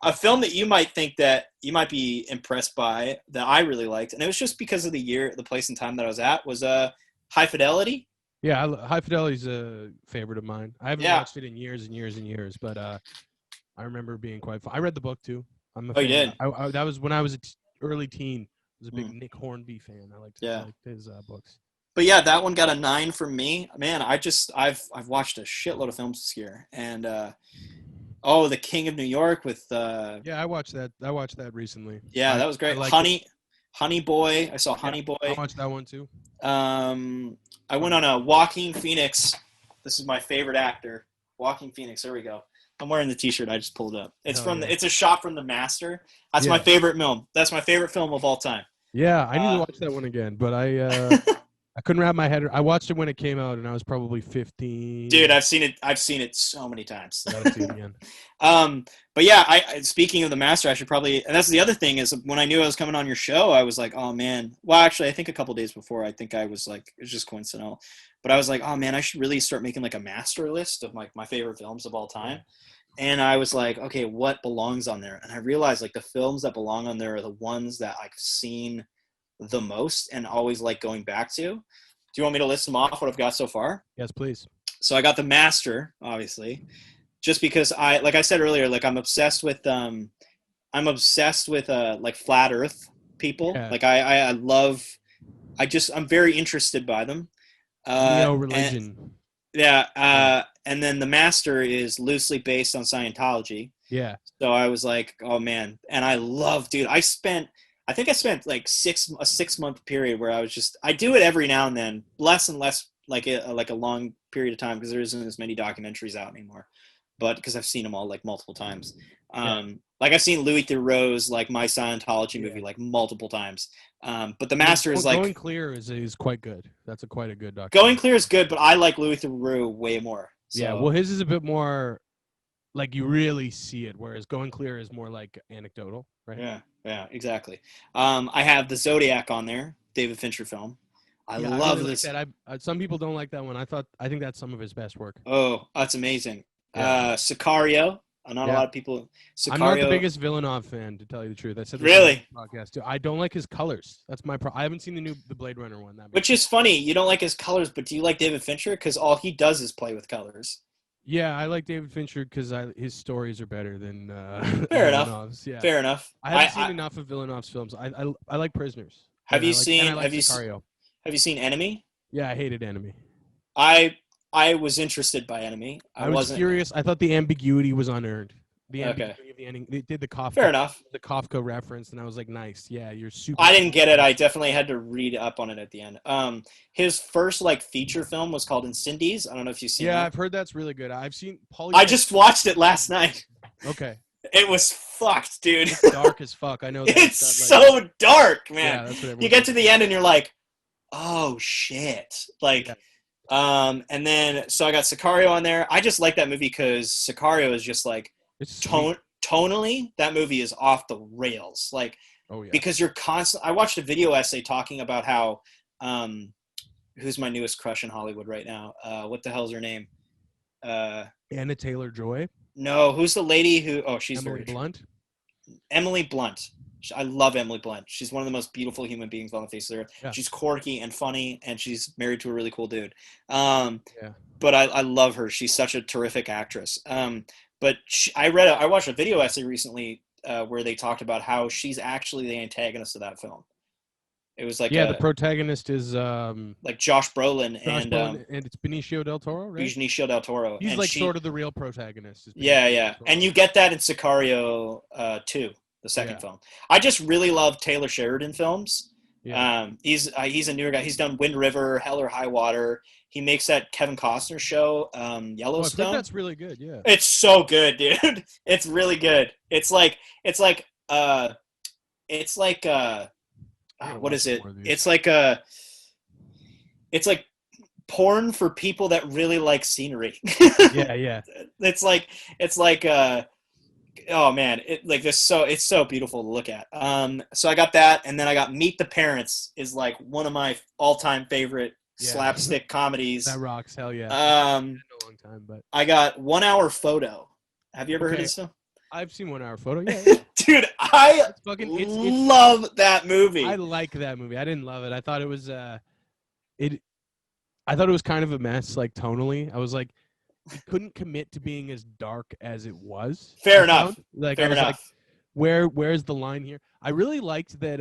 Speaker 2: A film that you might think that you might be impressed by that I really liked, and it was just because of the year, the place and time that I was at, was High Fidelity.
Speaker 1: Yeah, High Fidelity's a favorite of mine. I haven't watched it in years and years and years, but I remember being quite fun. I read the book, too. I'm a fan.
Speaker 2: You did?
Speaker 1: That was when I was an early teen. I was a big Nick Hornby fan. I liked his books.
Speaker 2: But yeah, that one got a 9 from me. Man, I've watched a shitload of films this year, and The King of New York with
Speaker 1: I watched that. I watched that recently.
Speaker 2: Yeah, that was great. Honey Boy. I saw Honey Boy.
Speaker 1: I watched that one too.
Speaker 2: I went on a Joaquin Phoenix. This is my favorite actor, Joaquin Phoenix. There we go. I'm wearing the T-shirt. I just pulled it up. It's it's a shot from The Master. That's my favorite film. That's my favorite film of all time.
Speaker 1: Yeah, I need to watch that one again, but I couldn't wrap my head. I watched it when it came out, and I was probably 15.
Speaker 2: Dude, I've seen it so many times.
Speaker 1: Gotta see it again.
Speaker 2: But yeah, speaking of The Master, I should probably. And that's the other thing is when I knew I was coming on your show, I was like, oh man. Well, actually, I think a couple days before, I think I was like, it was just coincidental. But I was like, oh man, I should really start making like a master list of like my favorite films of all time. And I was like, okay, what belongs on there? And I realized like the films that belong on there are the ones that I've seen the most and always like going back to. Do you want me to list them off what I've got so far?
Speaker 1: Yes, please.
Speaker 2: So I got The Master, obviously, just because like I said earlier, like I'm obsessed with like flat Earth people. Yeah. Like I'm very interested by them.
Speaker 1: Religion.
Speaker 2: And then The Master is loosely based on Scientology.
Speaker 1: Yeah.
Speaker 2: So I was like, oh man, and I think I spent like a 6-month period where I do it every now and then, less and less like a long period of time because there isn't as many documentaries out anymore, but because I've seen them all like multiple times. Like I've seen Louis Theroux's like My Scientology movie like multiple times. But The Master is like
Speaker 1: Going Clear is quite good. That's quite a good documentary.
Speaker 2: Going Clear is good, but I like Louis Theroux way more. So.
Speaker 1: Yeah, well, his is a bit more like you really see it, whereas Going Clear is more like anecdotal, right?
Speaker 2: Yeah, exactly. I have The Zodiac on there, David Fincher film. I love really this.
Speaker 1: Like that. Some people don't like that one. I think that's some of his best work.
Speaker 2: Oh, that's amazing. Yeah. Sicario. Not a lot of people. Sicario.
Speaker 1: I'm not the biggest Villeneuve fan, to tell you the truth. I said
Speaker 2: really
Speaker 1: podcast too. I don't like his colors. That's my problem. I haven't seen the Blade Runner one.
Speaker 2: Which is funny. You don't like his colors, but do you like David Fincher? Because all he does is play with colors.
Speaker 1: Yeah, I like David Fincher because his stories are better than
Speaker 2: Fair
Speaker 1: Villeneuve's.
Speaker 2: Yeah. Fair enough.
Speaker 1: I haven't seen enough of Villeneuve's films. I like Prisoners.
Speaker 2: Have you seen
Speaker 1: Sicario.
Speaker 2: Have you seen Enemy?
Speaker 1: Yeah, I hated Enemy.
Speaker 2: I was interested by Enemy.
Speaker 1: I was curious. I thought the ambiguity was unearned. The ambiguity of the ending. They did the Kafka.
Speaker 2: Fair enough.
Speaker 1: The Kafka reference, and I was like, nice. Yeah, you're super.
Speaker 2: I didn't get it. I definitely had to read up on it at the end. His first like feature film was called Incendies. I don't know if you've seen it.
Speaker 1: Yeah, I've heard that's really good. I've seen
Speaker 2: I just watched it last night.
Speaker 1: Okay.
Speaker 2: It was fucked, dude.
Speaker 1: It's dark as fuck. I know that.
Speaker 2: It's so dark, man.
Speaker 1: Yeah, that's what
Speaker 2: you get to the end and you're like, oh shit. Like and then so I got Sicario on there. I just like that movie because Sicario is just like tonally, that movie is off the rails. Like because you're constant. I watched a video essay talking about how who's my newest crush in Hollywood right now? What the hell's her name?
Speaker 1: Anna Taylor-Joy.
Speaker 2: No, who's the lady who? Oh, she's
Speaker 1: Emily Blunt.
Speaker 2: Emily Blunt. I love Emily Blunt. She's one of the most beautiful human beings on the face of the earth. Yeah. She's quirky and funny, and she's married to a really cool dude. But I love her. She's such a terrific actress. But I watched a video essay recently where they talked about how she's actually the antagonist of that film. It was like
Speaker 1: the protagonist is
Speaker 2: like Josh Brolin and
Speaker 1: it's Benicio del Toro, right?
Speaker 2: Benicio del Toro.
Speaker 1: He's like sort of the real protagonist.
Speaker 2: Yeah. And you get that in Sicario 2, the second film. I just really love Taylor Sheridan films. Yeah. He's a newer guy. He's done Wind River, Hell or High Water. He makes that Kevin Costner show, Yellowstone.
Speaker 1: I think that's really good. Yeah.
Speaker 2: It's so good, dude. It's really good. It's like what is it? It's like porn for people that really like scenery.
Speaker 1: Yeah.
Speaker 2: It's like oh man, it's so beautiful to look at. So I got that, and then I got Meet the Parents is like one of my all-time favorite slapstick comedies.
Speaker 1: That rocks, hell yeah.
Speaker 2: A long time, but I got 1 Hour Photo. Have you ever heard of this film?
Speaker 1: I've seen 1 Hour Photo. Yeah.
Speaker 2: Dude, I love that movie.
Speaker 1: I like that movie. I didn't love it. I thought it was I thought it was kind of a mess, like tonally. I was like, it couldn't commit to being as dark as it was.
Speaker 2: Fair enough.
Speaker 1: Like
Speaker 2: Fair enough.
Speaker 1: Like, where's the line here? I really liked that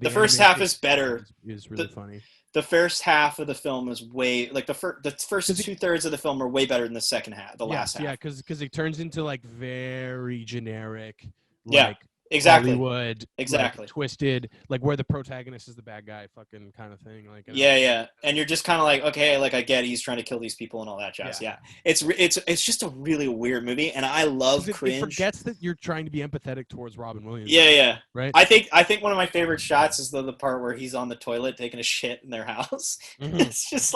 Speaker 2: the first half is better.
Speaker 1: Is really funny.
Speaker 2: The first half of the film is way like the first 2/3 of the film are way better than the second half, the last half.
Speaker 1: Yeah, because it turns into like very generic,
Speaker 2: yeah, exactly.
Speaker 1: Hollywood,
Speaker 2: exactly,
Speaker 1: like, twisted, like where the protagonist is the bad guy, fucking kind of thing. Like
Speaker 2: yeah, and you're just kind of like, okay, like I get he's trying to kill these people and all that jazz. Yeah. It's just a really weird movie, and I love cringe.
Speaker 1: It forgets that you're trying to be empathetic towards Robin Williams.
Speaker 2: Yeah,
Speaker 1: right.
Speaker 2: I think one of my favorite shots is the part where he's on the toilet taking a shit in their house.
Speaker 1: Mm-hmm.
Speaker 2: It's just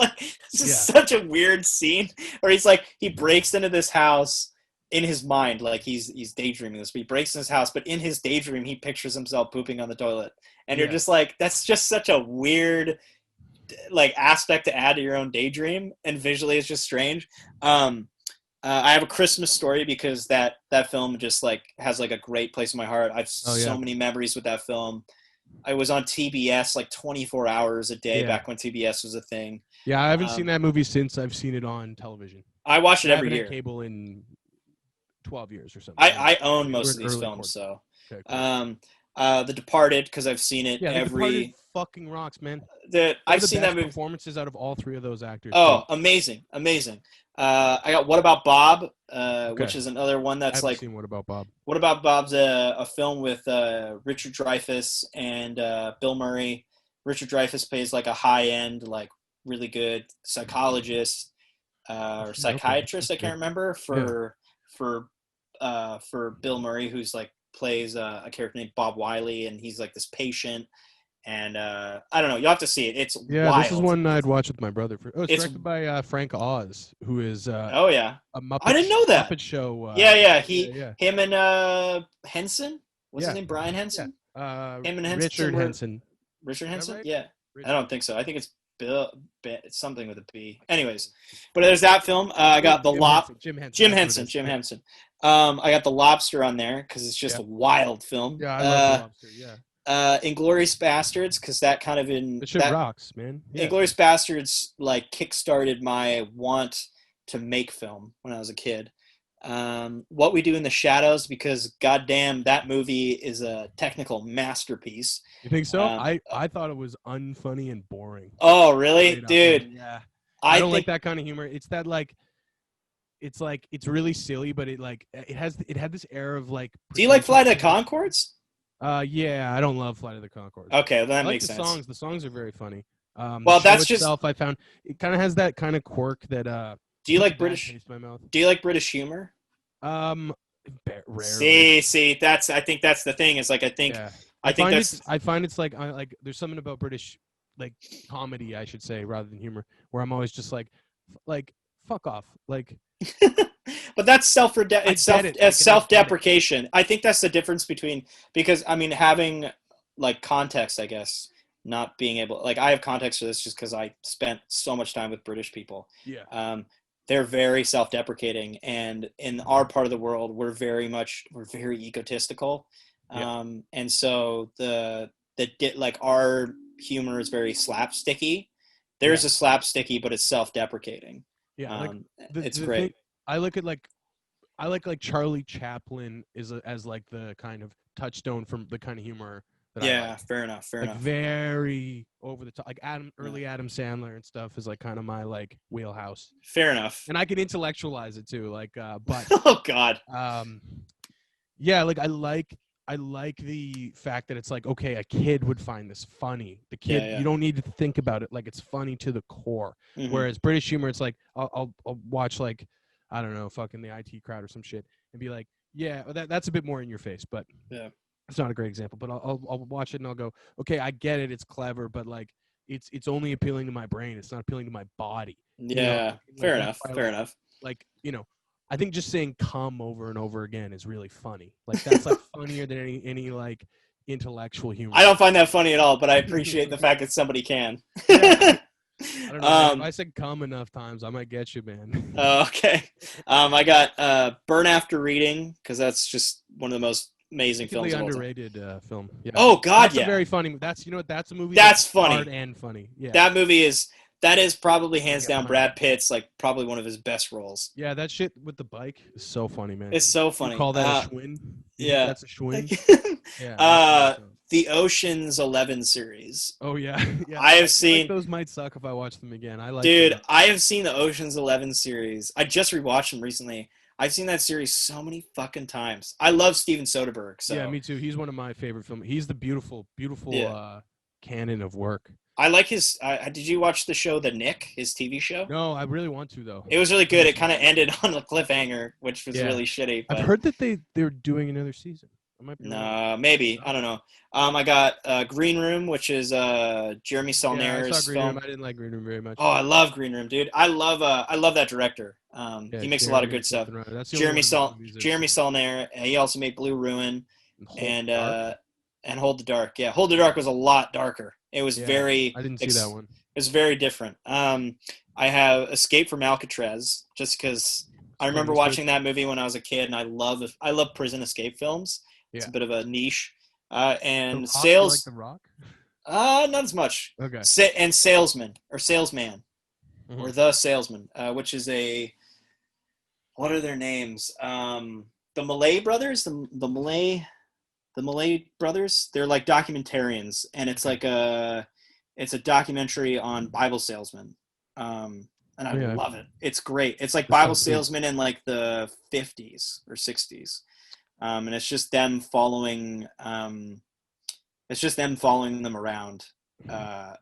Speaker 2: such a weird scene where he's like he breaks into this house. In his mind, like he's daydreaming this, but he breaks in his house, but in his daydream, he pictures himself pooping on the toilet. And you're just like, that's just such a weird, like, aspect to add to your own daydream. And visually, it's just strange. I have a Christmas Story because that film just, like, has, like, a great place in my heart. I have so many memories with that film. I was on TBS, like, 24 hours a day back when TBS was a thing.
Speaker 1: Yeah, I haven't seen that movie since I've seen it on television.
Speaker 2: I watch it every year.
Speaker 1: I haven't had cable in 12 years or something.
Speaker 2: I own most of these films, so okay, cool. The Departed, because I've seen it
Speaker 1: The Departed fucking rocks, man.
Speaker 2: I've seen that movie.
Speaker 1: Performances out of all three of those actors.
Speaker 2: Oh, amazing. I got What About Bob, which is another one that's like.
Speaker 1: Seen What About Bob?
Speaker 2: What About Bob's a film with Richard Dreyfuss and Bill Murray. Richard Dreyfuss plays like a high-end, like really good psychologist or psychiatrist. I can't remember for Bill Murray, who's like plays a character named Bob Wiley, and he's like this patient. And I don't know, you'll have to see it. It's wild.
Speaker 1: This is one I'd watch with my brother. It's directed by Frank Oz, who is a Muppet.
Speaker 2: I didn't know that.
Speaker 1: Muppet Show.
Speaker 2: Him and Henson. What's his name? Brian Henson.
Speaker 1: Him
Speaker 2: and Henson.
Speaker 1: Richard Henson.
Speaker 2: Richard Henson.
Speaker 1: Right?
Speaker 2: Yeah. I don't think so. I think it's Bill. It's something with a B. Anyways, but there's that film. I got Jim Henson. I got The Lobster on there because it's just a wild film.
Speaker 1: Yeah, I love The Lobster. Yeah.
Speaker 2: Inglourious Bastards, because that kind of
Speaker 1: rocks, man. Yeah.
Speaker 2: Inglourious Bastards like kickstarted my want to make film when I was a kid. What We Do in the Shadows, because goddamn, that movie is a technical masterpiece.
Speaker 1: You think so? I thought it was unfunny and boring.
Speaker 2: Oh, really, dude?
Speaker 1: Yeah. I don't like that kind of humor. It's that it's really silly, but it had this air of like.
Speaker 2: Do you like Flight of the Conchords?
Speaker 1: Yeah, I don't love Flight of the Conchords.
Speaker 2: Okay, that makes sense.
Speaker 1: The songs are very funny.
Speaker 2: Well, that's itself,
Speaker 1: I found it kind of has that kind of quirk that.
Speaker 2: Do you like British? Do you like British humor?
Speaker 1: Rarely.
Speaker 2: See, I think that's the thing. Is like I
Speaker 1: find it's like there's something about British like comedy, I should say, rather than humor, where I'm always just like fuck off, like.
Speaker 2: But that's self-deprecation. I think that's the difference because I mean, having like context, I guess, not being able, like, I have context for this just because I spent so much time with British people.
Speaker 1: Yeah.
Speaker 2: They're very self-deprecating, and in our part of the world, we're very egotistical.
Speaker 1: Yeah.
Speaker 2: And so our humor is very slapsticky. There's a slapsticky, but it's self-deprecating.
Speaker 1: Yeah,
Speaker 2: it's great.
Speaker 1: I like Charlie Chaplin as like the kind of touchstone from the kind of humor that I like.
Speaker 2: Fair enough.
Speaker 1: Very over the top, like early Adam Sandler and stuff is like kind of my like wheelhouse.
Speaker 2: Fair enough.
Speaker 1: And I can intellectualize it too, like but
Speaker 2: oh god.
Speaker 1: Yeah, like I like the fact that it's like, okay, a kid would find this funny. The kid, you don't need to think about it, like it's funny to the core. Mm-hmm. Whereas British humor, it's like I'll watch like, I don't know, fucking the IT Crowd or some shit and be like, yeah, that's a bit more in your face, but
Speaker 2: yeah,
Speaker 1: it's not a great example. But I'll watch it and I'll go, okay, I get it, it's clever, but like it's only appealing to my brain. It's not appealing to my body.
Speaker 2: Yeah, fair enough.
Speaker 1: Like, I think just saying "come" over and over again is really funny. Like that's like funnier than any like intellectual humor.
Speaker 2: I don't find that funny at all, but I appreciate the fact that somebody can.
Speaker 1: Yeah. I don't know. If I said "come" enough times, I might get you, man.
Speaker 2: Okay. I got Burn After Reading, because that's just one of the most amazing films.
Speaker 1: Underrated film. Yeah.
Speaker 2: Oh God,
Speaker 1: that's a very funny. That's a movie.
Speaker 2: That's funny.
Speaker 1: Hard and funny. Yeah.
Speaker 2: That movie is that is probably hands down Brad Pitt's like probably one of his best roles.
Speaker 1: Yeah, that shit with the bike is so funny, man.
Speaker 2: It's so funny.
Speaker 1: You call that a schwinn?
Speaker 2: Yeah,
Speaker 1: that's a schwinn. Yeah.
Speaker 2: The Ocean's 11 series.
Speaker 1: Oh yeah, yeah.
Speaker 2: I have seen
Speaker 1: like those might suck if I watch them again.
Speaker 2: I have seen the Ocean's 11 series. I just rewatched them recently. I've seen that series so many fucking times. I love Steven Soderbergh. So.
Speaker 1: Yeah, me too. He's one of my favorite films. He's the beautiful canon of work.
Speaker 2: I like his. Did you watch the show The Nick, his TV show?
Speaker 1: No, I really want to though.
Speaker 2: It was really good. It kind of ended on a cliffhanger, which was really shitty. But...
Speaker 1: I've heard that they're doing another season. I might be wrong.
Speaker 2: Maybe I don't know. I got Green Room, which is Jeremy Saulnier's
Speaker 1: I saw Green
Speaker 2: film.
Speaker 1: Room. I didn't like Green Room very much.
Speaker 2: Oh, I love Green Room, dude. I love that director. He makes a lot of good stuff. Jeremy Saulnier. He also made Blue Ruin and Hold the Dark. Yeah, Hold the Dark was a lot darker. It was very.
Speaker 1: I didn't see that one.
Speaker 2: It was very different. I have Escape from Alcatraz, just because I remember watching that movie when I was a kid, and I love prison escape films. It's a bit of a niche. And
Speaker 1: Rock,
Speaker 2: Sales.
Speaker 1: like The Rock?
Speaker 2: Not as much.
Speaker 1: Okay.
Speaker 2: And Salesman or Salesman, or The Salesman, which is what are their names? The Malay brothers, the Malay brothers. They're like documentarians, and it's like it's a documentary on Bible salesmen. And I love it. It's great. It's like Bible salesmen in like the 50s or 60s. And it's just them following them around,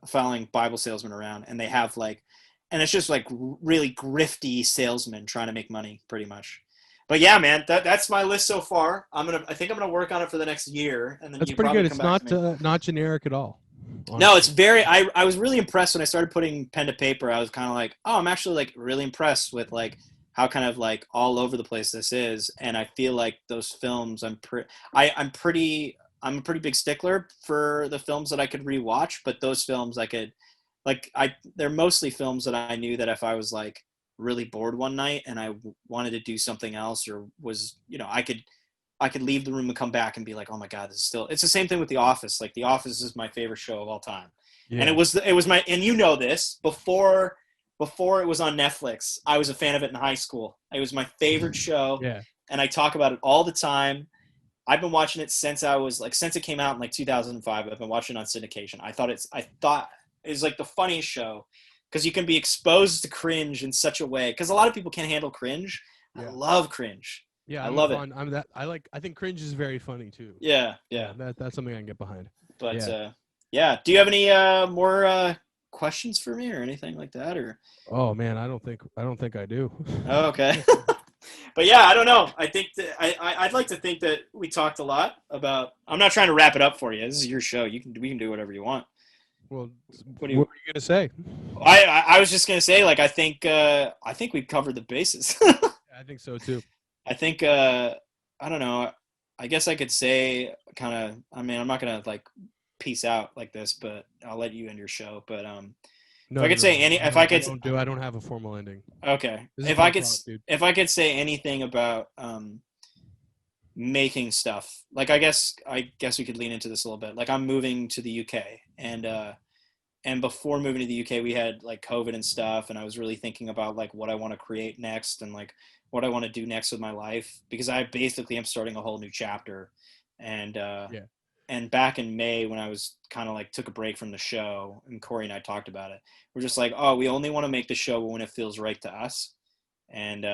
Speaker 2: following Bible salesmen around. And they have and it's just like really grifty salesmen trying to make money pretty much. But yeah, man, that's my list so far. I think I'm gonna work on it for the next year, and then
Speaker 1: that's pretty good. It's not generic at all.
Speaker 2: Honestly. No, it's very. I was really impressed when I started putting pen to paper. I was kind of like, oh, I'm actually like really impressed with like how kind of like all over the place this is, and I feel like those films. I'm a pretty big stickler for the films that I could rewatch, but those films I could they're mostly films that I knew that if I was like really bored one night and I wanted to do something else, or was, I could leave the room and come back and be like, oh my God, it's the same thing with The Office. Like The Office is my favorite show of all time. Yeah. And it was my, and this before it was on Netflix, I was a fan of it in high school. It was my favorite show.
Speaker 1: Yeah.
Speaker 2: And I talk about it all the time. I've been watching it since it came out in like 2005. I've been watching it on syndication. I thought it was like the funniest show, because you can be exposed to cringe in such a way. Because a lot of people can't handle cringe. Yeah. I love cringe.
Speaker 1: Yeah,
Speaker 2: I love it.
Speaker 1: I think cringe is very funny too.
Speaker 2: Yeah.
Speaker 1: That's something I can get behind.
Speaker 2: But do you have any more questions for me or anything like that? Or
Speaker 1: oh man, I don't think I do.
Speaker 2: Oh, okay. But yeah, I don't know. I think that I'd like to think that we talked a lot about. I'm not trying to wrap it up for you. This is your show. We can do whatever you want.
Speaker 1: Well, what are you gonna say?
Speaker 2: I was just gonna say, like, I think we've covered the bases.
Speaker 1: I think so too.
Speaker 2: I think I don't know. I guess I could say kind of. I mean, I'm not gonna like peace out like this, but I'll let you end your show. But I
Speaker 1: don't have a formal ending.
Speaker 2: Okay. If I could say anything about making stuff, like I guess we could lean into this a little bit. Like I'm moving to the UK, and before moving to the UK, we had like COVID and stuff, and I was really thinking about like what I want to create next and like what I want to do next with my life, because I basically am starting a whole new chapter. And back in May, when I was kind of like took a break from the show, and Corey and I talked about it, we're just like, oh, we only want to make the show when it feels right to us. And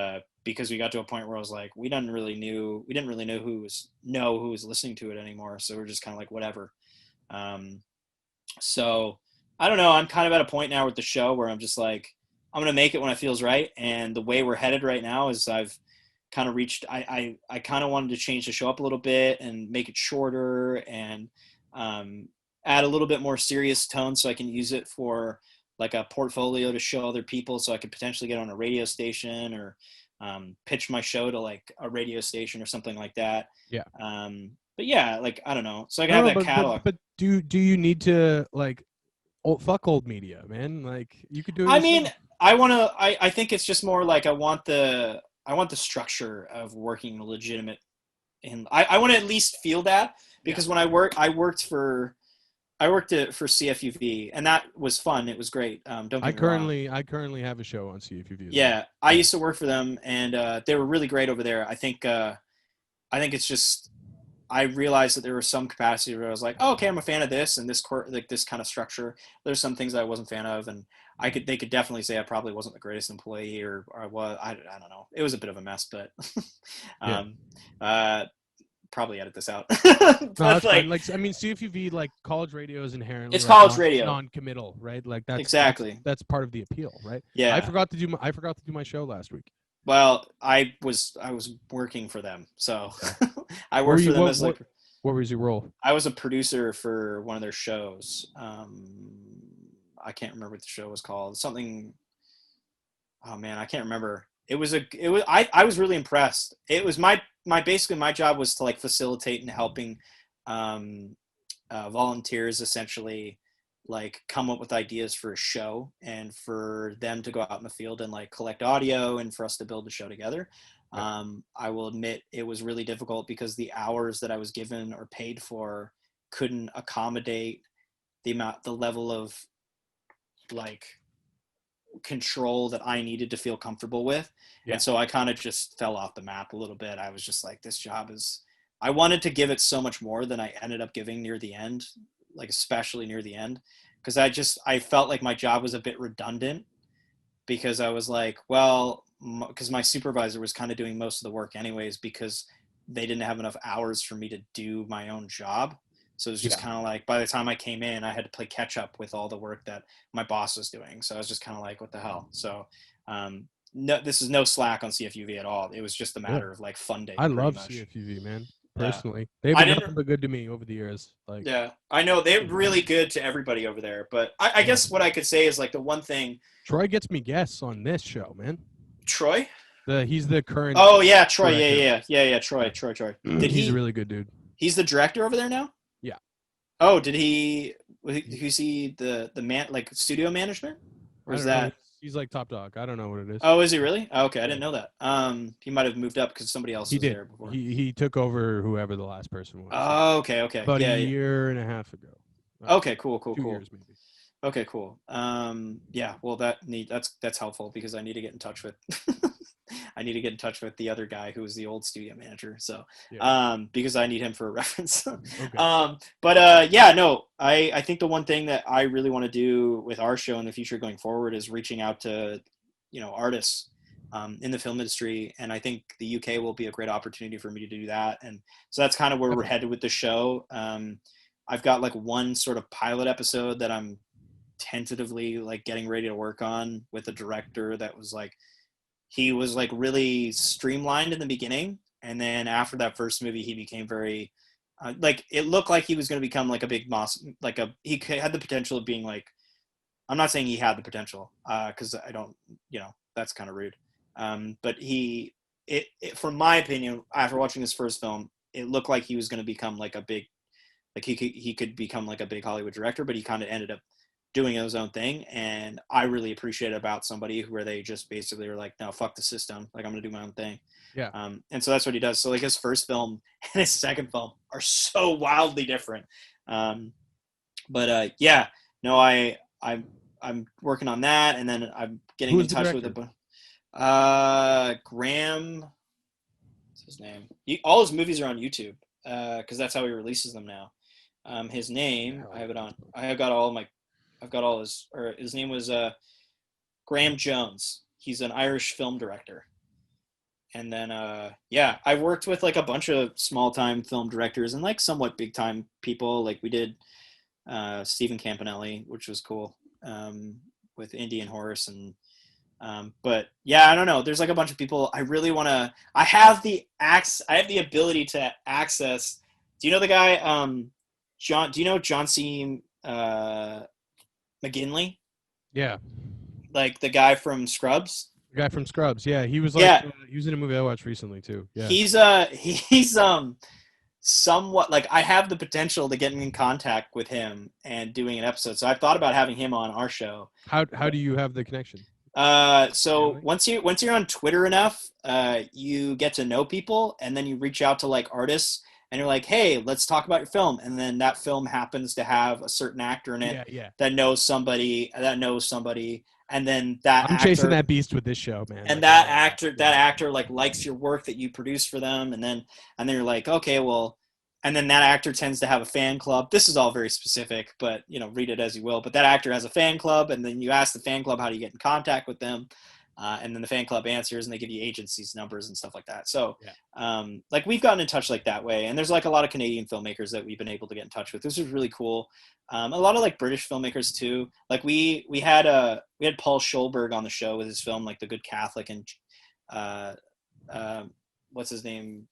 Speaker 2: because we got to a point where I was like, we didn't really know who was listening to it anymore. So we're just kind of like, whatever. So I don't know. I'm kind of at a point now with the show where I'm just like, I'm going to make it when it feels right. And the way we're headed right now is I've kind of reached, I kind of wanted to change the show up a little bit and make it shorter and add a little bit more serious tone so I can use it for like a portfolio to show other people, so I could potentially get on a radio station or pitch my show to like a radio station or something like that.
Speaker 1: Yeah.
Speaker 2: But yeah, like, I don't know. So I can have that catalog.
Speaker 1: But do you need to like, fuck old media, man? Like you could do it
Speaker 2: I
Speaker 1: yourself.
Speaker 2: mean, I think it's just more like I want the structure of working legitimate, and I want to at least feel that, because when I worked for for CFUV, and that was fun. It was great. Don't get me wrong.
Speaker 1: I currently have a show on CFUV.
Speaker 2: Yeah, I used to work for them, and they were really great over there. I think it's just I realized that there was some capacity where I was like, oh, okay, I'm a fan of this and this like this kind of structure. There's some things that I wasn't a fan of, and they could definitely say I probably wasn't the greatest employee, or I was. I don't know. It was a bit of a mess, but probably edit this out.
Speaker 1: No, that's fine. Like, I mean, CFUV, like, college radio is inherently
Speaker 2: college radio,
Speaker 1: non-committal, right? Like, that's
Speaker 2: exactly
Speaker 1: that's part of the appeal, right?
Speaker 2: Yeah.
Speaker 1: I forgot to do my show last week.
Speaker 2: Well, I was working for them, so I worked for them as like.
Speaker 1: What was your role?
Speaker 2: I was a producer for one of their shows. I can't remember what the show was called. Something. Oh man, I can't remember. I was really impressed. It was basically my job was to like facilitate and helping volunteers essentially like come up with ideas for a show and for them to go out in the field and like collect audio and for us to build the show together. I will admit it was really difficult because the hours that I was given or paid for couldn't accommodate the level of like control that I needed to feel comfortable with. Yeah. And so I kind of just fell off the map a little bit. I was just like, this job I wanted to give it so much more than I ended up giving near the end, like especially near the end. Cause I felt like my job was a bit redundant because I was like, well, because my supervisor was kind of doing most of the work anyways, because they didn't have enough hours for me to do my own job. So it was just kind of like, by the time I came in, I had to play catch up with all the work that my boss was doing. So I was just kind of like, what the hell? So no, this is no slack on CFUV at all. It was just a matter of like funding.
Speaker 1: I love CFUV, man. Personally, they've been nothing but good to me over the years. Like,
Speaker 2: yeah, I know they're really good to everybody over there. But I guess what I could say is like the one thing.
Speaker 1: Troy gets me guests on this show, man.
Speaker 2: Troy?
Speaker 1: He's the current.
Speaker 2: Oh yeah, Troy. Yeah. Troy.
Speaker 1: He's a really good dude.
Speaker 2: He's the director over there now?
Speaker 1: Yeah.
Speaker 2: Oh, who's he the man, like studio management? Or is that?
Speaker 1: He's like top dog. I don't know what it is.
Speaker 2: Oh, is he really? Oh, okay, I didn't know that. He might have moved up because somebody else was there before.
Speaker 1: He took over whoever the last person was.
Speaker 2: Oh, okay.
Speaker 1: About a year and a half ago.
Speaker 2: Okay, cool.
Speaker 1: 2 years maybe.
Speaker 2: Okay, cool. Yeah, well that's helpful because I need to get in touch with the other guy who was the old studio manager. So because I need him for a reference. Okay. I think the one thing that I really want to do with our show in the future going forward is reaching out to, artists in the film industry. And I think the UK will be a great opportunity for me to do that. And so that's kind of where we're headed with the show. I've got like one sort of pilot episode that I'm tentatively like getting ready to work on with a director that was like, he was like really streamlined in the beginning. And then after that first movie, he became very like, it looked like he was going to become like a big boss, he had the potential of being like, I'm not saying he had the potential cause I don't, that's kind of rude. But from my opinion, after watching his first film, it looked like he was going to become like a big, like he could become like a big Hollywood director, but he kind of ended up doing his own thing. And I really appreciate it about somebody where they just basically are like, no, fuck the system. Like, I'm going to do my own thing.
Speaker 1: Yeah.
Speaker 2: And so that's what he does. So like his first film and his second film are so wildly different. I'm working on that. And then I'm getting in touch with Graham. What's his name? All his movies are on YouTube. Cause that's how he releases them now. His name, I have it on. His name was Graham Jones. He's an Irish film director. And then, I worked with like a bunch of small time film directors and like somewhat big time people. Like we did Stephen Campanelli, which was cool, with Indian Horse. And, but yeah, I don't know. There's like a bunch of people I really want to, I have the ability to access. Do you know the guy, do you know John C. McGinley?
Speaker 1: Yeah.
Speaker 2: Like the guy from Scrubs?
Speaker 1: The guy from Scrubs, yeah. He was like, he was in a movie I watched recently too. Yeah.
Speaker 2: He's somewhat like, I have the potential to get in contact with him and doing an episode. So I've thought about having him on our show.
Speaker 1: How do you have the connection?
Speaker 2: So once you're on Twitter enough, you get to know people and then you reach out to like artists and you're like, hey, let's talk about your film. And then that film happens to have a certain actor in it that knows somebody. And then
Speaker 1: I'm chasing that beast with this show, man.
Speaker 2: And that actor like likes your work that you produce for them. And then you're like, okay, well, and then that actor tends to have a fan club. This is all very specific, but read it as you will. But that actor has a fan club, and then you ask the fan club, how do you get in contact with them? And then the fan club answers, and they give you agencies' numbers and stuff like that. So, like we've gotten in touch like that way. And there's like a lot of Canadian filmmakers that we've been able to get in touch with. This is really cool. A lot of like British filmmakers too. Like we had Paul Schulberg on the show with his film like The Good Catholic, and what's his name?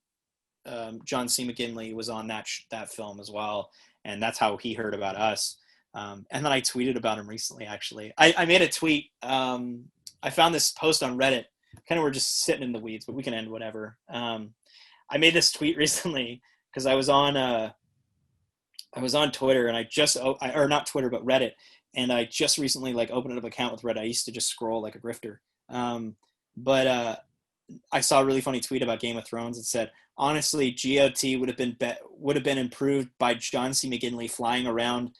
Speaker 2: John C. McGinley was on that film as well, and that's how he heard about us. And then I tweeted about him recently. Actually, I made a tweet. I found this post on Reddit. Kind of we're just sitting in the weeds, but we can end whatever. I made this tweet recently because I was on Twitter, and or not Twitter, but Reddit, and I just recently like opened up an account with Reddit. I used to just scroll like a grifter, but I saw a really funny tweet about Game of Thrones. It said, honestly, GOT would have been improved by John C. McGinley flying around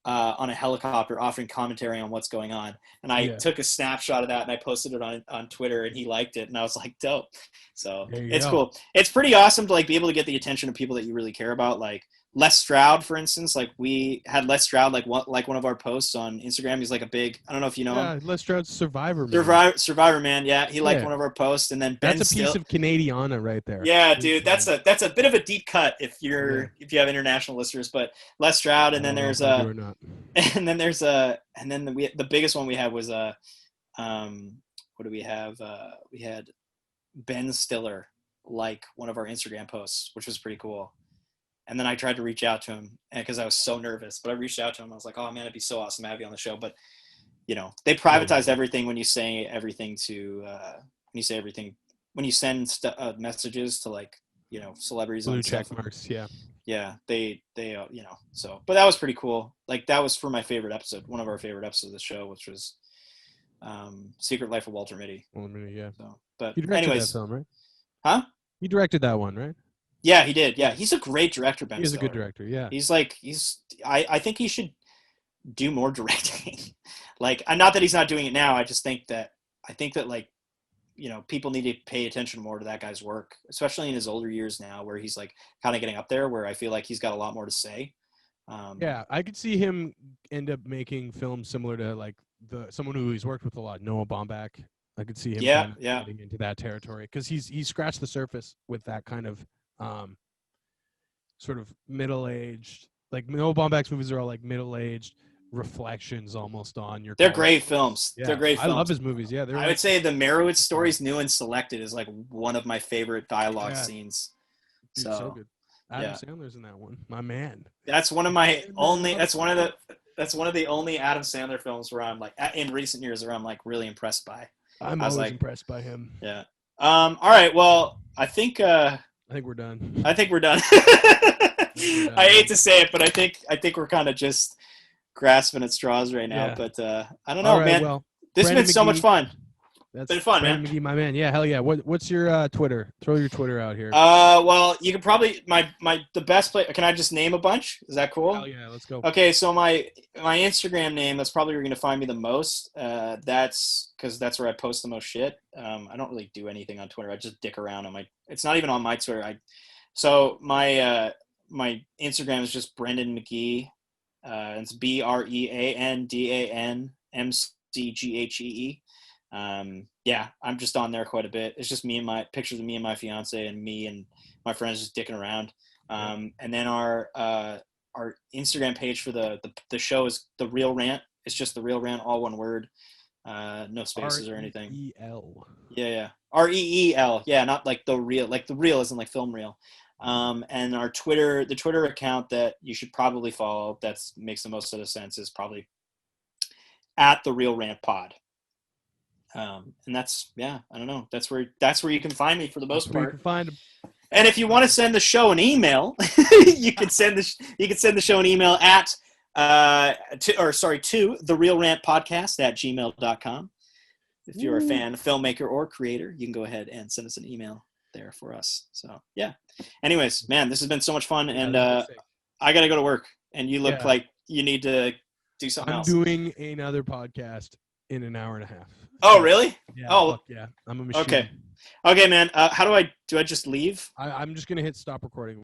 Speaker 2: on a helicopter offering commentary on what's going on. And I took a snapshot of that and I posted it on Twitter, and he liked it. And I was like, dope. So it's cool. It's pretty awesome to like be able to get the attention of people that you really care about. Like Les Stroud, for instance, like we had Les Stroud, like one of our posts on Instagram. He's like a big, I don't know if you know him.
Speaker 1: Les Stroud's Survivor Man.
Speaker 2: Survivor Man. Yeah. He liked one of our posts, and then
Speaker 1: that's a piece of Canadiana right there.
Speaker 2: Yeah, dude. That's a bit of a deep cut if you have international listeners, but Les Stroud. And then there's the biggest one we had was what do we have? We had Ben Stiller like one of our Instagram posts, which was pretty cool. And then I tried to reach out to him because I was so nervous, but I reached out to him. I was like, oh man, it'd be so awesome to have you on the show. But they privatize everything when you say everything to, when you send messages to like, celebrities.
Speaker 1: Blue check marks. Yeah.
Speaker 2: Yeah. They so, but that was pretty cool. Like that was for my favorite episode, one of our favorite episodes of the show, which was Secret Life of Walter Mitty.
Speaker 1: Yeah.
Speaker 2: So, but
Speaker 1: you directed
Speaker 2: anyways,
Speaker 1: that film, right?
Speaker 2: Huh?
Speaker 1: You directed that one, right?
Speaker 2: Yeah, he did. Yeah, he's a great director, Ben
Speaker 1: He's
Speaker 2: Stiller.
Speaker 1: a good director, yeah.
Speaker 2: I think he should do more directing. Like, not that he's not doing it now. I think that like, people need to pay attention more to that guy's work, especially in his older years now, where he's like kind of getting up there, where I feel like he's got a lot more to say.
Speaker 1: Yeah, I could see him end up making films similar to like someone who he's worked with a lot, Noah Baumbach. I could see him getting into that territory because he's scratched the surface with that kind of sort of middle-aged, like Noah Baumbach's movies are all like middle-aged reflections almost on your.
Speaker 2: They're great films.
Speaker 1: Yeah.
Speaker 2: They're great films.
Speaker 1: I love his movies. Yeah,
Speaker 2: I would say the Merowitz stories, New and Selected, is like one of my favorite dialogue scenes.
Speaker 1: Dude, so good. Adam Sandler's in that one, my man.
Speaker 2: That's one of my only. That's one of the only Adam Sandler films where I'm like in recent years where I'm like really impressed by.
Speaker 1: I'm always impressed by him.
Speaker 2: Yeah. All right. Well, I think
Speaker 1: we're done.
Speaker 2: I hate to say it, but I think we're kind of just grasping at straws right now. Yeah. But I don't know, man. Well, this has been so much fun. That's been fun,
Speaker 1: Breandan
Speaker 2: man.
Speaker 1: McGhee, my man. Yeah, hell yeah. What's your Twitter? Throw your Twitter out here.
Speaker 2: Well, you can probably the best place. Can I just name a bunch? Is that cool?
Speaker 1: Hell yeah, let's go.
Speaker 2: Okay, so my Instagram name, that's probably where you're gonna find me the most. That's because that's where I post the most shit. I don't really do anything on Twitter. I just dick around on it's not even on my Twitter. So my Instagram is just Breandan McGhee. It's BREANDANMCGHEE. Yeah, I'm just on there quite a bit. It's just me and my pictures of me and my fiance and me and my friends just dicking around. And then our Instagram page for the show is the Reel Rant. It's just the Reel Rant, all one word, no spaces or anything.
Speaker 1: REEL.
Speaker 2: Yeah. REEL. Yeah, not like the real, like the real isn't like film reel. And our Twitter, the Twitter account that you should probably follow, that makes the most of the sense, is probably at the Reel Rant Pod. And that's, I don't know. That's where you can find me for the most part.
Speaker 1: You can find them.
Speaker 2: And if you want to send the show an email, you can send the show an email at to the Reel Rant Podcast at gmail.com. If you're a fan, filmmaker, or creator, you can go ahead and send us an email there for us. So yeah. Anyways, man, this has been so much fun, and I gotta go to work, and you look like you need to do something else.
Speaker 1: I'm doing another podcast in an hour and a half.
Speaker 2: Oh, really?
Speaker 1: Yeah.
Speaker 2: Oh,
Speaker 1: yeah. I'm a machine.
Speaker 2: Okay, man. How do I just leave?
Speaker 1: I'm just gonna hit stop recording.